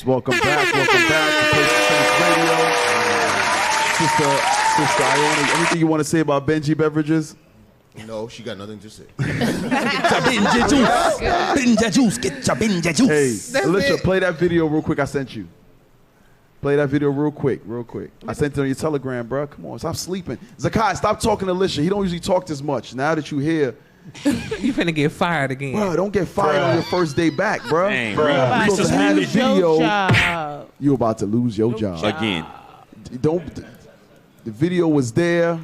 Welcome back to Place to Change Radio. Sister Ione, anything you want to say about Benji Beverages? No, she got nothing to say. Binja juice, get your binja juice. Hey, Alicia, play that video real quick I sent you. Play that video real quick. I sent it on your Telegram, bro. Come on, stop sleeping. Zakai, stop talking to Alicia. He don't usually talk this much. Now that you here, you finna get fired again. Bro, don't get fired on your first day back, bro. Dang, You supposed to have the video. Job. You about to lose your job again. The video was there.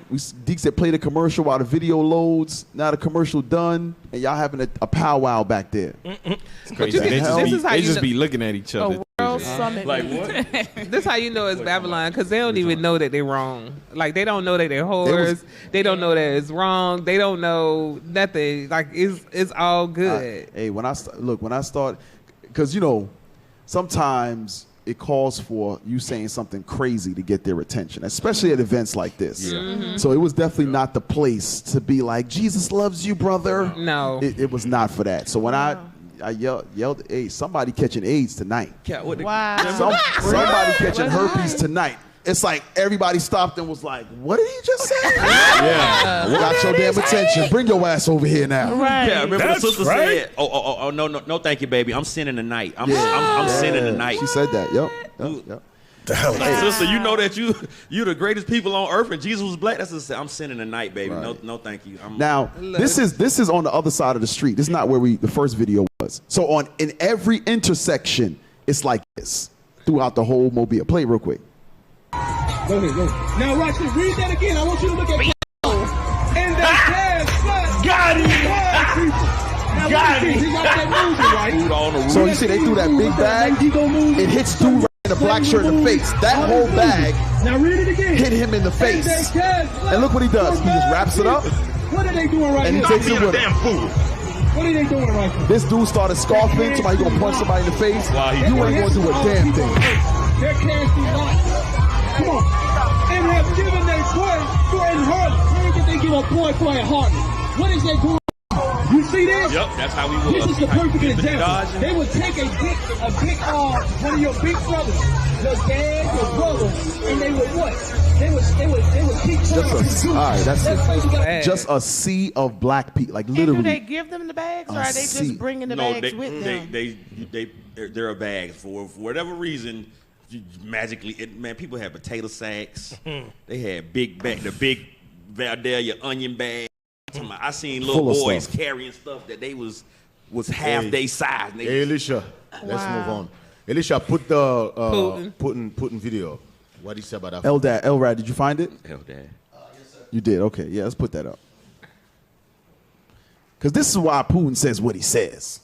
Deke said play the commercial while the video loads. Now the commercial done, and y'all having a powwow back there. It's crazy. They just be looking at each other. World Summit. Like what? This how you know it's Babylon, because they don't even know that they're wrong. Like they don't know that they're whores. They don't know that it's wrong. They don't know nothing. Like it's all good. Hey, when I start, because you know, sometimes it calls for you saying something crazy to get their attention, especially at events like this. Yeah. Mm-hmm. So it was definitely not the place to be like, Jesus loves you, brother. No. It was not for that. So when I yelled, hey, somebody catching AIDS tonight. Wow. Somebody catching herpes tonight. It's like everybody stopped and was like, what did he just say? Yeah. Got your damn attention. Bring your ass over here now. Right. Yeah, remember the sister said, oh, no, thank you, baby. I'm sinning tonight. I'm sinning tonight. She said that. Yep. The hell is Like, sister, you know that you the greatest people on earth, and Jesus was black. I'm sinning tonight, baby. Right. No, thank you. Now, this is on the other side of the street. This is not where the first video was. So in every intersection, it's like this throughout the whole Mobile. Play it real quick. Go ahead, go ahead. Now watch this. Read that again. I want you to look at and that got him. Got him. He got that moving, right? So you see, they threw that big bag. It hits dude right in the black shirt in the face. That whole bag hit him in the face. And look what he does. He just wraps it up. What are they doing right and here? he takes it with him. What are they doing right here? This dude started scoffing. Somebody gonna punch somebody in the face. You ain't gonna do a damn thing. They're casting lots. Come on. And have given their boy for an harlot. Where did they give a boy for a harlot? What is they doing? You see this? Yep, that's how we will. This is the perfect example. They would take a big one of your big brothers, your dad, your brother, and they would what? They would keep just a sea of black people, like And literally. do they give them the bags, or are they just bringing the bags with them? There are bags for whatever reason. Magically, people had potato sacks. They had the big Valdelia onion bag. I seen little boys carrying stuff that they was half their size. Hey, Elisha, let's move on. Elisha, put the Putin video. What did he say about that? Elrad, did you find it? Yes, sir. You did? Okay, yeah, let's put that up. Because this is why Putin says what he says.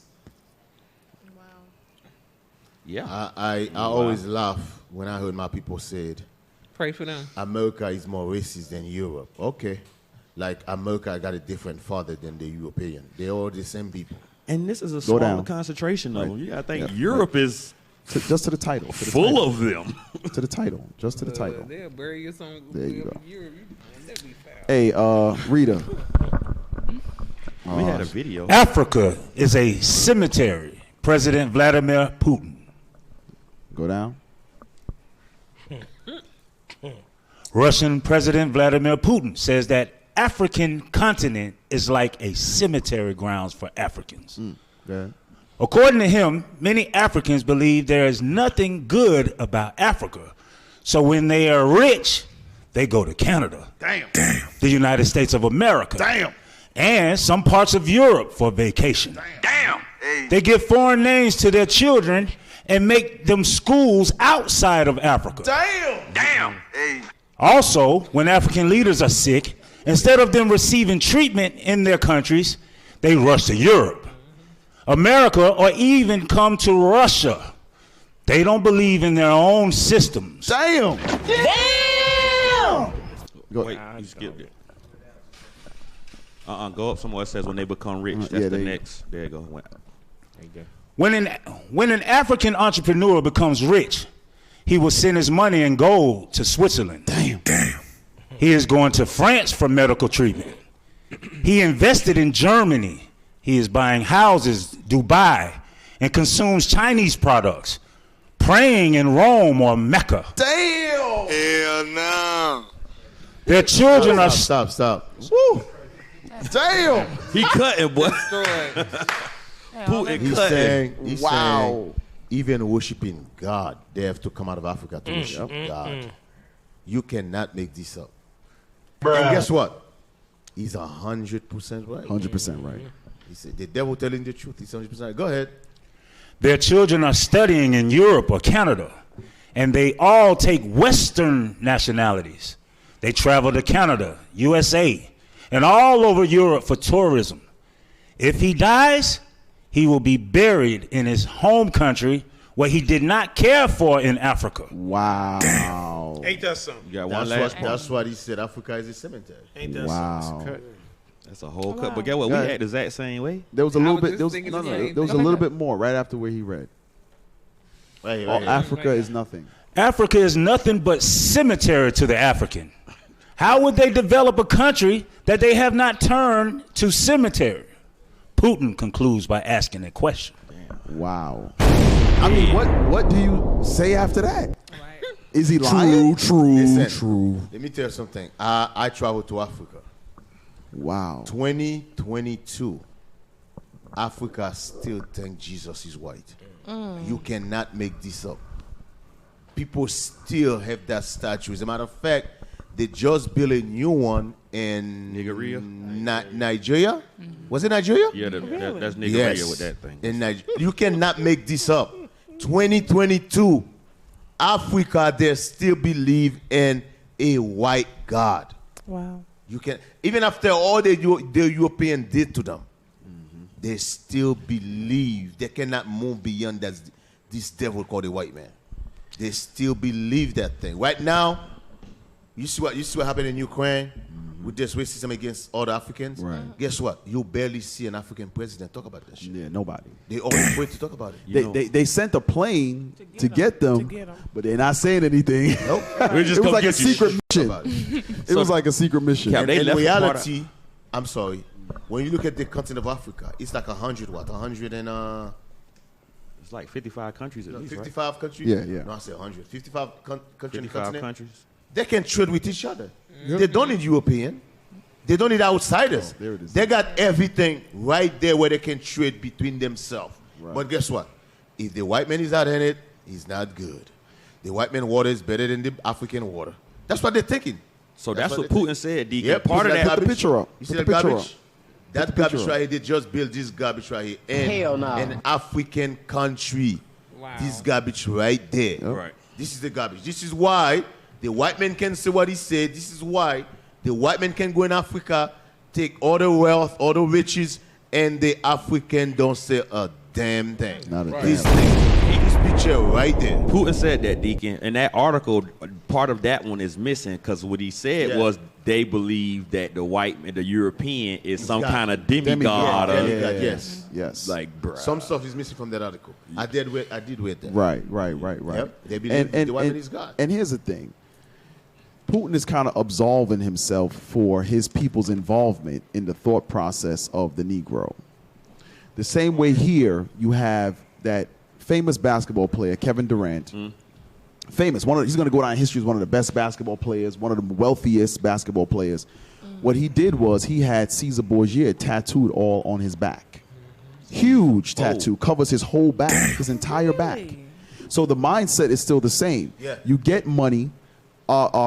Yeah. I always laugh when I heard my people say, pray for them. America is more racist than Europe. Okay. Like America got a different father than the European. They're all the same people. And this is a smaller concentration of them. You gotta think Europe is just to the title. Full of them. To the title. Just to the title. They'll bury you some. There you go. Hey, Rita. We had a video. Africa is a cemetery. President Vladimir Putin. Go down. Russian President Vladimir Putin says that African continent is like a cemetery grounds for Africans. Yeah. According to him, many Africans believe there is nothing good about Africa. So when they are rich, they go to Canada. Damn. The United States of America. Damn. And some parts of Europe for vacation. Damn. They give foreign names to their children and make them schools outside of Africa. Damn. Also, when African leaders are sick, instead of them receiving treatment in their countries, they rush to Europe, America, or even come to Russia. They don't believe in their own systems. Damn. Wait, you skipped it. Go up somewhere. It says when they become rich. That's the next. There you go. There you go. When an African entrepreneur becomes rich, he will send his money in gold to Switzerland. Damn. He is going to France for medical treatment. He invested in Germany. He is buying houses, Dubai, and consumes Chinese products, praying in Rome or Mecca. Damn. Hell no. Their children are... Stop. Woo. Damn. He cutting, boy. He's saying, even worshiping God, they have to come out of Africa to worship God. You cannot make this up. And guess what? He's 100% right. 100% right. He said, the devil telling the truth. He's 100% right. Go ahead. Their children are studying in Europe or Canada, and they all take Western nationalities. They travel to Canada, USA, and all over Europe for tourism. If he dies, he will be buried in his home country where he did not care for in Africa. Wow. Ain't that something? You got one last part. That's what he said. Africa is a cemetery. Ain't that something? That's a whole cut. But get what? We had the exact same way. There was a little bit. There was a little bit more right after where he read. Africa is nothing. Africa is nothing but cemetery to the African. How would they develop a country that they have not turned to cemetery? Putin concludes by asking a question. Wow. I mean, what do you say after that? Is he lying? True. Let me tell you something. I traveled to Africa. Wow. 2022. Africa still think Jesus is white. You cannot make this up. people still have that statue. As a matter of fact, they just built a new one in Nigeria. Was it Nigeria? Yeah, that's Nigeria with that thing. In Nigeria. You cannot make this up. 2022, Africa, they still believe in a white God. Wow. You can, even after all the European did to them, they still believe they cannot move beyond that. This devil called a white man. They still believe that thing. Right now, you see what happened in Ukraine with this racism against other Africans? Right. Guess what? You barely see an African president talk about that shit. Yeah, nobody. They always afraid to talk about it. They sent a plane to get them, but they're not saying anything. Nope. It was like a secret mission. It was like a secret mission. In reality, I'm sorry, when you look at the continent of Africa, it's like 100 what? 100 and it's like 55 countries at least, 55 right? countries? Yeah. No, I said 100. 55 countries. 55 countries. They can trade with each other. They don't need European. They don't need outsiders. There it is. They got everything right there where they can trade between themselves. Right. But guess what? If the white man is not in it, he's not good. The white man water is better than the African water. That's what they're thinking. So that's what Putin said, Deacon. Yep. Part of that. Put the picture up. You see Put the the picture garbage? up. That Put the garbage picture right here, they just built this garbage right here. In Hell no. an African country. Wow. This garbage right there. Right. This is the garbage. This is why the white man can say what he said. This is why the white man can go in Africa, take all the wealth, all the riches, and the African don't say a damn thing. Not a This damn thing, this picture right there. Putin said that, Deacon. And that article, part of that one is missing because what he said was they believe that the European is some kind of demigod. Yes. Like, bruh. Some stuff is missing from that article. I did read that. Right. Yep. They believe the white man is God. And here's the thing. Putin is kind of absolving himself for his people's involvement in the thought process of the Negro. The same way here, you have that famous basketball player, Kevin Durant. Famous. He's going to go down in history as one of the best basketball players, one of the wealthiest basketball players. What he did was he had Caesar Borgia tattooed all on his back. Huge tattoo. Covers his whole back, his entire back. So the mindset is still the same. Yeah. You get money.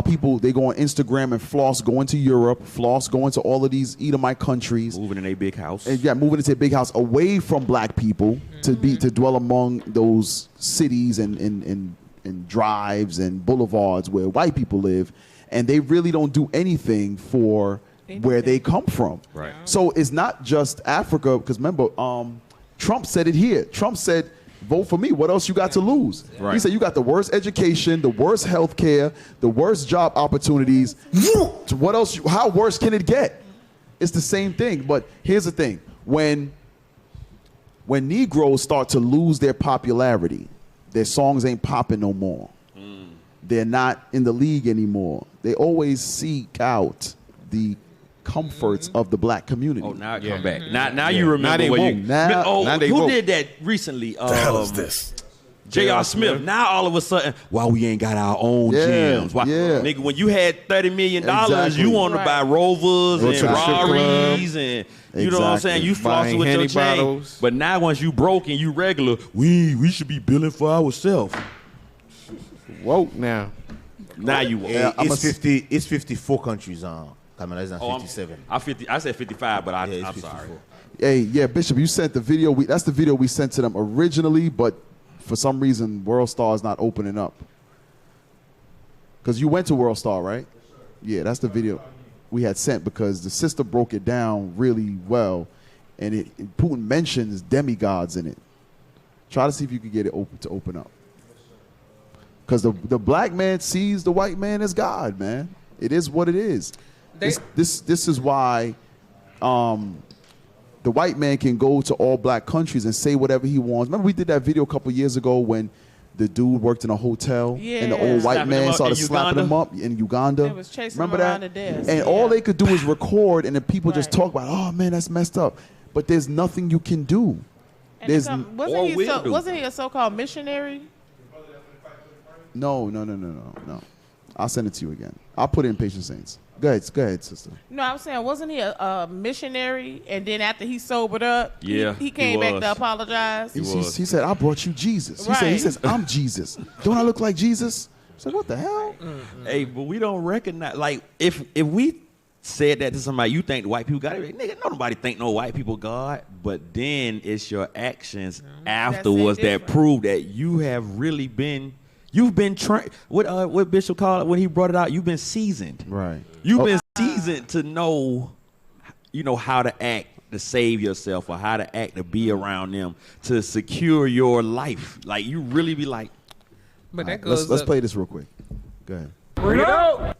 People, they go on Instagram and floss going to Europe, floss going to all of these Edomite countries. Moving in a big house. And moving into a big house away from black people to dwell among those cities and drives and boulevards where white people live. And they really don't do anything for where they come from. Right. So it's not just Africa, because remember, Trump said it here. Trump said, vote for me. What else you got to lose? Right. He said you got the worst education, the worst health care, the worst job opportunities. What else? How worse can it get? It's the same thing. But here's the thing. When Negroes start to lose their popularity, their songs ain't popping no more. They're not in the league anymore. They always seek out the comforts of the black community. Oh, now it come back. Now you remember who did that recently? The hell is this? J.R. Smith. Now all of a sudden, why we ain't got our own gyms? Why, nigga, when you had $30 million, you want to buy Rovers and Raris and you know what I'm saying? You flossing with your chain. But now once you broke and you regular, we should be billing for ourselves. Woke now. Now you woke. It's 54 countries on. It's not 57. I said 55, but I'm sorry. Hey, Bishop, you sent the video. That's the video we sent to them originally, but for some reason, World Star is not opening up. Because you went to World Star, right? Yeah, that's the video we had sent because the sister broke it down really well, and Putin mentions demigods in it. Try to see if you can get it to open up. Because the black man sees the white man as God, man. It is what it is. This is why the white man can go to all black countries and say whatever he wants. Remember we did that video a couple years ago when the dude worked in a hotel and the old white man started slapping him up in Uganda. They was chasing Remember him around that? the desk. And all they could do is record, and then people just talk about, oh man, that's messed up. But there's nothing you can do. Wasn't he a so-called missionary? No. I'll send it to you again. I'll put it in Patient Saints. Go ahead, sister. No, I was saying, wasn't he a missionary? And then after he sobered up, he came back to apologize. He said, I brought you Jesus. Right. He says, I'm Jesus. Don't I look like Jesus? I said, what the hell? Hey, but we don't recognize, like, if we said that to somebody, you think the white people got it? Nigga, nobody think no white people God. But then it's your actions afterwards that prove that you have really been, you've been trained. What Bishop called it when he brought it out, you've been seasoned. Right. You've been seasoned to know, how to act to save yourself, or how to act to be around them, to secure your life. Like, you really be like. But that goes. Let's play this real quick. Go ahead. Bring it out.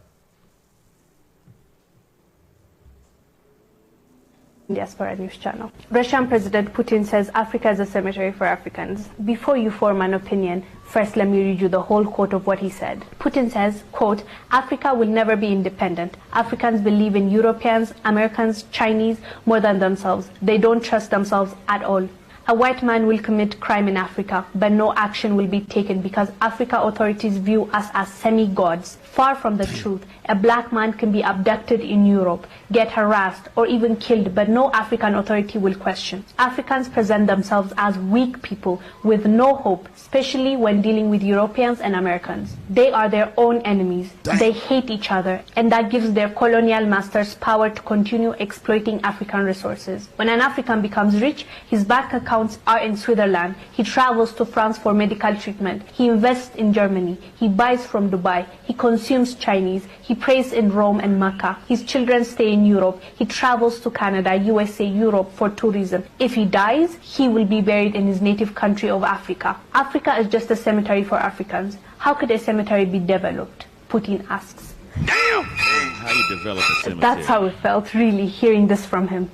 Diaspora News Channel. Russian President Putin says Africa is a cemetery for Africans. Before you form an opinion, first let me read you the whole quote of what he said. Putin says, quote, Africa will never be independent. Africans believe in Europeans, Americans, Chinese more than themselves. They don't trust themselves at all. A white man will commit crime in Africa, but no action will be taken because Africa authorities view us as semi-gods. Far from the truth, a black man can be abducted in Europe, get harassed, or even killed, but no African authority will question. Africans present themselves as weak people with no hope, especially when dealing with Europeans and Americans. They are their own enemies. They hate each other, and that gives their colonial masters power to continue exploiting African resources. When an African becomes rich, his bank accounts are in Switzerland. He travels to France for medical treatment. He invests in Germany. He buys from Dubai. He consumes Chinese. He prays in Rome and Mecca. His children stay in Europe. He travels to Canada, USA, Europe for tourism. If he dies, he will be buried in his native country of Africa. Africa is just a cemetery for Africans. How could a cemetery be developed? Putin asks. Damn! How you develop a cemetery? That's how it felt, really, hearing this from him.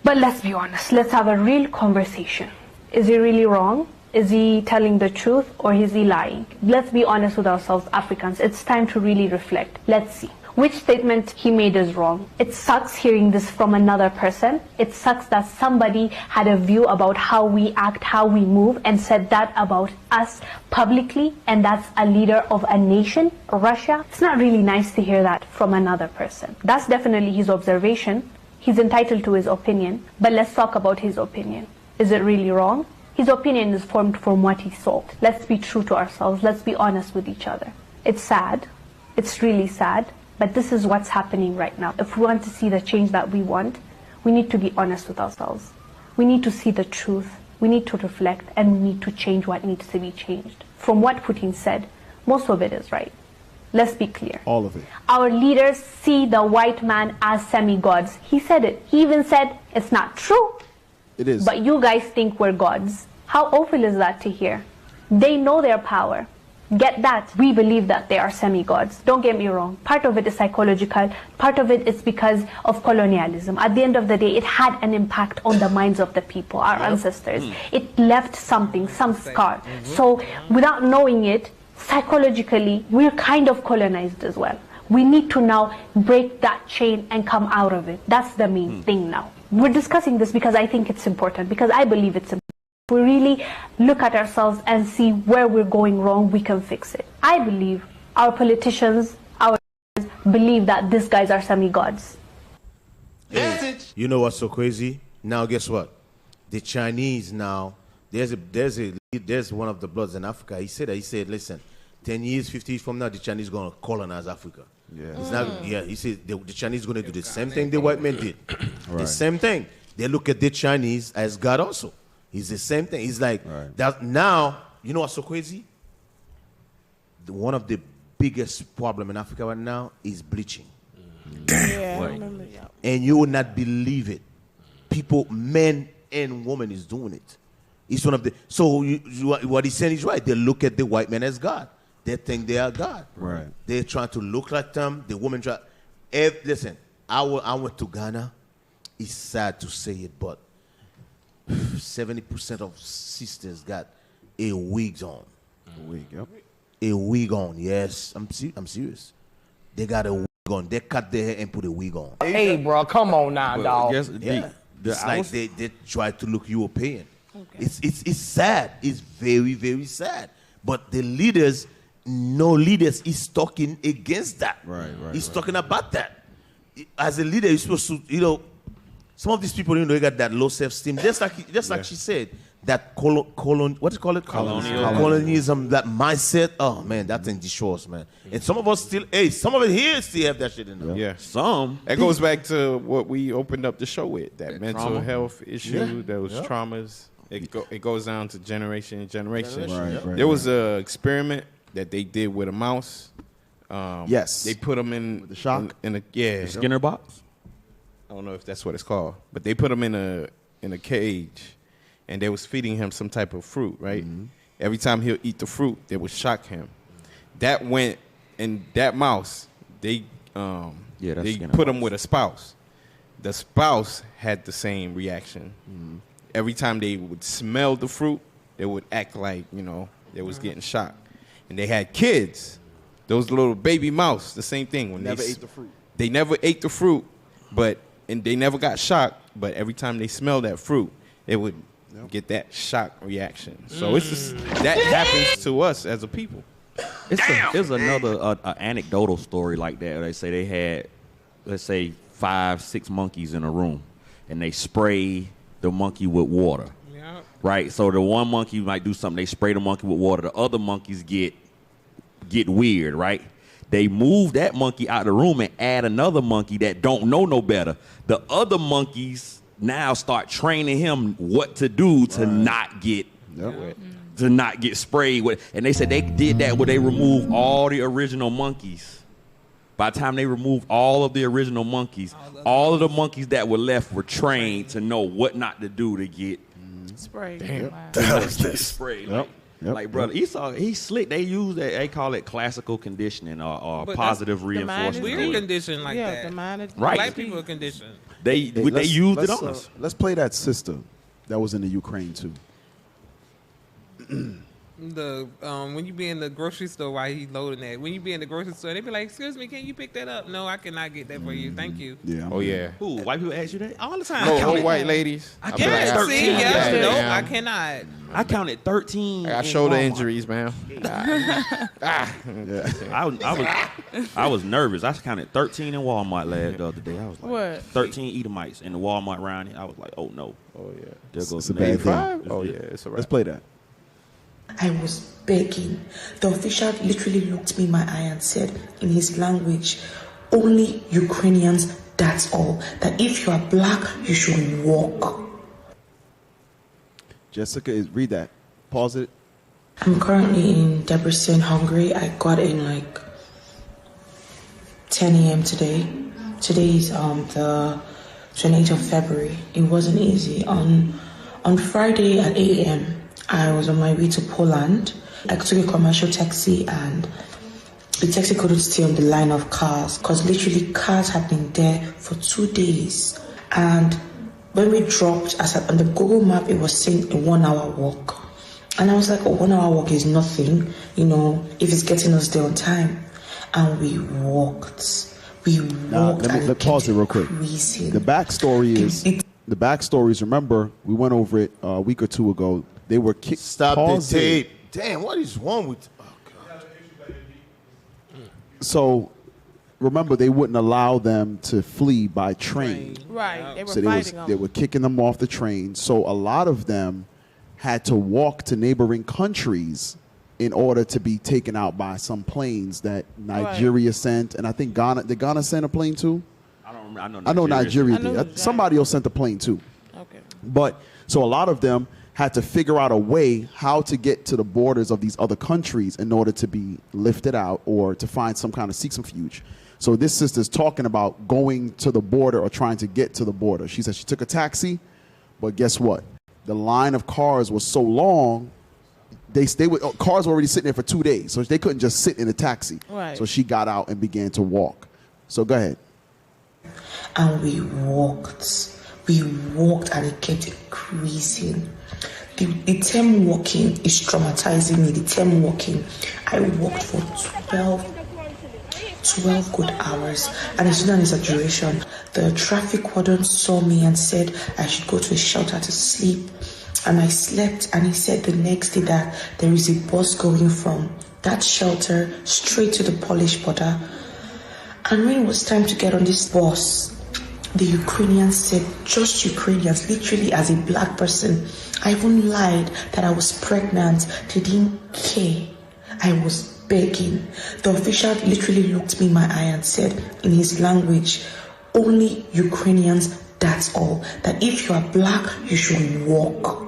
But let's be honest. Let's have a real conversation. Is he really wrong? Is he telling the truth, or is he lying? Let's be honest with ourselves, Africans. It's time to really reflect. Let's see. Which statement he made is wrong? It sucks hearing this from another person. It sucks that somebody had a view about how we act, how we move, and said that about us publicly, and that's a leader of a nation, Russia. It's not really nice to hear that from another person. That's definitely his observation. He's entitled to his opinion, but let's talk about his opinion. Is it really wrong? His opinion is formed from what he saw. Let's be true to ourselves. Let's be honest with each other. It's sad. It's really sad. But this is what's happening right now. If we want to see the change that we want, we need to be honest with ourselves. We need to see the truth. We need to reflect, and we need to change what needs to be changed. From what Putin said, most of it is right. Let's be clear. All of it. Our leaders see the white man as semi-gods. He said it. He even said it's not true. It is. But you guys think we're gods. How awful is that to hear? They know their power. Get that. We believe that they are semi-gods. Don't get me wrong. Part of it is psychological. Part of it is because of colonialism. At the end of the day, it had an impact on the minds of the people, our ancestors. It left something, some scar. So without knowing it, psychologically, we're kind of colonized as well. We need to now break that chain and come out of it. That's the main thing now. We're discussing this because I think it's important, because I believe it's important. If we really look at ourselves and see where we're going wrong, we can fix it. I believe our politicians, our leaders, believe that these guys are semi-gods. You know what's so crazy? Now guess what? The Chinese now, there's one of the bloods in Africa. He said that. He said, listen, 10 years, 50 years from now, the Chinese going to colonize Africa. Yeah. It's not, yeah, he said the Chinese going to do the same thing the white men did. The same thing. They look at the Chinese as God also. It's the same thing. It's like, that now, you know what's so crazy? One of the biggest problem in Africa right now is bleaching. Yeah, I remember that. And you will not believe it. People, men and women is doing it. It's one of the, so what he's saying is right. They look at the white man as God. They think they are God. Right. They're trying to look like them. The women try. Listen, I went to Ghana. It's sad to say it, but 70% of sisters got a wig on. A wig, yep. A wig on, yes. I'm serious. They got a wig on. They cut their hair and put a wig on. Hey, bro, come on now, dog. Yeah. It's like they try to look European. Okay. It's sad. It's very, very sad. But the leaders no leaders is talking against that. Right. He's talking about that. As a leader, you're supposed to, some of these people, they got that low self-esteem. Just like she said, that what do you call it? Colonialism, that mindset. Oh man, that thing destroys, man. And some of us still, some of it here still have that shit in them. Yeah. Some. That goes back to what we opened up the show with, that mental trauma. Health issue, those traumas. It goes down to generation to generation. Right. There was an experiment that they did with a mouse. Yes. They put them in with the shock in a Skinner box. I don't know if that's what it's called, but they put him in a cage, and they was feeding him some type of fruit. Right. Mm-hmm. Every time he'll eat the fruit, they would shock him. That went, and that mouse, they put him with a spouse. The spouse had the same reaction. Mm-hmm. Every time they would smell the fruit, they would act like, they was getting shocked. And they had kids, those little baby mouse, the same thing. When Never ate the fruit. They never ate the fruit, and they never got shocked, but every time they smelled that fruit, it would get that shock reaction. So it's just, that happens to us as a people. There's another anecdotal story like that. They say they had, let's say, 5-6 monkeys in a room, and they spray the monkey with water. Yep. Right? So the one monkey might do something, they spray the monkey with water. The other monkeys get weird, right? They move that monkey out of the room and add another monkey that don't know no better. The other monkeys now start training him what to do to not get sprayed with. And they said they did that where they removed all the original monkeys. By the time they removed all of the original monkeys, all of the monkeys that were left were trained to know what not to do to get sprayed. Damn. Wow. The hell is this? Sprayed. Like brother, Yep. he's slick. They use that. They call it classical conditioning or positive reinforcement. We're conditioned like that. The mind is Right. Black people are conditioned. They used it on us. Let's play that sister that was in the Ukraine too. When you be in the grocery store while he's loading that, when you be in the grocery store, they be like, "Excuse me, can you pick that up?" No, I cannot get that for you. Thank you. Yeah. Oh yeah. Who? White people ask you that all the time. No, white ladies. I Yes, counted see, 13. yes, nope, Yeah. I cannot. I counted 13. I got in shoulder Walmart. injuries, man. I was nervous. I counted 13 in Walmart the other day. I was like, What? 13 Edomites in the Walmart around here. I was like, oh no. Oh yeah. There goes It's a the bad name. thing. Oh yeah, it's a Let's play that. I was begging. The official literally looked me in my eye and said in his language, only Ukrainians, that's all. That if you are black, you should walk. Jessica, read that. Pause it. I'm currently in Debrecen, Hungary. I got in like 10 a.m. today. Today is the 28th of February. It wasn't easy. On Friday at 8 a.m., I was on my way to Poland. I took a commercial taxi and the taxi couldn't stay on the line of cars because literally cars have been there for 2 days. And when we dropped, on the Google map, it was saying a 1 hour walk. And I was like, a 1 hour walk is nothing, if it's getting us there on time. And we walked. Let me pause it real quick. The backstory is, remember, we went over it a week or two ago. They were kicked. Stop the tape. Damn, what is wrong with... Oh, God. So, remember, they wouldn't allow them to flee by train. Right. They were So fighting them. they were kicking them off the train. So a lot of them had to walk to neighboring countries in order to be taken out by some planes that Nigeria sent. And I think Ghana, did Ghana send a plane too? I know Nigeria did. Somebody else sent a plane too. Okay. But so a lot of them had to figure out a way how to get to the borders of these other countries in order to be lifted out or to find some kind of seek some refuge. So this sister's talking about going to the border or trying to get to the border. She said she took a taxi, but guess what? The line of cars was so long, cars were already sitting there for 2 days, so they couldn't just sit in a taxi. Right. So she got out and began to walk. So go ahead. And we walked and it kept increasing. The term walking is traumatizing me. The term walking, I walked for 12 good hours, and it's not an exaggeration. The traffic warden saw me and said I should go to a shelter to sleep. And I slept, and he said the next day that there is a bus going from that shelter straight to the Polish border. And when it was time to get on this bus, the Ukrainians said, just Ukrainians, literally as a black person. I even lied that I was pregnant. They didn't care. I was begging. The official literally looked me in my eye and said in his language, only Ukrainians, that's all. That if you are black, you should walk.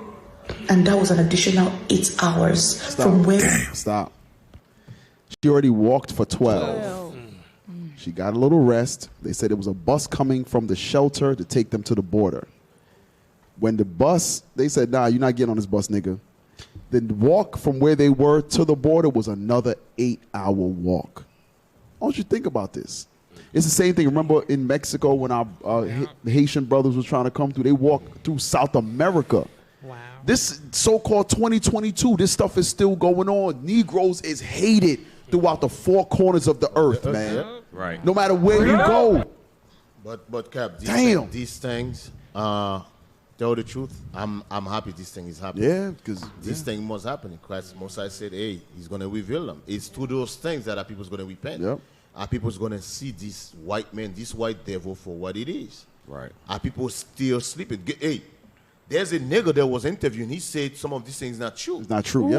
And that was an additional 8 hours from where... Stop. She already walked for 12. She got a little rest. They said it was a bus coming from the shelter to take them to the border. When the bus, they said, nah, you're not getting on this bus, nigga. The walk from where they were to the border was another 8-hour walk. Why don't you think about this? It's the same thing. Remember in Mexico when our Haitian brothers was trying to come through, they walked through South America. Wow. This so-called 2022, this stuff is still going on. Negroes is hated throughout the four corners of the earth, man. Right. No matter where you go. But Cap, these things, tell the truth, I'm happy this thing is happening. Yeah, because this thing must happen. Christ Mosiah said, hey, he's going to reveal them. It's through those things that our people's going to repent. Yep. Our people's going to see this white man, this white devil for what it is. Right. Our people still sleeping. Hey, there's a nigga that was interviewing. He said some of these things not true. It's not true.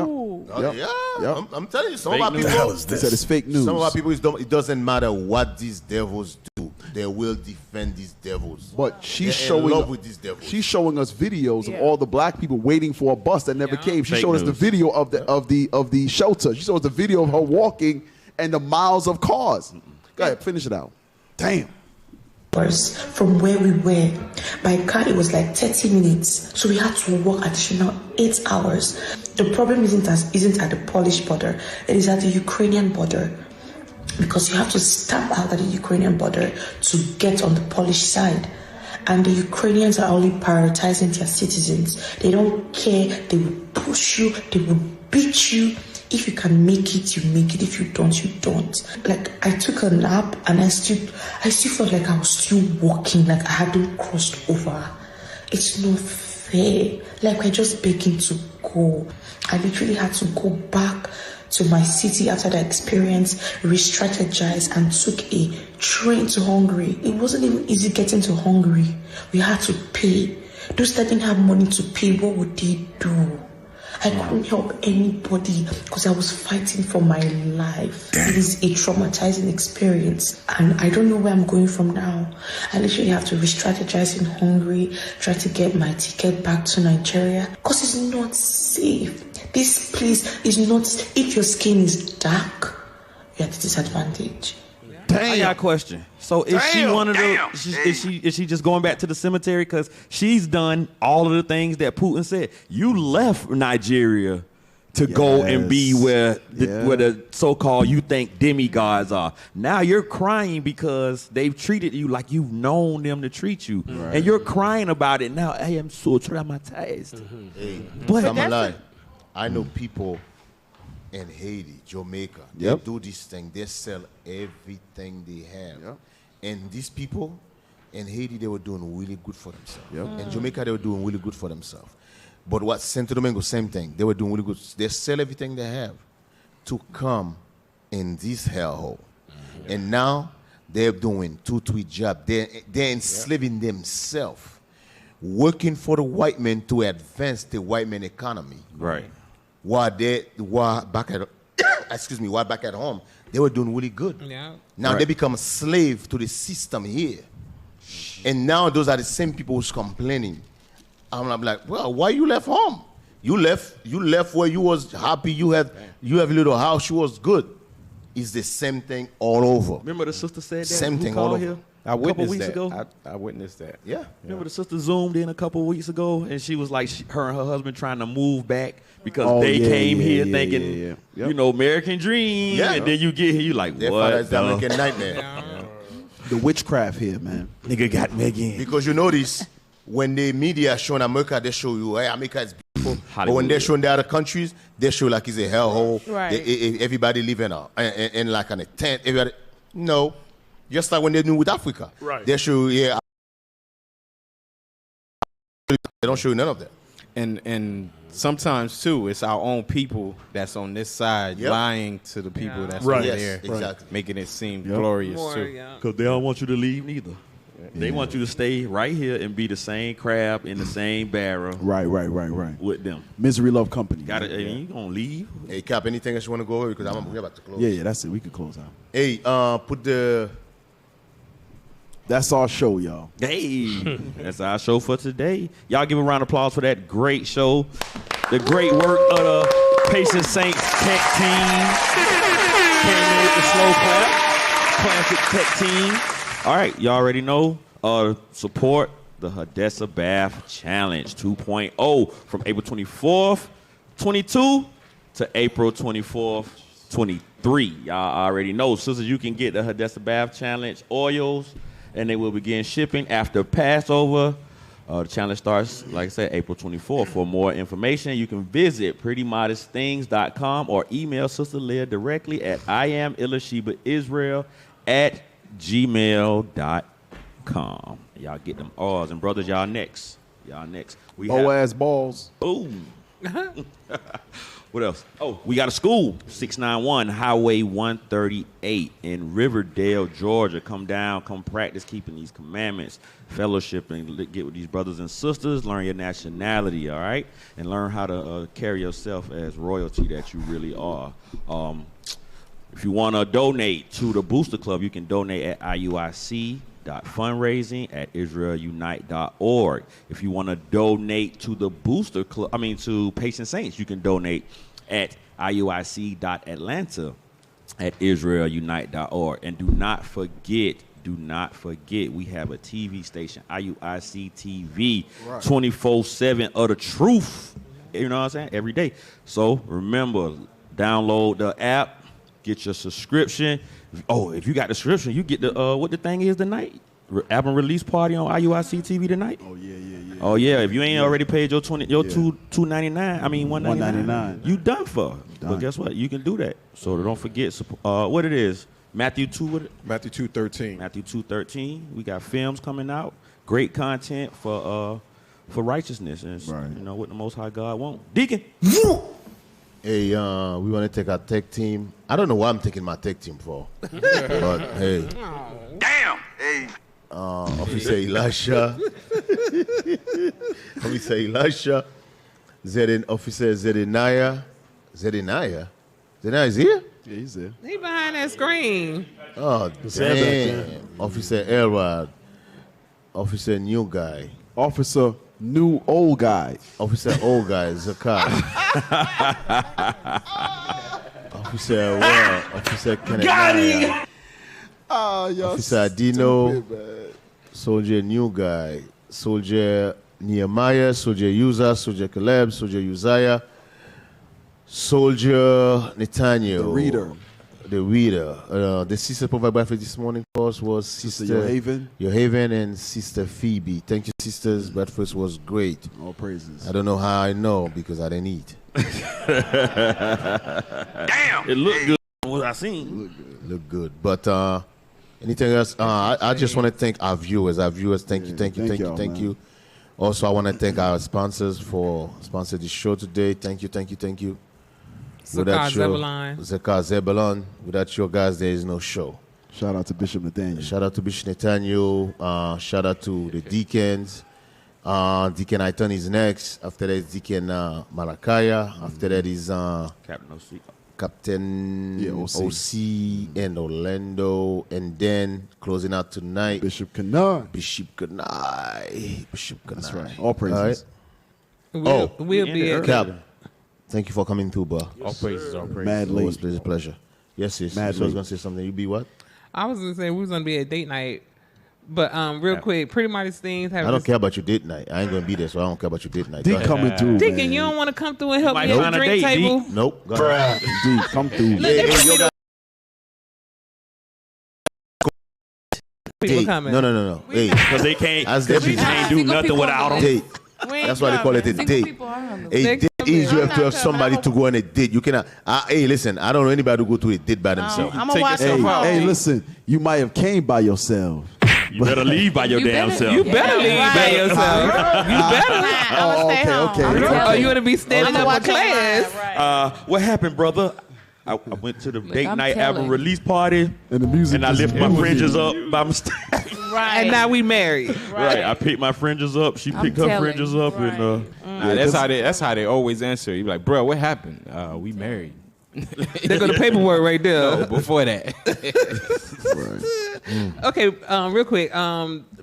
Yep. Yeah. I'm telling you, some Fake of our news. people. They said it's fake news. Some of our people, it doesn't matter what these devils do. They will defend these devils. But she's They're in showing love with these devils. She's showing us videos of all the black people waiting for a bus that never came. She Fake showed us the news. video of the shelter. She showed us the video of her walking and the miles of cars. Go ahead, finish it out. Damn. From where we were. By car, it was like 30 minutes. So we had to walk additional 8 hours. The problem isn't at the Polish border. It is at the Ukrainian border. Because you have to stamp out at the Ukrainian border to get on the Polish side. And the Ukrainians are only prioritizing their citizens. They don't care. They will push you. They will beat you. If you can make it, you make it. If you don't, you don't. Like, I took a nap and I still felt like I was still walking, like I hadn't crossed over. It's not fair. Like, we're just begging to go. I literally had to go back to my city after the experience, re-strategize, and took a train to Hungary. It wasn't even easy getting to Hungary. We had to pay. Those that didn't have money to pay, what would they do? I couldn't help anybody because I was fighting for my life. It is a traumatizing experience, and I don't know where I'm going from now. I literally have to re-strategize in Hungary, try to get my ticket back to Nigeria because it's not safe. This place is not. If your skin is dark, you're at a disadvantage. I got a question. So is she one of the? Is she just going back to the cemetery because she's done all of the things that Putin said? You left Nigeria to go and be where the so-called you think demigods are. Now you're crying because they've treated you like you've known them to treat you, and you're crying about it now. I am so traumatized. Hey, But I'm alive. I know people in Haiti, Jamaica, they do this thing. They sell everything they have. And these people in Haiti, they were doing really good for themselves. In Jamaica, they were doing really good for themselves. But what Santo Domingo, same thing. They were doing really good. They sell everything they have to come in this hellhole. And now they're doing 2-3 jobs. They're enslaving themselves, working for the white man to advance the white man economy. Right. While back at home, they were doing really good. Now they become a slave to the system here. And now those are the same people who's complaining. I'm like, well, why you left home? You left where you was happy, you have a little house, you was good. It's the same thing all over. Remember the sister said that? Same thing all over. Here? I witnessed weeks that. ago? I witnessed that. Yeah. Remember the sister zoomed in a couple of weeks ago, and she was like, her and her husband trying to move back because they came here thinking, you know, American dream, and then you get here, you like, what? That's the American nightmare. The witchcraft here, man. Nigga got me again. Because you notice, when the media show in America, they show you, hey, America is beautiful. But when they show in the other countries, they show like it's a hellhole. Right. Everybody living in like in a tent. Everybody, no. Just like when they do with Africa. Right. They show, they don't show you none of that. And sometimes too, it's our own people that's on this side lying to the people that's over there, making it seem glorious too. Because they don't want you to leave neither. They want you to stay right here and be the same crab in the same barrel. Right. With them. Misery love company. You gonna leave? Hey, Cap, anything else you want to go over? Because we're about to close. Yeah, that's it. We can close out. Hey, put the... That's our show, y'all. Hey, that's our show for today. Y'all give a round of applause for that great show. The great work of the Patient Saints tech team. Came in with the slow clap. Classic tech team. All right, y'all already know. Support the Hadessa Bath Challenge 2.0 from April 24th, 22 to April 24th, 23. Y'all already know. Sisters, you can get the Hadessa Bath Challenge oils, and they will begin shipping after Passover. The challenge starts, like I said, April 24th. For more information, you can visit prettymodestthings.com or email Sister Leah directly at IamElisheba@gmail.com. Y'all get them oils. And brothers, y'all next. Boaz balls. Boom. What else? Oh, we got a school, 691 Highway 138 in Riverdale, Georgia. Come down, come practice keeping these commandments, fellowship, and get with these brothers and sisters. Learn your nationality, all right? And learn how to carry yourself as royalty that you really are. If you want to donate to the Booster Club, you can donate at IUIC.fundraising at IsraelUnite.org. If you want to donate to the Booster Club, to Patient Saints, you can donate at IUIC.Atlanta at IsraelUnite.org. And do not forget, we have a TV station, IUIC TV, 24/7 of the truth. You know what I'm saying? Every day. So remember, download the app. Get your subscription. Oh, if you got the subscription, you get the what the thing is tonight. Album release party on IUIC TV tonight. Oh yeah. If you ain't already paid your $199, you done for. But guess what? You can do that. So don't forget what it is. Matthew 2:13. Matthew 2:13. We got films coming out. Great content for righteousness and what the Most High God want. Deacon. Hey, we want to take our tech team. I don't know what I'm taking my tech team for. But, hey. Damn! Hey. Officer Elisha. Officer Elisha. Officer Zedaniah. Zedaniah is here? Yeah, he's there. He behind that screen. Oh, damn. Officer Elrod. Officer New Guy. Officer New Old Guy. Officer Old Guy, Zakat. Officer Well. Officer Kenneth. Got him! Officer Dino. Soldier New Guy. Soldier Nehemiah. Soldier Uzzah. Soldier Caleb. Soldier Uzziah. Soldier Nathaniel. The reader. The sister provided for this morning for us was Sister Yohaven and Sister Phoebe. Thank you, sisters. Breakfast was great. All praises. I don't know how I know because I didn't eat. Damn! It looked good. What I seen. Look good. But anything else? I just want to thank our viewers. Thank you. Also, I want to thank our sponsors for sponsoring the show today. Thank you. Zakat Zebulon. Without your guys, there is no show. Shout out to Bishop Nathaniel. Shout out to the deacons. Deacon Aiton is next. After that is Deacon Malakaya. After that is Captain OC and Orlando. And then closing out tonight, Bishop Kanai. That's right. All praises. We'll be at Cap. Thank you for coming through, bro. All praises. Mad late. Always pleasure. Yes, sis. Mad so I was going to say something. You be what? I was going to say we was going to be at date night. But real quick, Pretty Modest Things have... I don't care about your date night. I ain't going to be there, so I don't care about your date night. D coming through, Deacon, man. you don't want to come through and help me at the drink table? Nope. Go ahead. D, come through. People coming. No. Hey, because they can't do nothing without them. Date. That's why they call it a date. A date is you have to have somebody to go on a date. You cannot. Hey, listen, I don't know anybody who go to a date by themselves. I'm gonna watch your phone. Hey, listen, you might have came by yourself. You better leave by your damn self. You better leave by yourself. You better. Okay. Oh, you want to be standing up in class? What happened, brother? I went to the date I'm night telling. album release party, And the music and I just lifted my moved fringes you. up by mistake. Right. And now we married. Right. I picked my fringes up. She picked her telling. fringes up, and Nah, that's how they always answer. You be like, bro, what happened? We married. They go to paperwork right there. No, before that. Okay, real quick.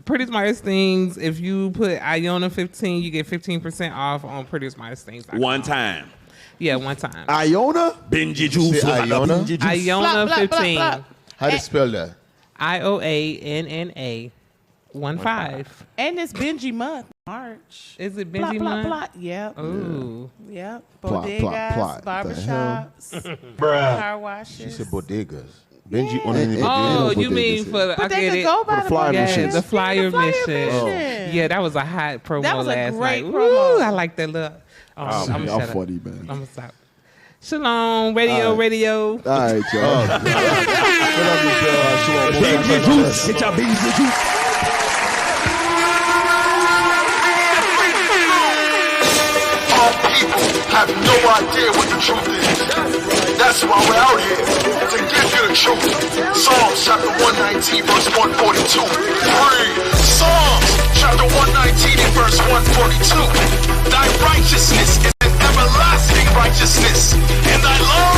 Pretty Smartest Things. If you put Iona 15, you get 15% off on Pretty Smartest Things. one time. Yeah, one time. Iona? Benji juice. Say Iona? Iona 15. How do you spell that? IOANNA 15. And it's Benji month, March. Is it Benji month? Plot. Yep. Ooh. Yep. Plot, Bodegas, plot. The barbershops, car washes. She said bodegas. Benji Yeah. only Oh, They you don't mean put for the, But I they get could it. go by For the flyer Yeah, mission. the flyer mission. mission. Yeah, that was a hot promo That was a last great night. promo. Ooh, I like that look. I'm gonna Y'all shut up. funny, man. I'm gonna stop. Shalom, radio. All right, y'all. What up, Michelle? Benji juice. Get your Benji juice. Our people have no idea what the truth is. That's why we're out here, to give you the truth. Psalms chapter 119, verse 142. Read. Psalms chapter 119 and verse 142. Thy righteousness is an everlasting righteousness, and thy love